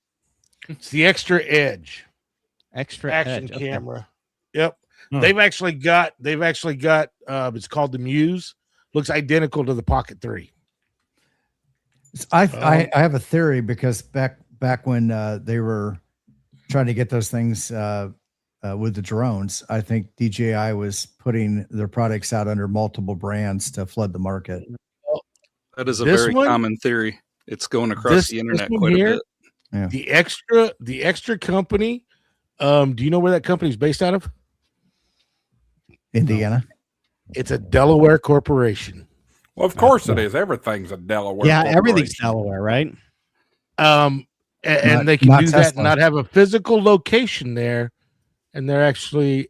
It's the extra edge, extra action edge. camera. Okay. Yep. Hmm. They've actually got. It's called the Muse. Looks identical to the Pocket 3. I have a theory because back when they were trying to get those things with the drones, I think DJI was putting their products out under multiple brands to flood the market. That is a This very one? common theory. It's going across the internet quite here, a bit. Yeah. The extra company. Do you know where that company's based out of? Indiana. It's a Delaware corporation. Well, of course it is. Everything's a Delaware. Yeah, everything's corporation. Delaware, right? And they can not do that Tesla. and not have a physical location there. And they're actually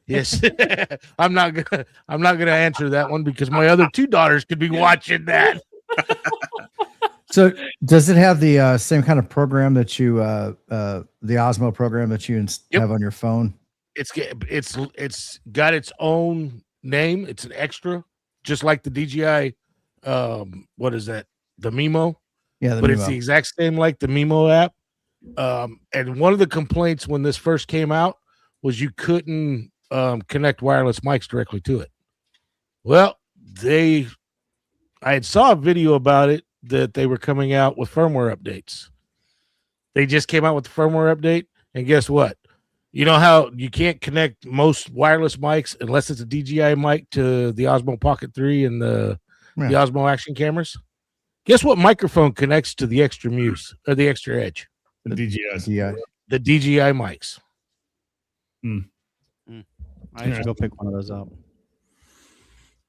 yes. I'm not gonna answer that one because my other two daughters could be watching that. So does it have the same kind of program that you the Osmo program that you Yep. have on your phone? It's got its own name. It's an extra, just like the DJI. What is that? The Mimo. Yeah, But it's the exact same like the Mimo app. And one of the complaints when this first came out was you couldn't connect wireless mics directly to it. Well, I had saw a video about it that they were coming out with firmware updates. They just came out with the firmware update, and guess what? You know how you can't connect most wireless mics unless it's a DJI mic to the Osmo Pocket 3 and the Osmo Action cameras? Guess what microphone connects to the extra Muse or the extra Edge? The DJIs. Yeah. The DJI mics. I should go pick one of those up.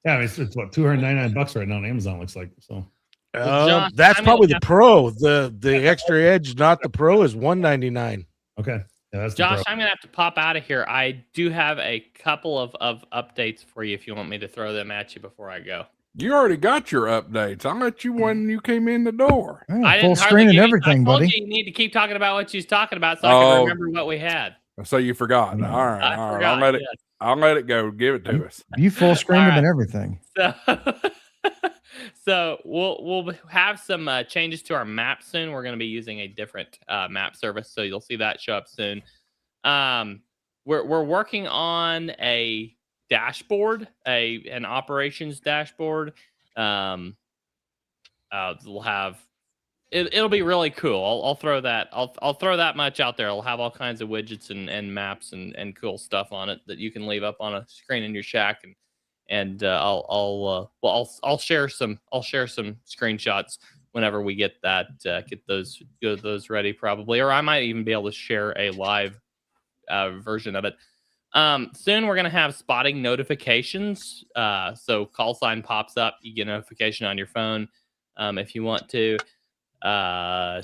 Yeah, I mean, it's what, $299 right now on Amazon, looks like. So Josh, That's I'm probably gonna the Pro. The extra Edge, not the Pro, is $199. okay. Yeah, that's the Josh, pro. I'm gonna have to pop out of here. I do have a couple of updates for you if you want me to throw them at you before I go. You already got your updates. I met you when you came in the door. Yeah, I full didn't hardly screen and give you- everything, I told buddy. you need to keep talking about what you was talking about so I Oh. can remember what we had. So you forgot. Mm. All right. I All right. forgot, I'll let it go. Give it to us. You full screened them All and right. everything. So we'll have some changes to our map soon. We're going to be using a different map service, so you'll see that show up soon. We're working on a dashboard, an operations dashboard, We'll have it'll be really cool. I'll throw that. I'll throw that much out there. I'll have all kinds of widgets and maps and cool stuff on it that you can leave up on a screen in your shack, and I'll share some screenshots whenever we get those ready, probably, or I might even be able to share a live version of it. Soon we're gonna have spotting notifications. So call sign pops up, you get a notification on your phone. If you want to. We're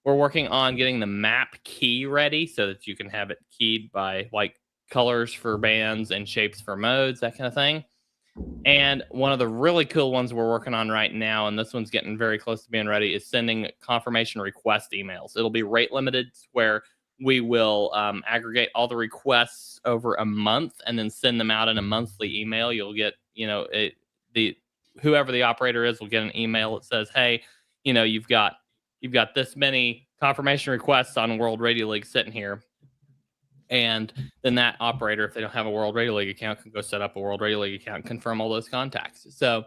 working on getting the map key ready so that you can have it keyed by like colors for bands and shapes for modes, that kind of thing. And one of the really cool ones we're working on right now, and this one's getting very close to being ready, is sending confirmation request emails. It'll be rate limited, where we will aggregate all the requests over a month and then send them out in a monthly email. You'll get, whoever the operator is will get an email that says, hey, you've got this many confirmation requests on World Radio League sitting here. And then that operator, if they don't have a World Radio League account, can go set up a World Radio League account and confirm all those contacts. So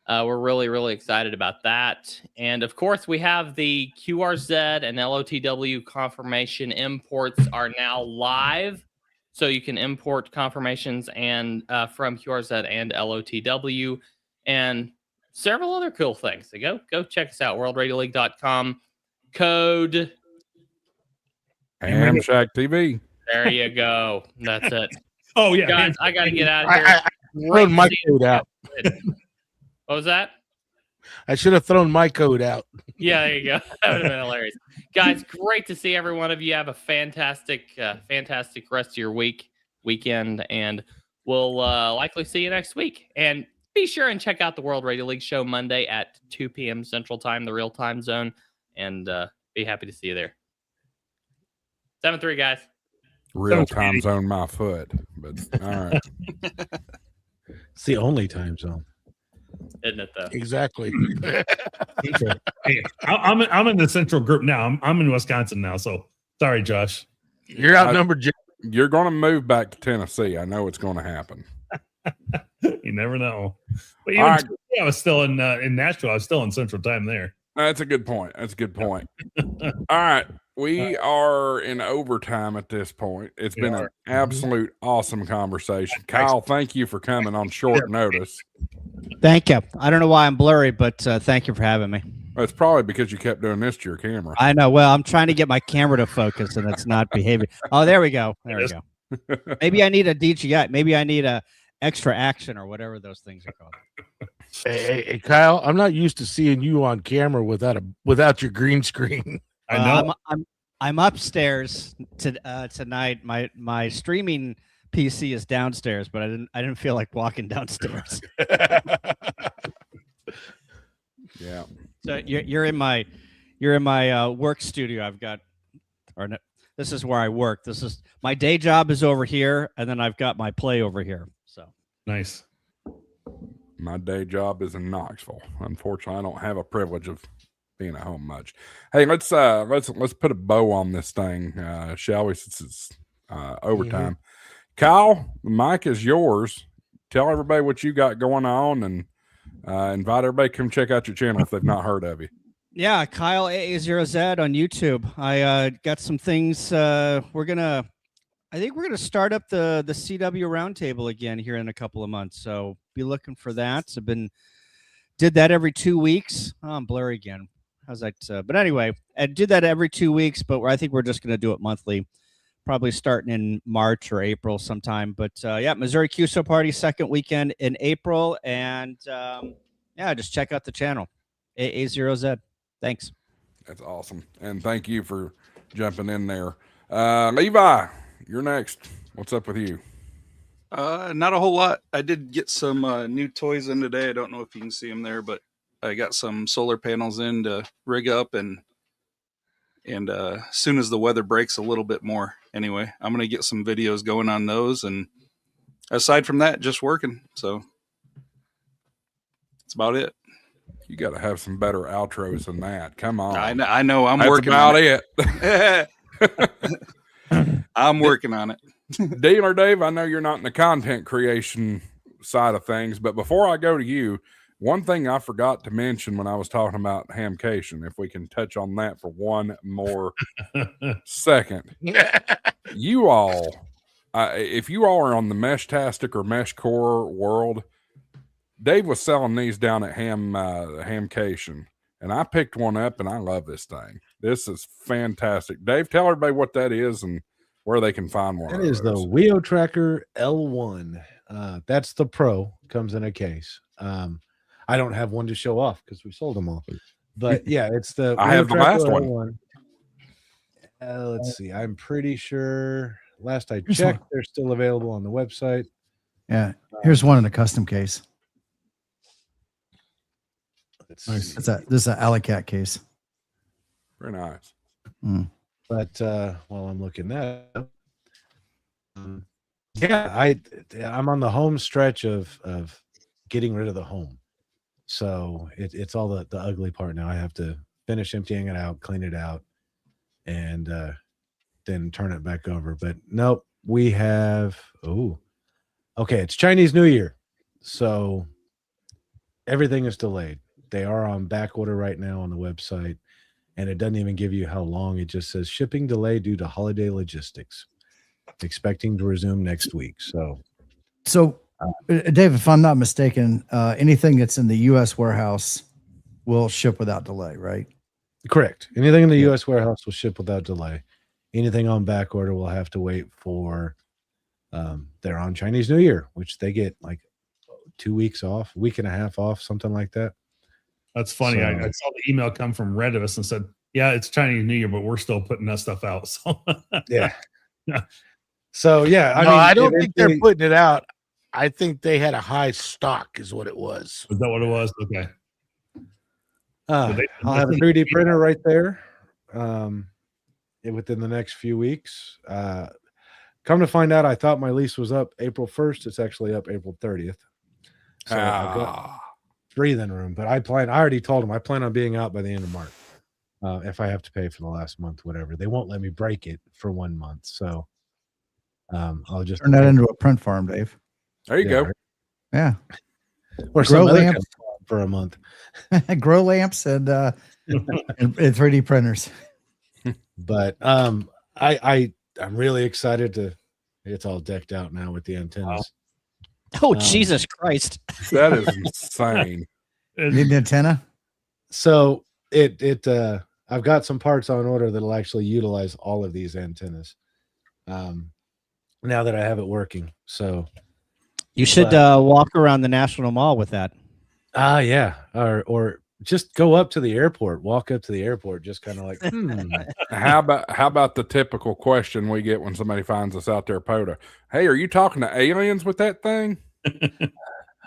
we're really, really excited about that. And of course, we have the QRZ and LOTW confirmation imports are now live. So you can import confirmations and from QRZ and LOTW and several other cool things. So go check us out, worldradioleague.com. Code HamShack TV. There you go. That's it. Oh yeah, guys, I got to get out of here. I thrown my code out. What was that? I should have thrown my code out. Yeah, there you go. That would have been hilarious. Guys, great to see every one of you. Have a fantastic rest of your weekend, and we'll likely see you next week. And be sure and check out the World Radio League show Monday at 2 p.m. Central Time, the real time zone, and be happy to see you there. 7-3, guys. Real time zone, my foot. But all right. It's the only time zone. Isn't it, though? Exactly. Hey, I'm in the central group now. I'm in Wisconsin now. So sorry, Josh. You're outnumbered. You're going to move back to Tennessee. I know it's going to happen. You never know. But even right. I was still in Nashville. I was still in Central Time there. That's a good point. All right. We are in overtime at this point. It's been an absolute awesome conversation. Kyle, thank you for coming on short notice. Thank you. I don't know why I'm blurry, but thank you for having me. It's probably because you kept doing this to your camera. I know. Well, I'm trying to get my camera to focus, and it's not behaving. Oh, there we go. There we go. Maybe I need a DJI. Maybe I need a extra action or whatever those things are called. Hey, Kyle, I'm not used to seeing you on camera without your green screen. I know. I'm upstairs tonight. My streaming PC is downstairs, but I didn't feel like walking downstairs. Yeah. So you're in my work studio. I've got, or no, this is where I work. This is my day job is over here, and then I've got my play over here. So Nice. My day job is in Knoxville. Unfortunately, I don't have a privilege of being at home much. Hey, let's put a bow on this thing, shall we? Since it's overtime. Mm-hmm. Kyle, the mic is yours. Tell everybody what you got going on, and invite everybody to come check out your channel if they've not heard of you. Yeah, Kyle AA0Z on YouTube. I got some things. I think we're gonna start up the CW Roundtable again here in a couple of months. So be looking for that. Did that every 2 weeks. Oh, I'm blurry again. How's that? But anyway, I did that every 2 weeks, but I think we're just gonna do it monthly, probably starting in March or April sometime. But yeah, Missouri QSO Party second weekend in April, and yeah, just check out the channel AA0Z. Thanks. That's awesome, and thank you for jumping in there. Levi, you're next. What's up with you? Not a whole lot. I did get some new toys in today. I don't know if you can see them there, but I got some solar panels in to rig up, and as soon as the weather breaks a little bit more, anyway, I'm going to get some videos going on those. And aside from that, just working. So that's about it. You got to have some better outros than that. Come on. I know. That's working about on it. I'm working on it. Dealer Dave, I know you're not in the content creation side of things. But before I go to you, one thing I forgot to mention when I was talking about Hamcation, if we can touch on that for one more second. You all, if you all are on the Meshtastic or Meshcore world, Dave was selling these down at Hamcation, and I picked one up, and I love this thing. This is fantastic. Dave, tell everybody what that is and where they can find one. That is the Wheel Tracker L1. That's the Pro. Comes in a case. I don't have one to show off because we sold them all. But yeah, it's the I have the last one. Let's see. I'm pretty sure last I checked, they're still available on the website. Yeah. Here's one in a custom case. Nice. This is an Alley Cat case. Very nice. But while I'm looking that up, yeah, I'm on the home stretch of getting rid of the home. So it's all the ugly part now. I have to finish emptying it out, clean it out, and then turn it back over. But nope, we have okay, it's Chinese New Year. So everything is delayed. They are on back order right now on the website, and it doesn't even give you how long. It just says shipping delay due to holiday logistics. Expecting to resume next week. So Dave, if I'm not mistaken, anything that's in the U.S. warehouse will ship without delay, right? Correct. Anything in the U.S. warehouse will ship without delay. Anything on back order will have to wait for they're on Chinese New Year, which they get like 2 weeks off, a week and a half off, something like that. That's funny. So, I saw the email come from Redivus and said, yeah, it's Chinese New Year, but we're still putting that stuff out. So yeah. So yeah, I don't think they're putting it out. I think they had a high stock, is what it was. Is that what it was? Okay. I'll have a 3D printer right there within the next few weeks. Come to find out, I thought my lease was up April 1st. It's actually up April 30th. So I've got breathing room, but I already told them I plan on being out by the end of March. If I have to pay for the last month, whatever. They won't let me break it for 1 month. So I'll just turn that into a print farm, Dave. There you go. Yeah. Or grow some other lamps for a month. Grow lamps and 3D printers. But I'm really excited to. It's all decked out now with the antennas. Oh, Jesus Christ! That is insane. Need an antenna? So I've got some parts on order that'll actually utilize all of these antennas. Now that I have it working, so you should walk around the National Mall with that. Yeah, or just go up to the airport, walk up to the airport, just kind of like. How about the typical question we get when somebody finds us out there, POTA? Hey, are you talking to aliens with that thing?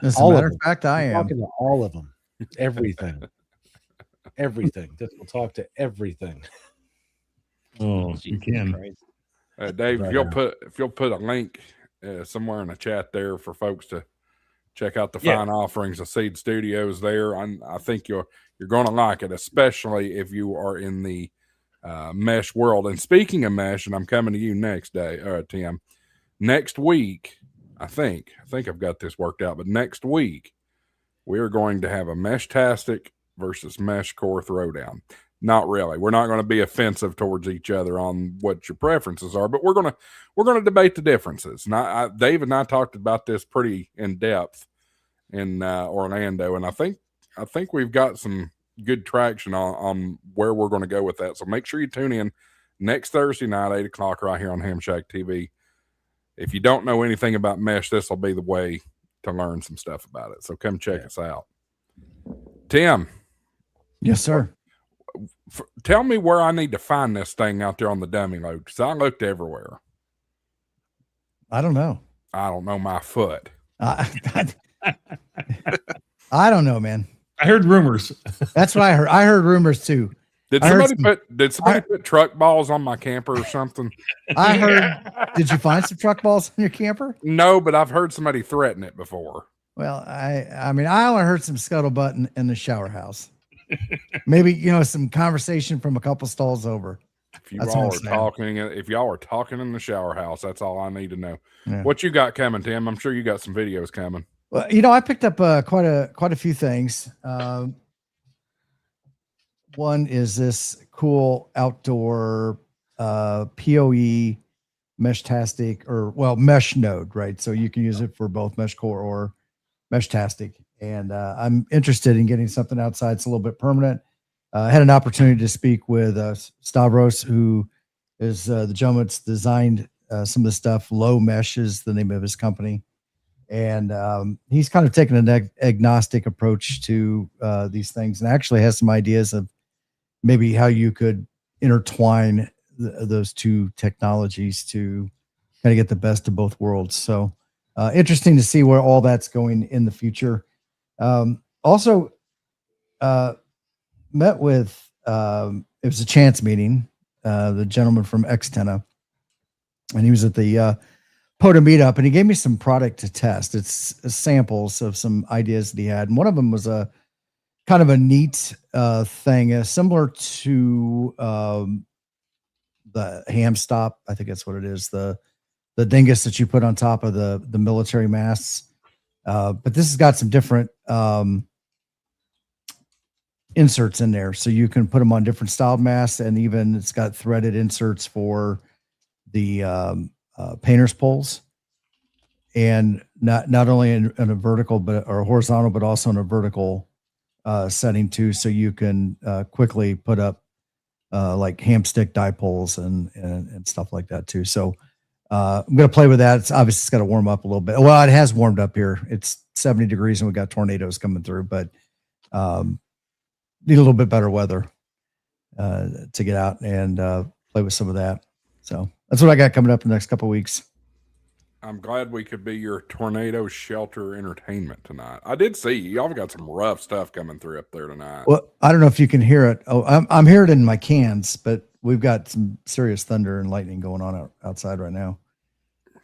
As a matter of fact, I am talking to all of them, everything. This will talk to everything. Oh, you can. Dave, if you'll put a link somewhere in the chat there for folks to check out the fine offerings of Seed Studios there. I think you're going to like it, especially if you are in the mesh world. And speaking of mesh, and I'm coming to you next Tim. Next week, I think I've got this worked out, but next week we are going to have a Meshtastic versus Meshcore throwdown. Not really. We're not going to be offensive towards each other on what your preferences are, but we're going to debate the differences. And Dave and I talked about this pretty in depth in Orlando, and I think we've got some good traction on where we're going to go with that. So make sure you tune in next Thursday night, 8:00 right here on Hamshack TV. If you don't know anything about mesh, this will be the way to learn some stuff about it. So come check us out. Tim. Yes, sir. Tell me where I need to find this thing out there on the dummy load, because I looked everywhere. I don't know. I don't know my foot. I don't know, man. I heard rumors. That's what I heard. I heard rumors too. Did somebody put truck balls on my camper or something? I heard. Did you find some truck balls in your camper? No, but I've heard somebody threaten it before. Well, I mean, I only heard some scuttlebutt in the shower house. Maybe, some conversation from a couple stalls over. If y'all are talking in the shower house, that's all I need to know. Yeah. What you got coming, Tim? I'm sure you got some videos coming. Well, I picked up quite a few things. One is this cool outdoor PoE Meshtastic mesh node, right? So you can use it for both mesh core or Meshtastic. And I'm interested in getting something outside. It's a little bit permanent. I had an opportunity to speak with Stavros, who is the gentleman that's designed some of the stuff. Low Mesh is the name of his company. And he's kind of taken an agnostic approach to these things, and actually has some ideas of maybe how you could intertwine those two technologies to kind of get the best of both worlds. So interesting to see where all that's going in the future. Also met with, it was a chance meeting, the gentleman from Xtena, and he was at the POTA meetup, and he gave me some product to test. It's samples of some ideas that he had. And one of them was a kind of a neat thing, similar to the ham stop. I think that's what it is. The dingus that you put on top of the military masts. But this has got some different inserts in there. So you can put them on different styled masts, and even it's got threaded inserts for the painter's poles, and not only in a vertical or horizontal, but also in a vertical setting too. So you can quickly put up like hamstick dipoles and stuff like that too. So I'm going to play with that. It's obviously it's got to warm up a little bit. Well, it has warmed up here. It's 70 degrees and we got tornadoes coming through, but need a little bit better weather to get out and play with some of that. So that's what I got coming up in the next couple of weeks. I'm glad we could be your tornado shelter entertainment tonight. I did see y'all got some rough stuff coming through up there tonight. Well, I don't know if you can hear it. Oh, I'm hearing it in my cans, but we've got some serious thunder and lightning going on outside right now.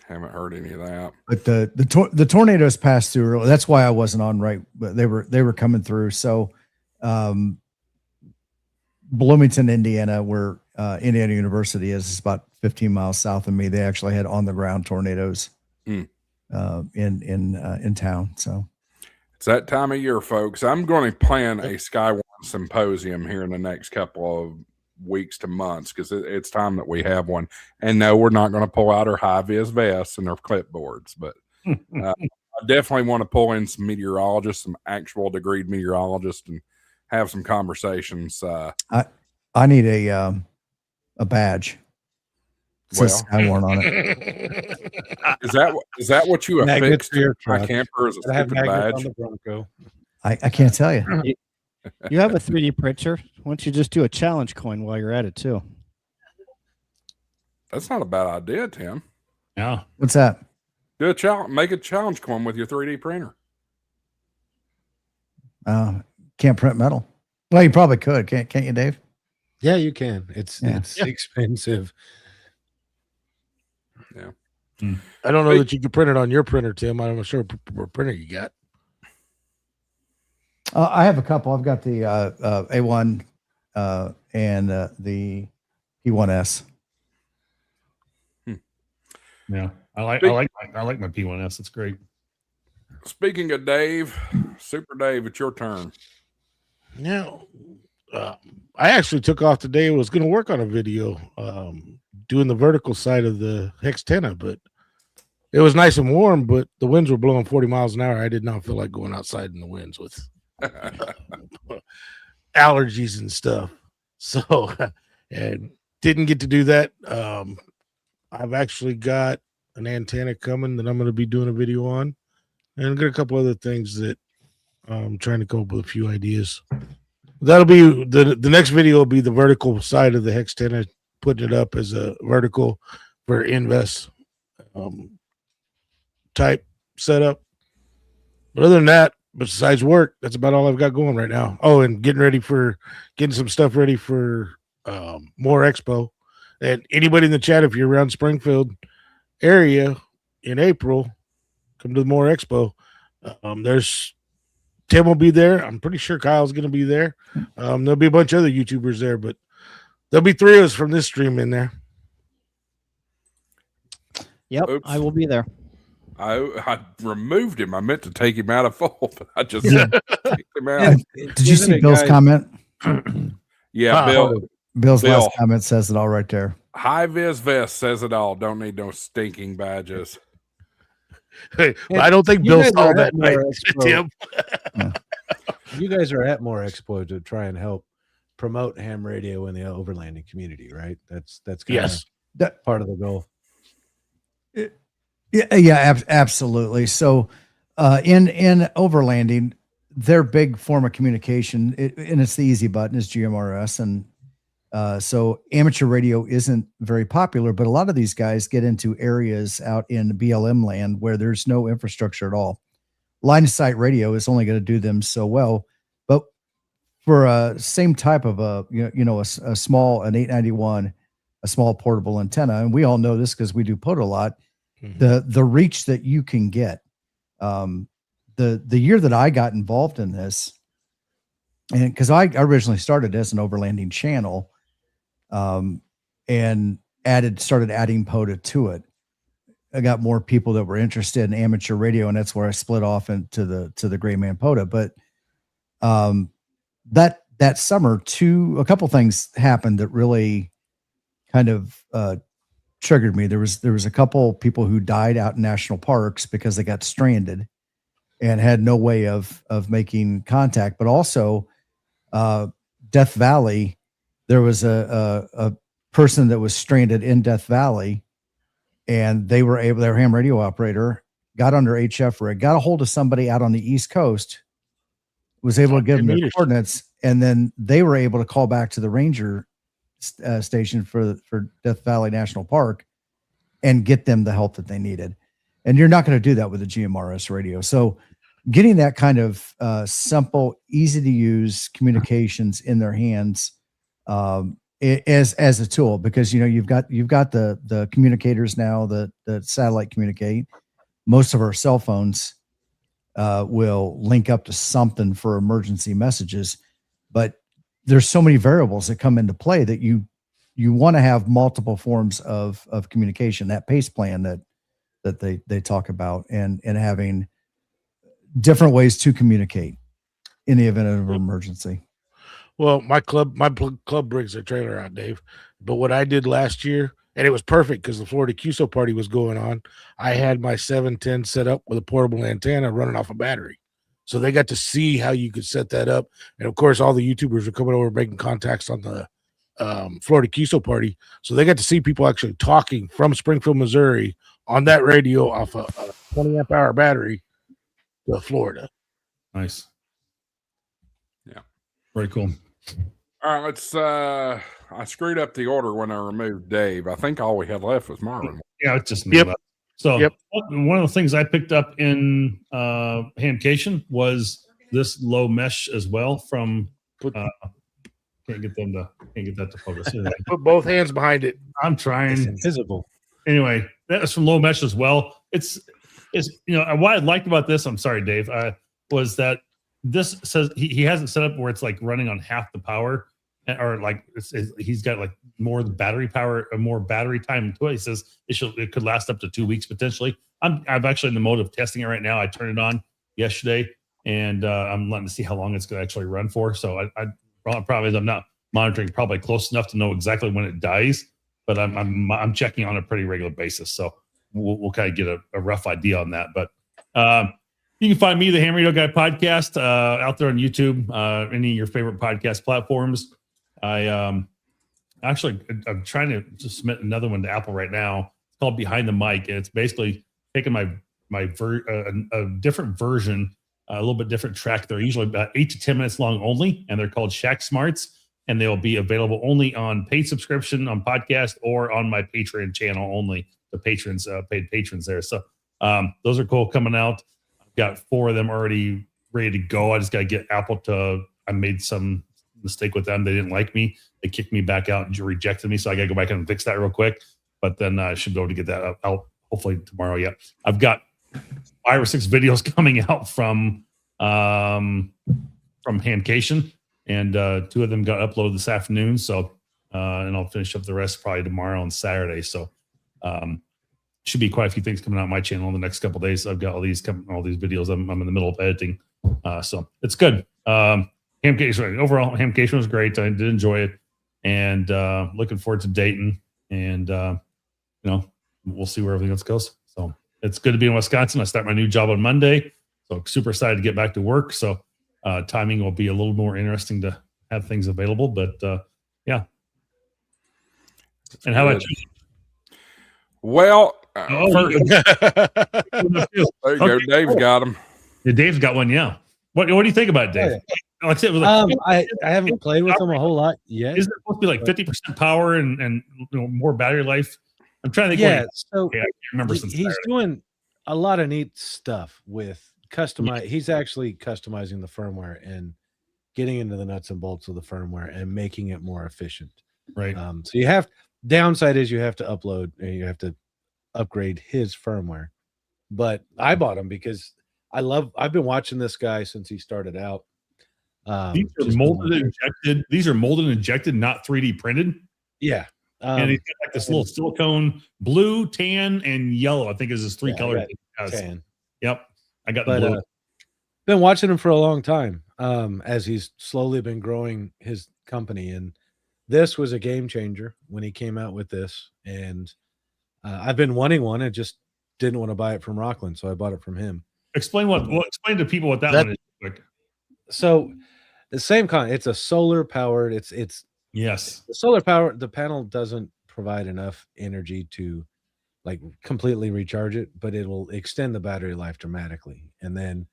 Haven't heard any of that. But the tornadoes passed through early. That's why I wasn't on right, but they were coming through. So Bloomington, Indiana, where Indiana University is about 15 miles south of me. They actually had on the ground tornadoes in town. So it's that time of year, folks. I'm going to plan a Skywarn symposium here in the next couple of weeks to months, because it's time that we have one. And no, we're not going to pull out our high-vis vests and our clipboards, but I definitely want to pull in some meteorologists, some actual degreed meteorologists, and have some conversations. I need a badge. It says Skywarn on it. Is that what you affixed to your my truck? camper as a Have stupid magnets badge? on the Bronco. I can't tell you. You have a 3D printer. Why don't you just do a challenge coin while you're at it too? That's not a bad idea, Tim. Yeah. What's that? Do a challenge. Make a challenge coin with your 3D printer. Can't print metal. Well, you probably could, can't you, Dave? Yeah, you can. It's Yeah. expensive. Yeah. I don't know that you can print it on your printer, Tim. I'm not sure what printer you got. I have a couple. I've got the A1 and the P1S. Yeah. I like my P1S. It's great. Speaking of Dave, Super Dave, it's your turn. Now, I actually took off today. I was going to work on a video doing the vertical side of the Hextena, but it was nice and warm, but the winds were blowing 40 miles an hour. I did not feel like going outside in the winds with allergies and stuff. So, and didn't get to do that. I've actually got an antenna coming that I'm going to be doing a video on, and I've got a couple other things that I'm trying to come up with a few ideas. That'll be the next video will be the vertical side of the Hextena, putting it up as a vertical for invest type setup. But other than that, besides work, that's about all I've got going right now. Oh, and getting some stuff ready for more Expo. And anybody in the chat, if you're around Springfield area in April, come to the More Expo. There's Tim will be there. I'm pretty sure Kyle's going to be there. There'll be a bunch of other YouTubers there, but there'll be 3 of us from this stream in there. Yep, Oops. I will be there. I removed him. I meant to take him out of full, but I just kicked him out. Did you see Bill's comment? Yeah, Bill's Bill. last comment says it all right there. High vis vest says it all. Don't need no stinking badges. Hey, I don't think You Bill guys saw are that at more night, expo. Tim. You guys are at more expo to try and help promote ham radio in the overlanding community, right? That's kind of Yes. part of the goal. Yeah, absolutely. So, in overlanding, their big form of communication, and it's the easy button, is GMRS, and so amateur radio isn't very popular. But a lot of these guys get into areas out in BLM land where there's no infrastructure at all. Line of sight radio is only going to do them so well. But for a same type of a small, an 891, a small portable antenna, and we all know this because we do POT a lot. The reach that you can get. The year that I got involved in this, and because I originally started as an overlanding channel, and started adding POTA to it. I got more people that were interested in amateur radio, and that's where I split off into the Gray Man POTA. But that summer, a couple things happened that really kind of triggered me. There was a couple people who died out in national parks because they got stranded and had no way of making contact. But also, Death Valley, there was a person that was stranded in Death Valley, and their ham radio operator got under HF rig, got a hold of somebody out on the East Coast, was able to give them their coordinates, and then they were able to call back to the ranger station for Death Valley National Park and get them the help that they needed. And you're not going to do that with a GMRS radio. So getting that kind of simple, easy to use communications in their hands as a tool, because you've got the communicators now that satellite communicate. Most of our cell phones will link up to something for emergency messages, but there's so many variables that come into play that you want to have multiple forms of communication. That PACE plan that they talk about, and having different ways to communicate in the event of an emergency. Well, my club brings their trailer out, Dave. But what I did last year, and it was perfect because the Florida QSO party was going on, I had my 710 set up with a portable antenna running off a battery. So they got to see how you could set that up. And of course, all the YouTubers were coming over making contacts on the Florida QSO party. So they got to see people actually talking from Springfield, Missouri on that radio off a 20 amp hour battery to Florida. Nice. Yeah. Very cool. All right, let's I screwed up the order when I removed Dave. I think all we had left was Marvin. Yeah, it's just me. Yep. So one of the things I picked up in Hamcation was this low mesh as well from can't get that to focus. Put both hands behind it. I'm trying. It's invisible. Anyway, that was from low mesh as well. It's what I liked about this, I'm sorry, Dave, was that this says he has it set up where it's like running on half the power, or like he's got like more battery power or more battery time to it. He says it could last up to 2 weeks potentially. I'm actually in the mode of testing it right now. I turned it on yesterday, and I'm letting to see how long it's going to actually run for. So I'm not monitoring probably close enough to know exactly when it dies, but I'm checking on a pretty regular basis. So we'll kind of get a rough idea on that. But you can find me, the Ham Radio Guy Podcast, out there on YouTube, any of your favorite podcast platforms. I'm trying to just submit another one to Apple right now. It's called Behind the Mic, and it's basically taking a different version, a little bit different track. They're usually about 8 to 10 minutes long only, and they're called Shack Smarts, and they'll be available only on paid subscription on podcast or on my Patreon channel only. The patrons, paid patrons there. So those are cool coming out. I've got 4 of them already ready to go. I just got to get Apple I made some mistake with them. They didn't like me. They kicked me back out and rejected me. So I got to go back and fix that real quick. But then I should be able to get that out hopefully tomorrow. Yeah. I've got 5 or 6 videos coming out from Hamcation, and 2 of them got uploaded this afternoon. So and I'll finish up the rest probably tomorrow and Saturday. So should be quite a few things coming out on my channel in the next couple of days. I've got all these videos. I'm in the middle of editing, so it's good. Hamcation, overall, Hamcation was great. I did enjoy it, and looking forward to Dayton, and we'll see where everything else goes. So it's good to be in Wisconsin. I start my new job on Monday, so super excited to get back to work. So timing will be a little more interesting to have things available, but yeah. And how about you? Well, Oh, there you go. Dave's got him. Yeah, Dave's got one. Yeah. What do you think about it, Dave? Like I said, I haven't played with them a whole lot yet. Isn't it supposed to be like 50% power and more battery life? I'm trying to think. Yeah, so I can't remember. He's doing a lot of neat stuff with customize. He's actually customizing the firmware and getting into the nuts and bolts of the firmware and making it more efficient. Right. So you have downside is you have to upload and you have to upgrade his firmware. But I bought him because I've been watching this guy since he started out. These are molded and injected. These are molded and injected, not 3D printed. Yeah. And he's got like this little silicone blue, tan, and yellow. I think is his three colors. Tan. Yep. I got the blue. Been watching him for a long time as he's slowly been growing his company. And this was a game changer when he came out with this. And I've been wanting one. I just didn't want to buy it from Rockland, so I bought it from him. Explain explain to people what that one is. Quick. So the same kind. It's a solar powered. It's yes. The solar power. The panel doesn't provide enough energy to like completely recharge it, but it will extend the battery life dramatically. And then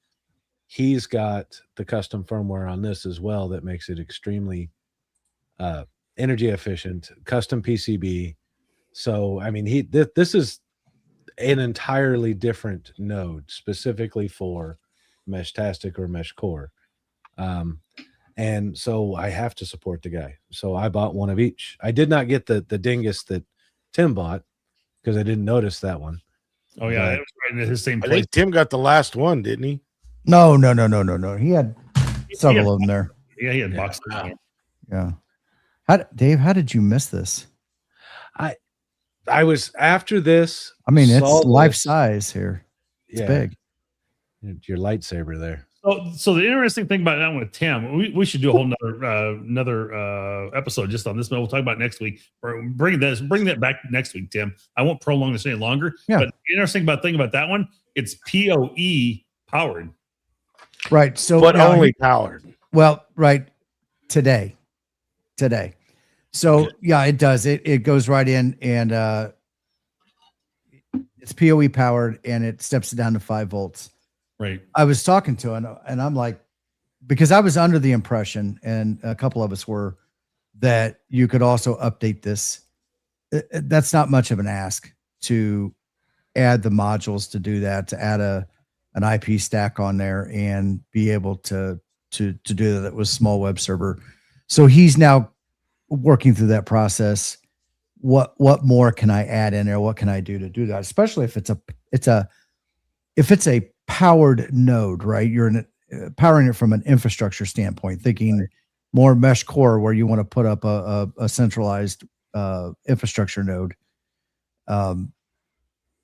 he's got the custom firmware on this as well that makes it extremely energy efficient, custom PCB. So I mean, this is an entirely different node specifically for Meshtastic or Mesh Core. And so I have to support the guy. So I bought one of each. I did not get the dingus that Tim bought because I didn't notice that one. Oh yeah, it was right in his same I place. think Tim got the last one, didn't he? No. He had several of them there. Yeah, he had boxed. Yeah. Dave, how did you miss this? I was after this. I mean, it's life size here. It's big. Your lightsaber there. So the interesting thing about that one with Tim, we should do a whole another episode just on this, but we'll talk about it next week. Bring that back next week, Tim. I won't prolong this any longer. Yeah. But the interesting thing about that one, it's PoE powered. Right. So but only powered. Well, right. Today. So yeah, it does. It goes right in and it's PoE powered and it steps it down to 5 volts. Right. I was talking to him and I'm like, because I was under the impression, and a couple of us were, that you could also update this. That's not much of an ask to add the modules to do that, to add an IP stack on there and be able to do that with small web server. So he's now working through that process. What more can I add in there? What can I do to do that? Especially if it's a powered node, right? You're powering it from an infrastructure standpoint, thinking more Mesh Core where you want to put up a centralized infrastructure node.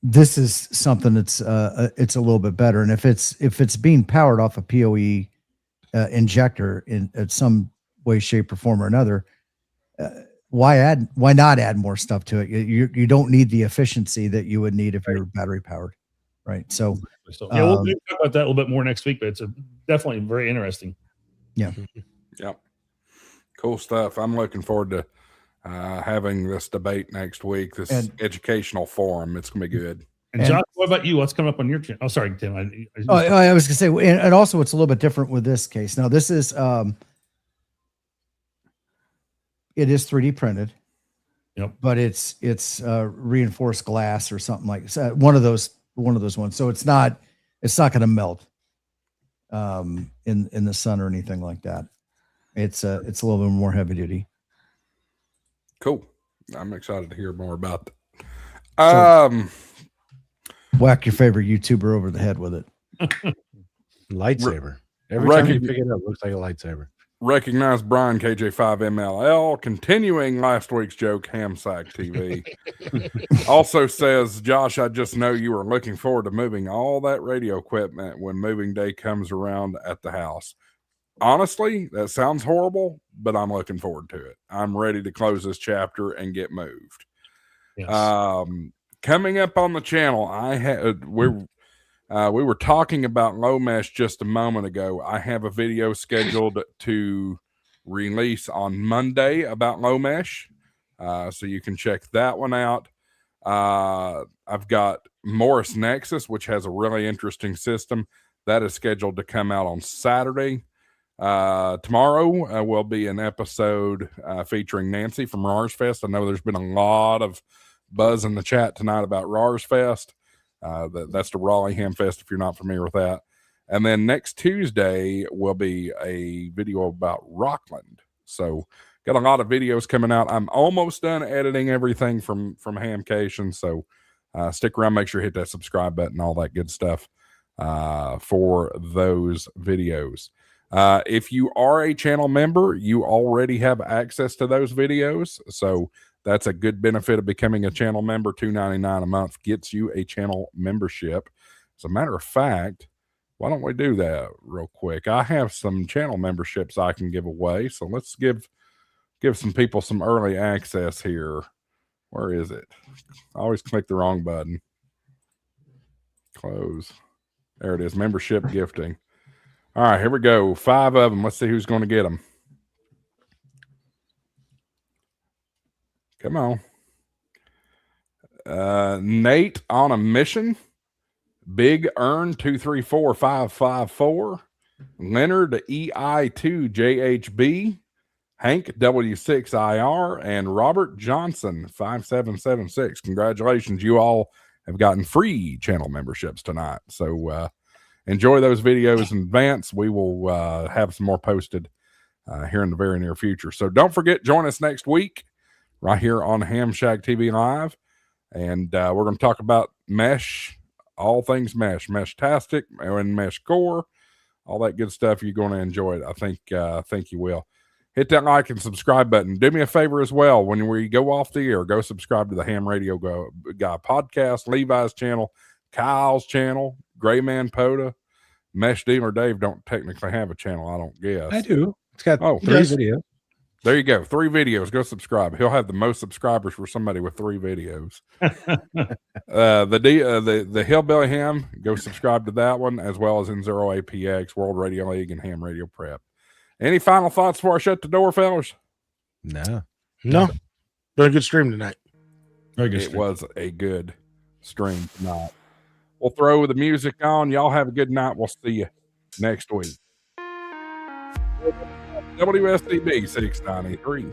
This is something that's it's a little bit better. And if it's being powered off a PoE injector in some way, shape, or form or another, why not add more stuff to it? You don't need the efficiency that you would need if you're battery powered, right? So yeah, we'll talk about that a little bit more next week, but it's definitely very interesting. Yeah. Yep. Cool stuff. I'm looking forward to having this debate next week, this educational forum. It's going to be good. And Josh, what about you? What's coming up on your channel? Oh, sorry, Tim. I was going to say, and also it's a little bit different with this case. Now, this is, it is 3D printed. Yep. But it's reinforced glass or something like one of those ones. So it's not going to melt in the sun or anything like that. It's a little bit more heavy duty. Cool. I'm excited to hear more about that. Whack your favorite YouTuber over the head with it. Lightsaber. Every time you pick it up, it looks like a lightsaber. Recognize Brian KJ5MLL, continuing last week's joke, Hamshack TV. Also says, Josh, I just know you are looking forward to moving all that radio equipment when moving day comes around at the house. Honestly, that sounds horrible, but I'm looking forward to it. I'm ready to close this chapter and get moved. Yes. Coming up on the channel, we were talking about low mesh just a moment ago. I have a video scheduled to release on Monday about low mesh, so you can check that one out. I've got Morris Nexus, which has a really interesting system that is scheduled to come out on Saturday. Tomorrow will be an episode featuring Nancy from Rars Fest. I know there's been a lot of buzz in the chat tonight about Rars Fest. That's the Raleigh Ham Fest, if you're not familiar with that. And then next Tuesday will be a video about Rockland. So got a lot of videos coming out. I'm almost done editing everything from Hamcation. So stick around, make sure you hit that subscribe button, all that good stuff for those videos. If you are a channel member, you already have access to those videos. So that's a good benefit of becoming a channel member. $2.99 a month gets you a channel membership. As a matter of fact, why don't we do that real quick? I have some channel memberships I can give away. So let's give some people some early access here. Where is it? I always click the wrong button. Close. There it is. Membership gifting. All right, here we go. 5 of them. Let's see who's going to get them. Come on. Nate on a mission. Big Earn 234554. Leonard EI2JHB. Hank W6IR and Robert Johnson 5776. Congratulations. You all have gotten free channel memberships tonight. So enjoy those videos in advance. We will have some more posted here in the very near future. So don't forget, join us next week right here on Hamshack TV Live. And we're going to talk about mesh, all things mesh, Meshtastic and Mesh Core, all that good stuff. You're going to enjoy it. I think you will. Hit that like and subscribe button. Do me a favor as well. When we go off the air, go subscribe to the Ham Radio Guy podcast, Levi's channel, Kyle's channel, Gray Man Poda. Mesh Dealer Dave don't technically have a channel, I don't guess. I do. It's got 3 videos. There you go. 3 videos. Go subscribe. He'll have the most subscribers for somebody with 3 videos. The Hillbilly Ham, go subscribe to that one, as well as N0 APX, World Radio League, and Ham Radio Prep. Any final thoughts before I shut the door, fellas? No. Been a good stream tonight. Very good. It was a good stream tonight. We'll throw the music on. Y'all have a good night. We'll see you next week. WSDB 693.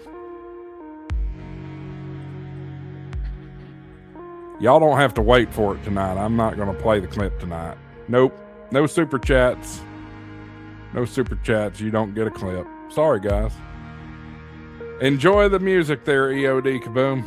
Y'all don't have to wait for it tonight. I'm not going to play the clip tonight. Nope. No super chats. No super chats. You don't get a clip. Sorry, guys. Enjoy the music there, EOD Kaboom.